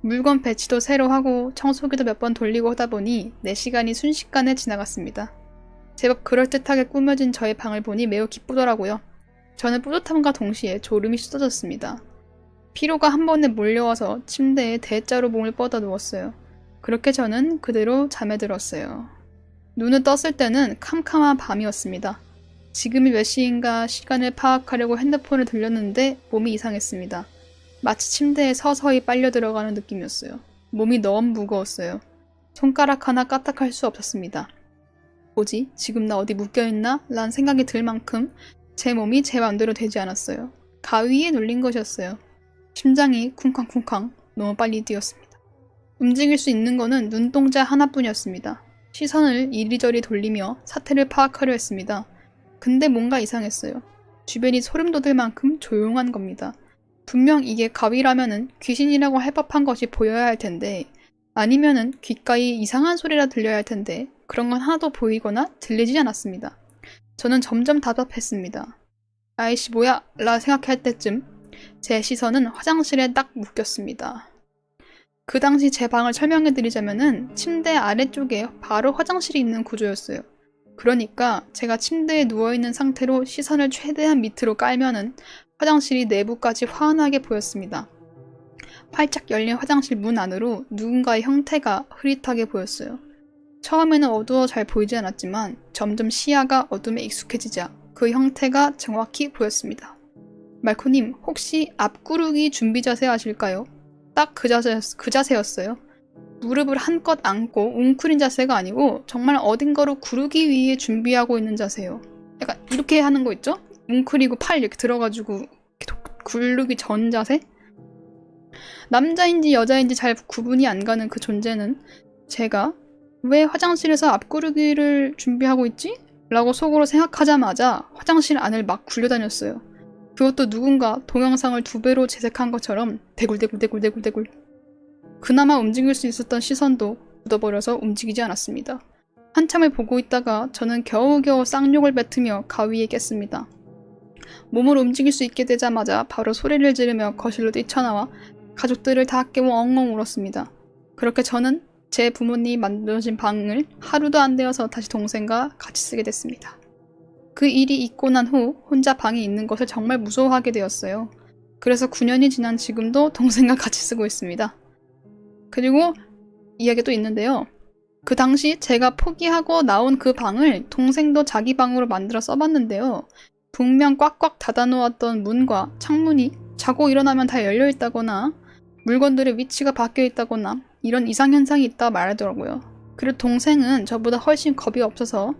물건 배치도 새로 하고 청소기도 몇 번 돌리고 하다 보니 4시간이 순식간에 지나갔습니다. 제법 그럴듯하게 꾸며진 저의 방을 보니 매우 기쁘더라고요. 저는 뿌듯함과 동시에 졸음이 쏟아졌습니다. 피로가 한 번에 몰려와서 침대에 대자로 몸을 뻗어 누웠어요. 그렇게 저는 그대로 잠에 들었어요. 눈을 떴을 때는 캄캄한 밤이었습니다. 지금이 몇 시인가 시간을 파악하려고 핸드폰을 들렸는데 몸이 이상했습니다. 마치 침대에 서서히 빨려 들어가는 느낌이었어요. 몸이 너무 무거웠어요. 손가락 하나 까딱할 수 없었습니다. 뭐지? 지금 나 어디 묶여있나? 란 생각이 들 만큼 제 몸이 제 맘대로 되지 않았어요. 가위에 눌린 것이었어요. 심장이 쿵쾅쿵쾅 너무 빨리 뛰었습니다. 움직일 수 있는 거는 눈동자 하나뿐이었습니다. 시선을 이리저리 돌리며 사태를 파악하려 했습니다. 근데 뭔가 이상했어요. 주변이 소름 돋을 만큼 조용한 겁니다. 분명 이게 가위라면은 귀신이라고 할 법한 것이 보여야 할 텐데 아니면은 귓가에 이상한 소리라 들려야 할 텐데 그런 건 하나도 보이거나 들리지 않았습니다. 저는 점점 답답했습니다. 아이씨 뭐야? 라 생각할 때쯤 제 시선은 화장실에 딱 묶였습니다. 그 당시 제 방을 설명해드리자면은 침대 아래쪽에 바로 화장실이 있는 구조였어요. 그러니까 제가 침대에 누워있는 상태로 시선을 최대한 밑으로 깔면은 화장실이 내부까지 환하게 보였습니다. 활짝 열린 화장실 문 안으로 누군가의 형태가 흐릿하게 보였어요. 처음에는 어두워 잘 보이지 않았지만 점점 시야가 어둠에 익숙해지자 그 형태가 정확히 보였습니다. 말코님, 혹시 앞구르기 준비 자세 아실까요? 딱 그 자세였어요. 무릎을 한껏 안고 웅크린 자세가 아니고 정말 어딘가로 구르기 위해 준비하고 있는 자세요. 약간 이렇게 하는 거 있죠? 웅크리고 팔 이렇게 들어가지고 구르기 전 자세? 남자인지 여자인지 잘 구분이 안 가는 그 존재는 제가 왜 화장실에서 앞구르기를 준비하고 있지? 라고 속으로 생각하자마자 화장실 안을 막 굴려다녔어요. 그것도 누군가 동영상을 2배로 재색한 것처럼 대굴대굴대굴대굴대굴. 그나마 움직일 수 있었던 시선도 묻어버려서 움직이지 않았습니다. 한참을 보고 있다가 저는 겨우겨우 쌍욕을 뱉으며 가위에 깼습니다. 몸을 움직일 수 있게 되자마자 바로 소리를 지르며 거실로 뛰쳐나와 가족들을 다 깨워 엉엉 울었습니다. 그렇게 저는 제 부모님이 만들어진 방을 하루도 안 되어서 다시 동생과 같이 쓰게 됐습니다. 그 일이 있고 난 후 혼자 방에 있는 것을 정말 무서워하게 되었어요. 그래서 9년이 지난 지금도 동생과 같이 쓰고 있습니다. 그리고 이야기가 또 있는데요. 그 당시 제가 포기하고 나온 그 방을 동생도 자기 방으로 만들어 써봤는데요. 분명 꽉꽉 닫아놓았던 문과 창문이 자고 일어나면 다 열려있다거나 물건들의 위치가 바뀌어있다거나 이런 이상현상이 있다 말하더라고요. 그리고 동생은 저보다 훨씬 겁이 없어서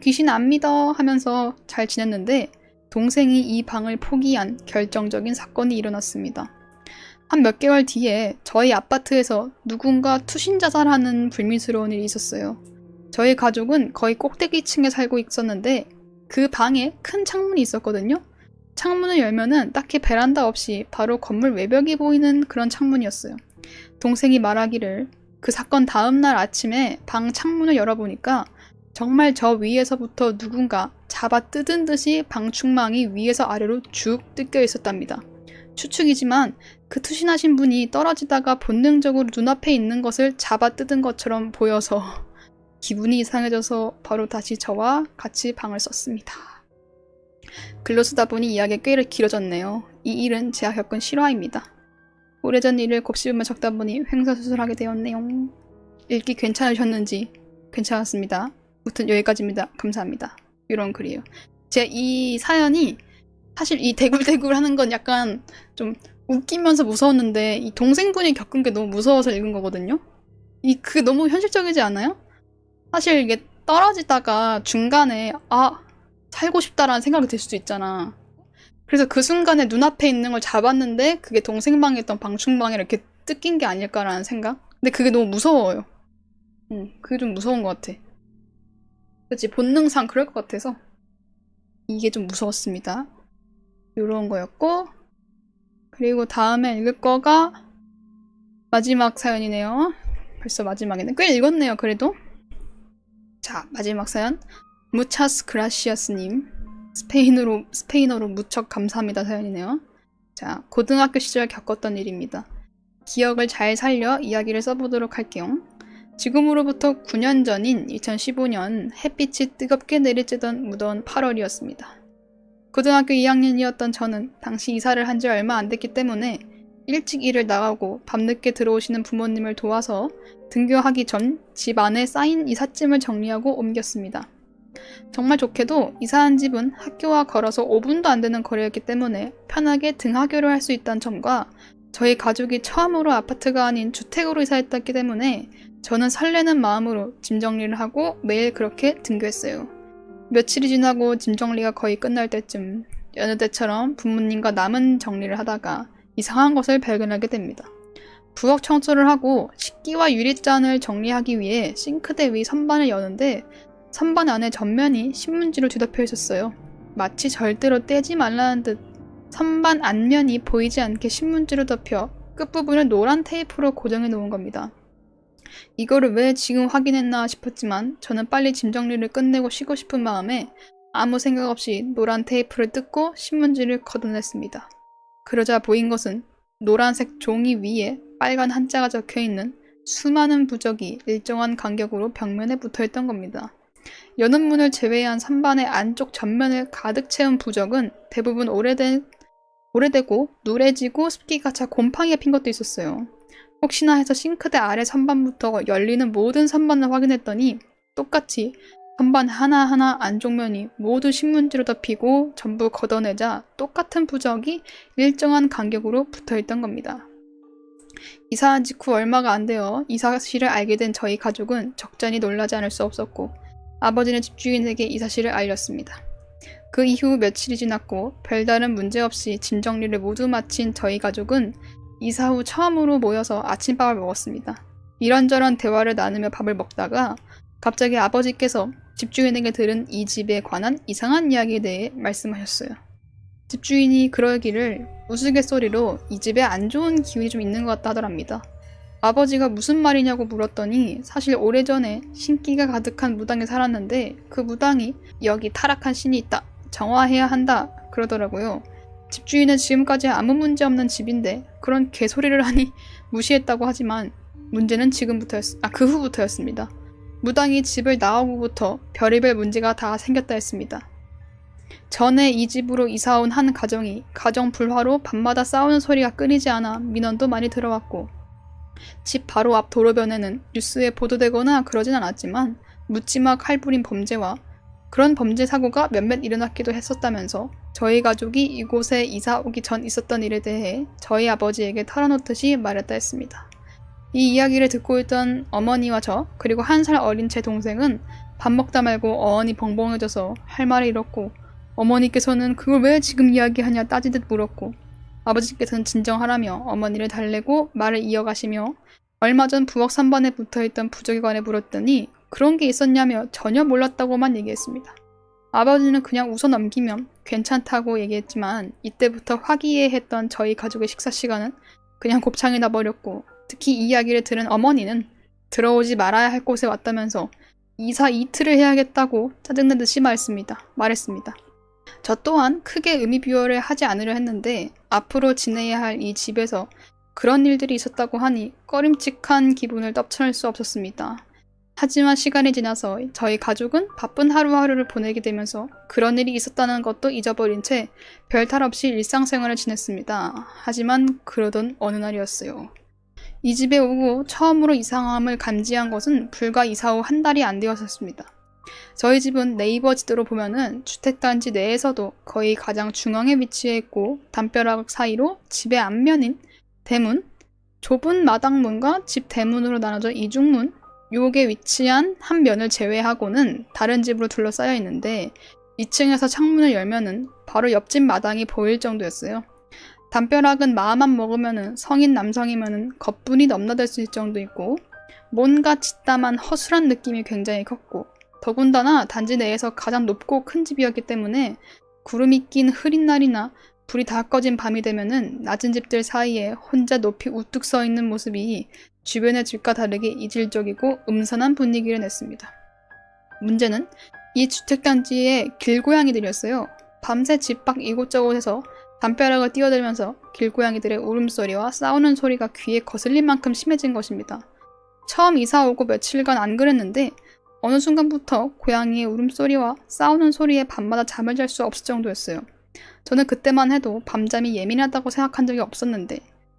귀신 안 믿어 하면서 잘 지냈는데 동생이 이 방을 포기한 결정적인 사건이 일어났습니다. 한 몇 개월 뒤에 저희 아파트에서 누군가 투신 자살하는 불미스러운 일이 있었어요. 저희 가족은 거의 꼭대기층에 살고 있었는데 그 방에 큰 창문이 있었거든요. 창문을 열면은 딱히 베란다 없이 바로 건물 외벽이 보이는 그런 창문이었어요. 동생이 말하기를 그 사건 다음날 아침에 방 창문을 열어보니까 정말 저 위에서부터 누군가 잡아 뜯은 듯이 방충망이 위에서 아래로 쭉 뜯겨 있었답니다. 추측이지만 그 투신하신 분이 떨어지다가 본능적으로 눈앞에 있는 것을 잡아 뜯은 것처럼 보여서 기분이 이상해져서 바로 다시 저와 같이 방을 썼습니다. 글로 쓰다 보니 이야기가 꽤 길어졌네요. 이 일은 제가 겪은 실화입니다. 오래전 일을 곱씹으며 적다 보니 횡설수설하게 되었네요. 읽기 괜찮으셨는지? 괜찮았습니다. 아무튼 여기까지입니다. 감사합니다. 이런 글이에요. 제가 이 사연이 사실 이 대굴대굴 하는 건 약간 좀 웃기면서 무서웠는데 이 동생분이 겪은 게 너무 무서워서 읽은 거거든요. 그 너무 현실적이지 않아요? 사실 이게 떨어지다가 중간에 살고 싶다라는 생각이 들 수도 있잖아. 그래서 그 순간에 눈앞에 있는 걸 잡았는데 그게 동생 방에 있던 방충망에 이렇게 뜯긴 게 아닐까라는 생각? 근데 그게 너무 무서워요. 그게 좀 무서운 것 같아. 그치, 본능상 그럴 것 같아서 이게 좀 무서웠습니다. 요런 거였고, 그리고 다음에 읽을 거가 마지막 사연이네요. 벌써 마지막이네. 꽤 읽었네요, 그래도. 자, 마지막 사연. 무차스 그라시아스님. 스페인어로 무척 감사합니다 사연이네요. 자, 고등학교 시절 겪었던 일입니다. 기억을 잘 살려 이야기를 써보도록 할게요. 지금으로부터 9년 전인 2015년 햇빛이 뜨겁게 내리쬐던 무더운 8월이었습니다. 고등학교 2학년이었던 저는 당시 이사를 한 지 얼마 안 됐기 때문에 일찍 일을 나가고 밤늦게 들어오시는 부모님을 도와서 등교하기 전 집 안에 쌓인 이삿짐을 정리하고 옮겼습니다. 정말 좋게도 이사한 집은 학교와 걸어서 5분도 안 되는 거리였기 때문에 편하게 등하교를 할 수 있다는 점과 저희 가족이 처음으로 아파트가 아닌 주택으로 이사했기 때문에 저는 설레는 마음으로 짐 정리를 하고 매일 그렇게 등교했어요. 며칠이 지나고 짐 정리가 거의 끝날 때쯤 여느 때처럼 부모님과 남은 정리를 하다가 이상한 것을 발견하게 됩니다. 부엌 청소를 하고 식기와 유리잔을 정리하기 위해 싱크대 위 선반을 여는데 선반 안에 전면이 신문지로 뒤덮여 있었어요. 마치 절대로 떼지 말라는 듯 선반 앞면이 보이지 않게 신문지로 덮여 끝부분을 노란 테이프로 고정해 놓은 겁니다. 이거를 왜 지금 확인했나 싶었지만 저는 빨리 짐 정리를 끝내고 쉬고 싶은 마음에 아무 생각 없이 노란 테이프를 뜯고 신문지를 걷어냈습니다. 그러자 보인 것은 노란색 종이 위에 빨간 한자가 적혀있는 수많은 부적이 일정한 간격으로 벽면에 붙어있던 겁니다. 여는 문을 제외한 선반의 안쪽 전면을 가득 채운 부적은 대부분 오래된 오래되고 누래지고 습기가 차 곰팡이가 핀 것도 있었어요. 혹시나 해서 싱크대 아래 선반부터 열리는 모든 선반을 확인했더니 똑같이 선반 하나하나 안쪽면이 모두 신문지로 덮이고 전부 걷어내자 똑같은 부적이 일정한 간격으로 붙어있던 겁니다. 이사한 직후 얼마가 안 되어 이 사실을 알게 된 저희 가족은 적잖이 놀라지 않을 수 없었고 아버지는 집주인에게 이 사실을 알렸습니다. 그 이후 며칠이 지났고 별다른 문제 없이 짐 정리를 모두 마친 저희 가족은 이사 후 처음으로 모여서 아침밥을 먹었습니다. 이런저런 대화를 나누며 밥을 먹다가 갑자기 아버지께서 집주인에게 들은 이 집에 관한 이상한 이야기에 대해 말씀하셨어요. 집주인이 그러기를 우스갯소리로 이 집에 안 좋은 기운이 좀 있는 것 같다 하더랍니다. 아버지가 무슨 말이냐고 물었더니 사실 오래전에 신기가 가득한 무당에 살았는데 그 무당이 여기 타락한 신이 있다. 정화해야 한다. 그러더라고요. 집주인은 지금까지 아무 문제 없는 집인데 그런 개소리를 하니 무시했다고 하지만 문제는 그 후부터였습니다. 무당이 집을 나오고부터 별의별 문제가 다 생겼다 했습니다. 전에 이 집으로 이사온 한 가정이 가정 불화로 밤마다 싸우는 소리가 끊이지 않아 민원도 많이 들어왔고 집 바로 앞 도로변에는 뉴스에 보도되거나 그러진 않았지만 묻지마 칼부림 범죄와 그런 범죄 사고가 몇몇 일어났기도 했었다면서 저희 가족이 이곳에 이사 오기 전 있었던 일에 대해 저희 아버지에게 털어놓듯이 말했다 했습니다. 이 이야기를 듣고 있던 어머니와 저 그리고 1살 어린 제 동생은 밥 먹다 말고 어언이 벙벙해져서 할 말을 잃었고 어머니께서는 그걸 왜 지금 이야기하냐 따지듯 물었고 아버지께서는 진정하라며 어머니를 달래고 말을 이어가시며 얼마 전 부엌 선반에 붙어있던 부적에 관해 물었더니 그런 게 있었냐며 전혀 몰랐다고만 얘기했습니다. 아버지는 그냥 웃어 넘기면 괜찮다고 얘기했지만 이때부터 화기애애했던 저희 가족의 식사 시간은 그냥 곱창이 나버렸고 특히 이 이야기를 들은 어머니는 들어오지 말아야 할 곳에 왔다면서 이사 이틀을 해야겠다고 짜증내듯이 말했습니다. 저 또한 크게 의미부여를 하지 않으려 했는데 앞으로 지내야 할 이 집에서 그런 일들이 있었다고 하니 꺼림칙한 기분을 떨쳐낼 수 없었습니다. 하지만 시간이 지나서 저희 가족은 바쁜 하루하루를 보내게 되면서 그런 일이 있었다는 것도 잊어버린 채 별탈 없이 일상생활을 지냈습니다. 하지만 그러던 어느 날이었어요. 이 집에 오고 처음으로 이상함을 감지한 것은 불과 이사 후 한 달이 안 되었었습니다. 저희 집은 네이버 지도로 보면은 주택단지 내에서도 거의 가장 중앙에 위치해 있고 담벼락 사이로 집의 앞면인 대문, 좁은 마당문과 집 대문으로 나눠져 이중문, 요게 위치한 한 면을 제외하고는 다른 집으로 둘러싸여 있는데 2층에서 창문을 열면은 바로 옆집 마당이 보일 정도였어요. 담벼락은 마음만 먹으면은 성인 남성이면은 거뿐이 넘나들 수 있을 정도 있고 뭔가 짓담한 허술한 느낌이 굉장히 컸고 더군다나 단지 내에서 가장 높고 큰 집이었기 때문에 구름이 낀 흐린 날이나 불이 다 꺼진 밤이 되면은 낮은 집들 사이에 혼자 높이 우뚝 서 있는 모습이 주변의 집과 다르게 이질적이고 음산한 분위기를 냈습니다. 문제는 이 주택단지의 길고양이들이었어요. 밤새 집 밖 이곳저곳에서 담벼락을 뛰어들면서 길고양이들의 울음소리와 싸우는 소리가 귀에 거슬릴 만큼 심해진 것입니다. 처음 이사 오고 며칠간 안 그랬는데 어느 순간부터 고양이의 울음소리와 싸우는 소리에 밤마다 잠을 잘 수 없을 정도였어요. 저는 그때만 해도 밤잠이 예민하다고 생각한 적이 없었는데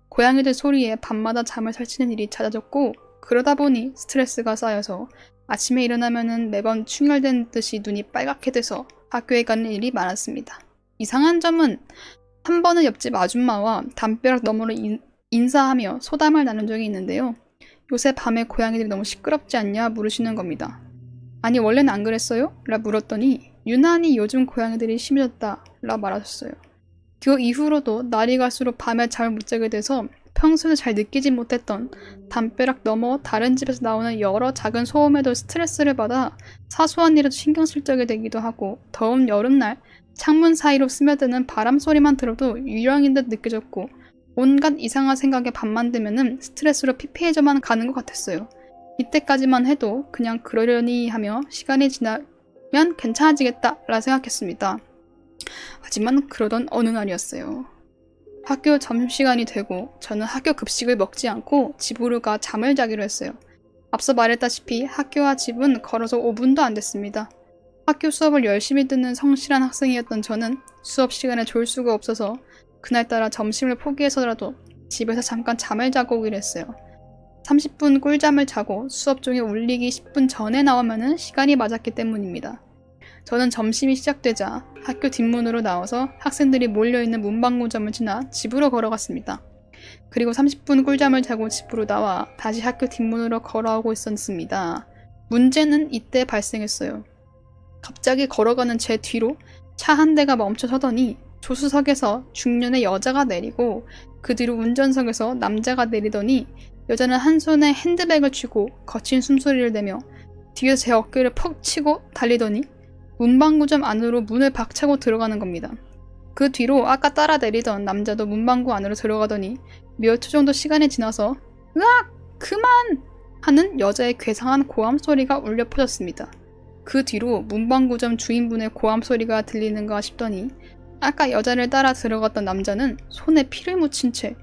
고양이들 소리에 밤마다 잠을 설치는 일이 잦아졌고 그러다 보니 스트레스가 쌓여서 아침에 일어나면은 매번 충혈된 듯이 눈이 빨갛게 돼서 학교에 가는 일이 많았습니다. 이상한 점은 한 번은 옆집 아줌마와 담벼락 너머로 인사하며 소담을 나눈 적이 있는데요. 요새 밤에 고양이들이 너무 시끄럽지 않냐 물으시는 겁니다. 아니 원래는 안 그랬어요? 라 물었더니 유난히 요즘 고양이들이 심해졌다 라 말하셨어요. 그 이후로도 날이 갈수록 밤에 잠을 못 자게 돼서 평소에 잘 느끼지 못했던 담벼락 너머 다른 집에서 나오는 여러 작은 소음에도 스트레스를 받아 사소한 일에도 신경 쓸 적이 되기도 하고 더운 여름날 창문 사이로 스며드는 바람 소리만 들어도 유령인 듯 느껴졌고 온갖 이상한 생각에 밤만 되면은 스트레스로 피폐해져만 가는 것 같았어요. 이때까지만 해도 그냥 그러려니 하며 시간이 지나면 괜찮아지겠다 라 생각했습니다. 하지만 그러던 어느 날이었어요. 학교 점심시간이 되고 저는 학교 급식을 먹지 않고 집으로 가 잠을 자기로 했어요. 앞서 말했다시피 학교와 집은 걸어서 5분도 안 됐습니다. 학교 수업을 열심히 듣는 성실한 학생이었던 저는 수업 시간에 졸 수가 없어서 그날따라 점심을 포기해서라도 집에서 잠깐 잠을 자고 오기로 했어요. 30분 꿀잠을 자고 수업 종이 울리기 10분 전에 나오면은 시간이 맞았기 때문입니다. 저는 점심이 시작되자 학교 뒷문으로 나와서 학생들이 몰려있는 문방구점을 지나 집으로 걸어갔습니다. 그리고 30분 꿀잠을 자고 집으로 나와 다시 학교 뒷문으로 걸어오고 있었습니다. 문제는 이때 발생했어요. 갑자기 걸어가는 제 뒤로 차 한 대가 멈춰서더니 조수석에서 중년의 여자가 내리고 그 뒤로 운전석에서 남자가 내리더니 여자는 한 손에 핸드백을 쥐고 거친 숨소리를 내며 뒤에서 제 어깨를 퍽 치고 달리더니 문방구점 안으로 문을 박차고 들어가는 겁니다. 그 뒤로 아까 따라 내리던 남자도 문방구 안으로 들어가더니 몇 초 정도 시간이 지나서 으악! 그만! 하는 여자의 괴상한 고함 소리가 울려 퍼졌습니다. 그 뒤로 문방구점 주인분의 고함 소리가 들리는가 싶더니 아까 여자를 따라 들어갔던 남자는 손에 피를 묻힌 채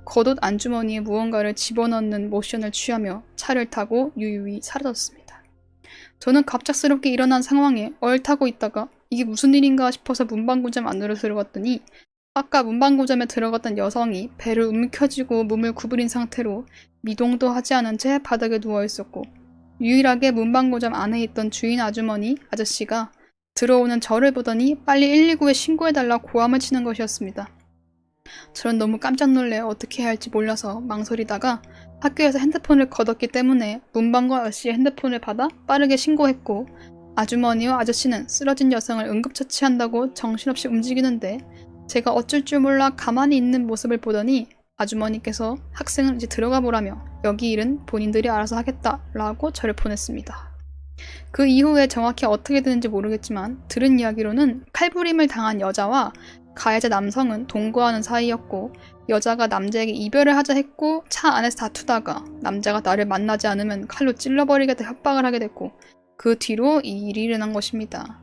겉옷 안주머니에 무언가를 집어넣는 모션을 취하며 차를 타고 유유히 사라졌습니다. 저는 갑작스럽게 일어난 상황에 얼타고 있다가 이게 무슨 일인가 싶어서 문방구점 안으로 들어갔더니 아까 문방구점에 들어갔던 여성이 배를 움켜쥐고 몸을 구부린 상태로 미동도 하지 않은 채 바닥에 누워있었고 유일하게 문방구점 안에 있던 주인 아주머니 아저씨가 들어오는 저를 보더니 빨리 119에 신고해달라 고함을 치는 것이었습니다. 저는 너무 깜짝 놀래 어떻게 해야 할지 몰라서 망설이다가 학교에서 핸드폰을 거뒀기 때문에 문방구 아저씨의 핸드폰을 받아 빠르게 신고했고 아주머니와 아저씨는 쓰러진 여성을 응급처치한다고 정신없이 움직이는데 제가 어쩔 줄 몰라 가만히 있는 모습을 보더니 아주머니께서 학생은 이제 들어가 보라며 여기 일은 본인들이 알아서 하겠다라고 저를 보냈습니다. 그 이후에 정확히 어떻게 되는지 모르겠지만 들은 이야기로는 칼부림을 당한 여자와 가해자 남성은 동거하는 사이였고 여자가 남자에게 이별을 하자 했고 차 안에서 다투다가 남자가 나를 만나지 않으면 칼로 찔러버리겠다 협박을 하게 됐고 그 뒤로 이 일이 일어난 것입니다.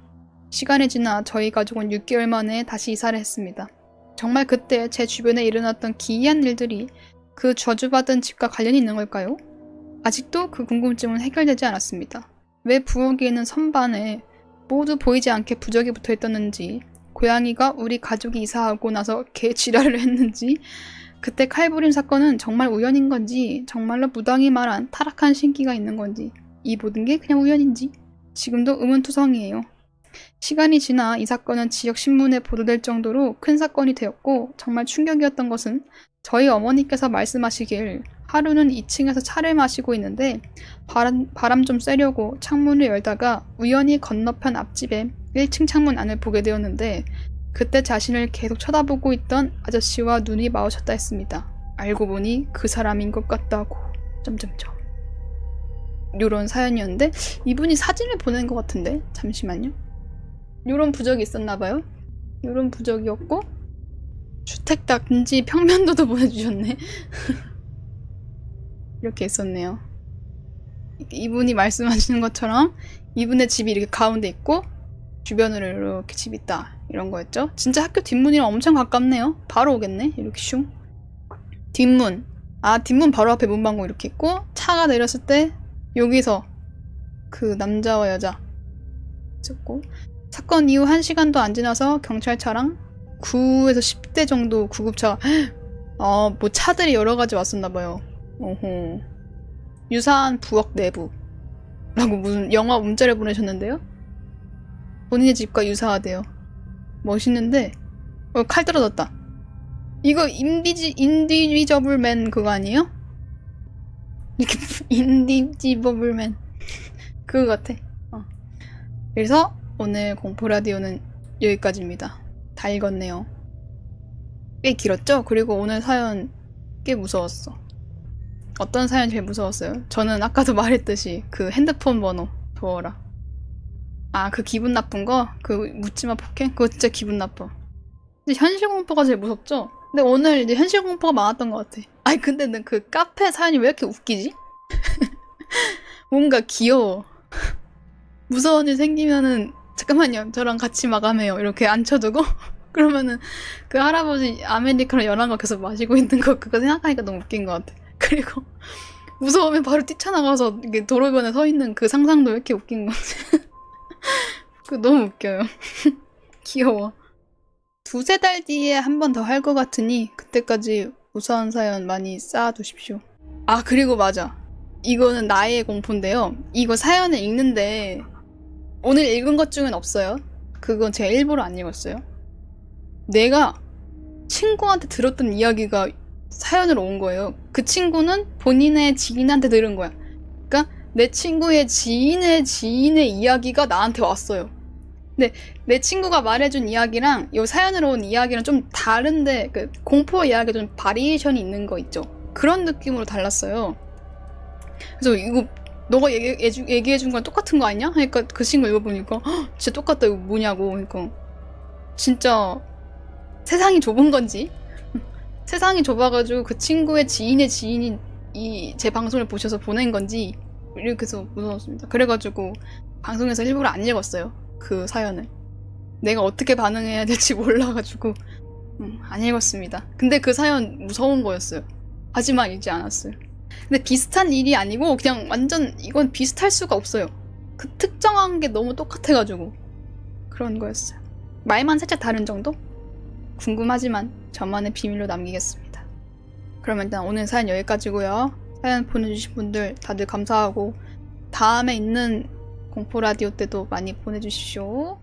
시간이 지나 저희 가족은 6개월 만에 다시 이사를 했습니다. 정말 그때 제 주변에 일어났던 기이한 일들이 그 저주받은 집과 관련이 있는 걸까요? 아직도 그 궁금증은 해결되지 않았습니다. 왜 부엌에는 선반에 모두 보이지 않게 부적이 붙어있었는지 고양이가 우리 가족이 이사하고 나서 개 지랄을 했는지 그때 칼부림 사건은 정말 우연인 건지 정말로 무당이 말한 타락한 신기가 있는 건지 이 모든 게 그냥 우연인지 지금도 의문투성이에요. 시간이 지나 이 사건은 지역 신문에 보도될 정도로 큰 사건이 되었고 정말 충격이었던 것은 저희 어머니께서 말씀하시길 하루는 2층에서 차를 마시고 있는데 바람 좀 쐬려고 창문을 열다가 우연히 건너편 앞집에 1층 창문 안을 보게 되었는데 그때 자신을 계속 쳐다보고 있던 아저씨와 눈이 마주쳤다 했습니다. 알고 보니 그 사람인 것 같다고... 요런 사연이었는데 이분이 사진을 보낸 것 같은데 잠시만요. 요런 부적이 있었나봐요. 요런 부적이었고 주택단지 평면도도 보내주셨네. 이렇게 있었네요. 이분이 말씀하시는 것처럼 이분의 집이 이렇게 가운데 있고 주변으로 이렇게 집이 있다 이런 거였죠. 진짜 학교 뒷문이랑 엄청 가깝네요. 바로 오겠네. 이렇게 슝. 뒷문. 아 뒷문 바로 앞에 문방구 이렇게 있고 차가 내렸을 때 여기서 그 남자와 여자 있었고 사건 이후 1시간도 안 지나서 경찰차랑 9에서 10대 정도 구급차가 뭐 차들이 여러 가지 왔었나봐요. 어허. 유사한 부엌 내부 라고 무슨 영화 문자를 보내셨는데요. 본인의 집과 유사하대요. 멋있는데 칼 떨어졌다. 이거 인디지저블맨 그거 아니에요? 이렇게 인디지저블맨 그거 같아. 그래서 오늘 공포라디오는 여기까지입니다. 다 읽었네요. 꽤 길었죠? 그리고 오늘 사연 꽤 무서웠어. 어떤 사연이 제일 무서웠어요? 저는 아까도 말했듯이 그 핸드폰 번호 도어라. 아, 그 기분 나쁜 거? 그 묻지마 폭행? 그거 진짜 기분 나빠. 근데 현실 공포가 제일 무섭죠? 근데 오늘 이제 현실 공포가 많았던 것 같아. 아니 근데 그 카페 사연이 왜 이렇게 웃기지? 뭔가 귀여워. 무서운 일 생기면은 잠깐만요 저랑 같이 마감해요 이렇게 앉혀두고 그러면은 그 할아버지 아메리카노 연한 거 계속 마시고 있는 거 그거 생각하니까 너무 웃긴 것 같아. 그리고 무서우면 바로 뛰쳐나가서 이게 도로변에 서 있는 그 상상도 왜 이렇게 웃긴 거지? 그거 너무 웃겨요. 귀여워. 두세 달 뒤에 한 번 더 할 것 같으니 그때까지 무서운 사연 많이 쌓아두십시오. 아, 그리고 맞아. 이거는 나의 공포인데요. 이거 사연을 읽는데 오늘 읽은 것 중엔 없어요. 그건 제가 일부러 안 읽었어요. 내가 친구한테 들었던 이야기가 사연으로 온 거예요. 그 친구는 본인의 지인한테 들은 거야. 그러니까 내 친구의 지인의 지인의 이야기가 나한테 왔어요. 근데 내 친구가 말해준 이야기랑 이 사연으로 온 이야기랑 좀 다른데 그 공포 이야기가 좀 바리에이션이 있는 거 있죠. 그런 느낌으로 달랐어요. 그래서 이거 너가 얘기해준 건 똑같은 거 아니냐? 하니까 그 친구 읽어보니까 진짜 똑같다. 이거 뭐냐고. 그러니까 진짜 세상이 좁은 건지 세상이 좁아가지고 그 친구의 지인의 지인이 제 방송을 보셔서 보낸 건지 이렇게 해서 무서웠습니다. 그래가지고 방송에서 일부러 안 읽었어요. 그 사연을. 내가 어떻게 반응해야 될지 몰라가지고 안 읽었습니다. 근데 그 사연 무서운 거였어요. 하지만 읽지 않았어요. 근데 비슷한 일이 아니고 그냥 완전 이건 비슷할 수가 없어요. 그 특정한 게 너무 똑같아가지고 그런 거였어요. 말만 살짝 다른 정도? 궁금하지만 저만의 비밀로 남기겠습니다. 그러면 일단 오늘 사연 여기까지고요. 사연 보내주신 분들 다들 감사하고 다음에 있는 공포라디오 때도 많이 보내주십시오.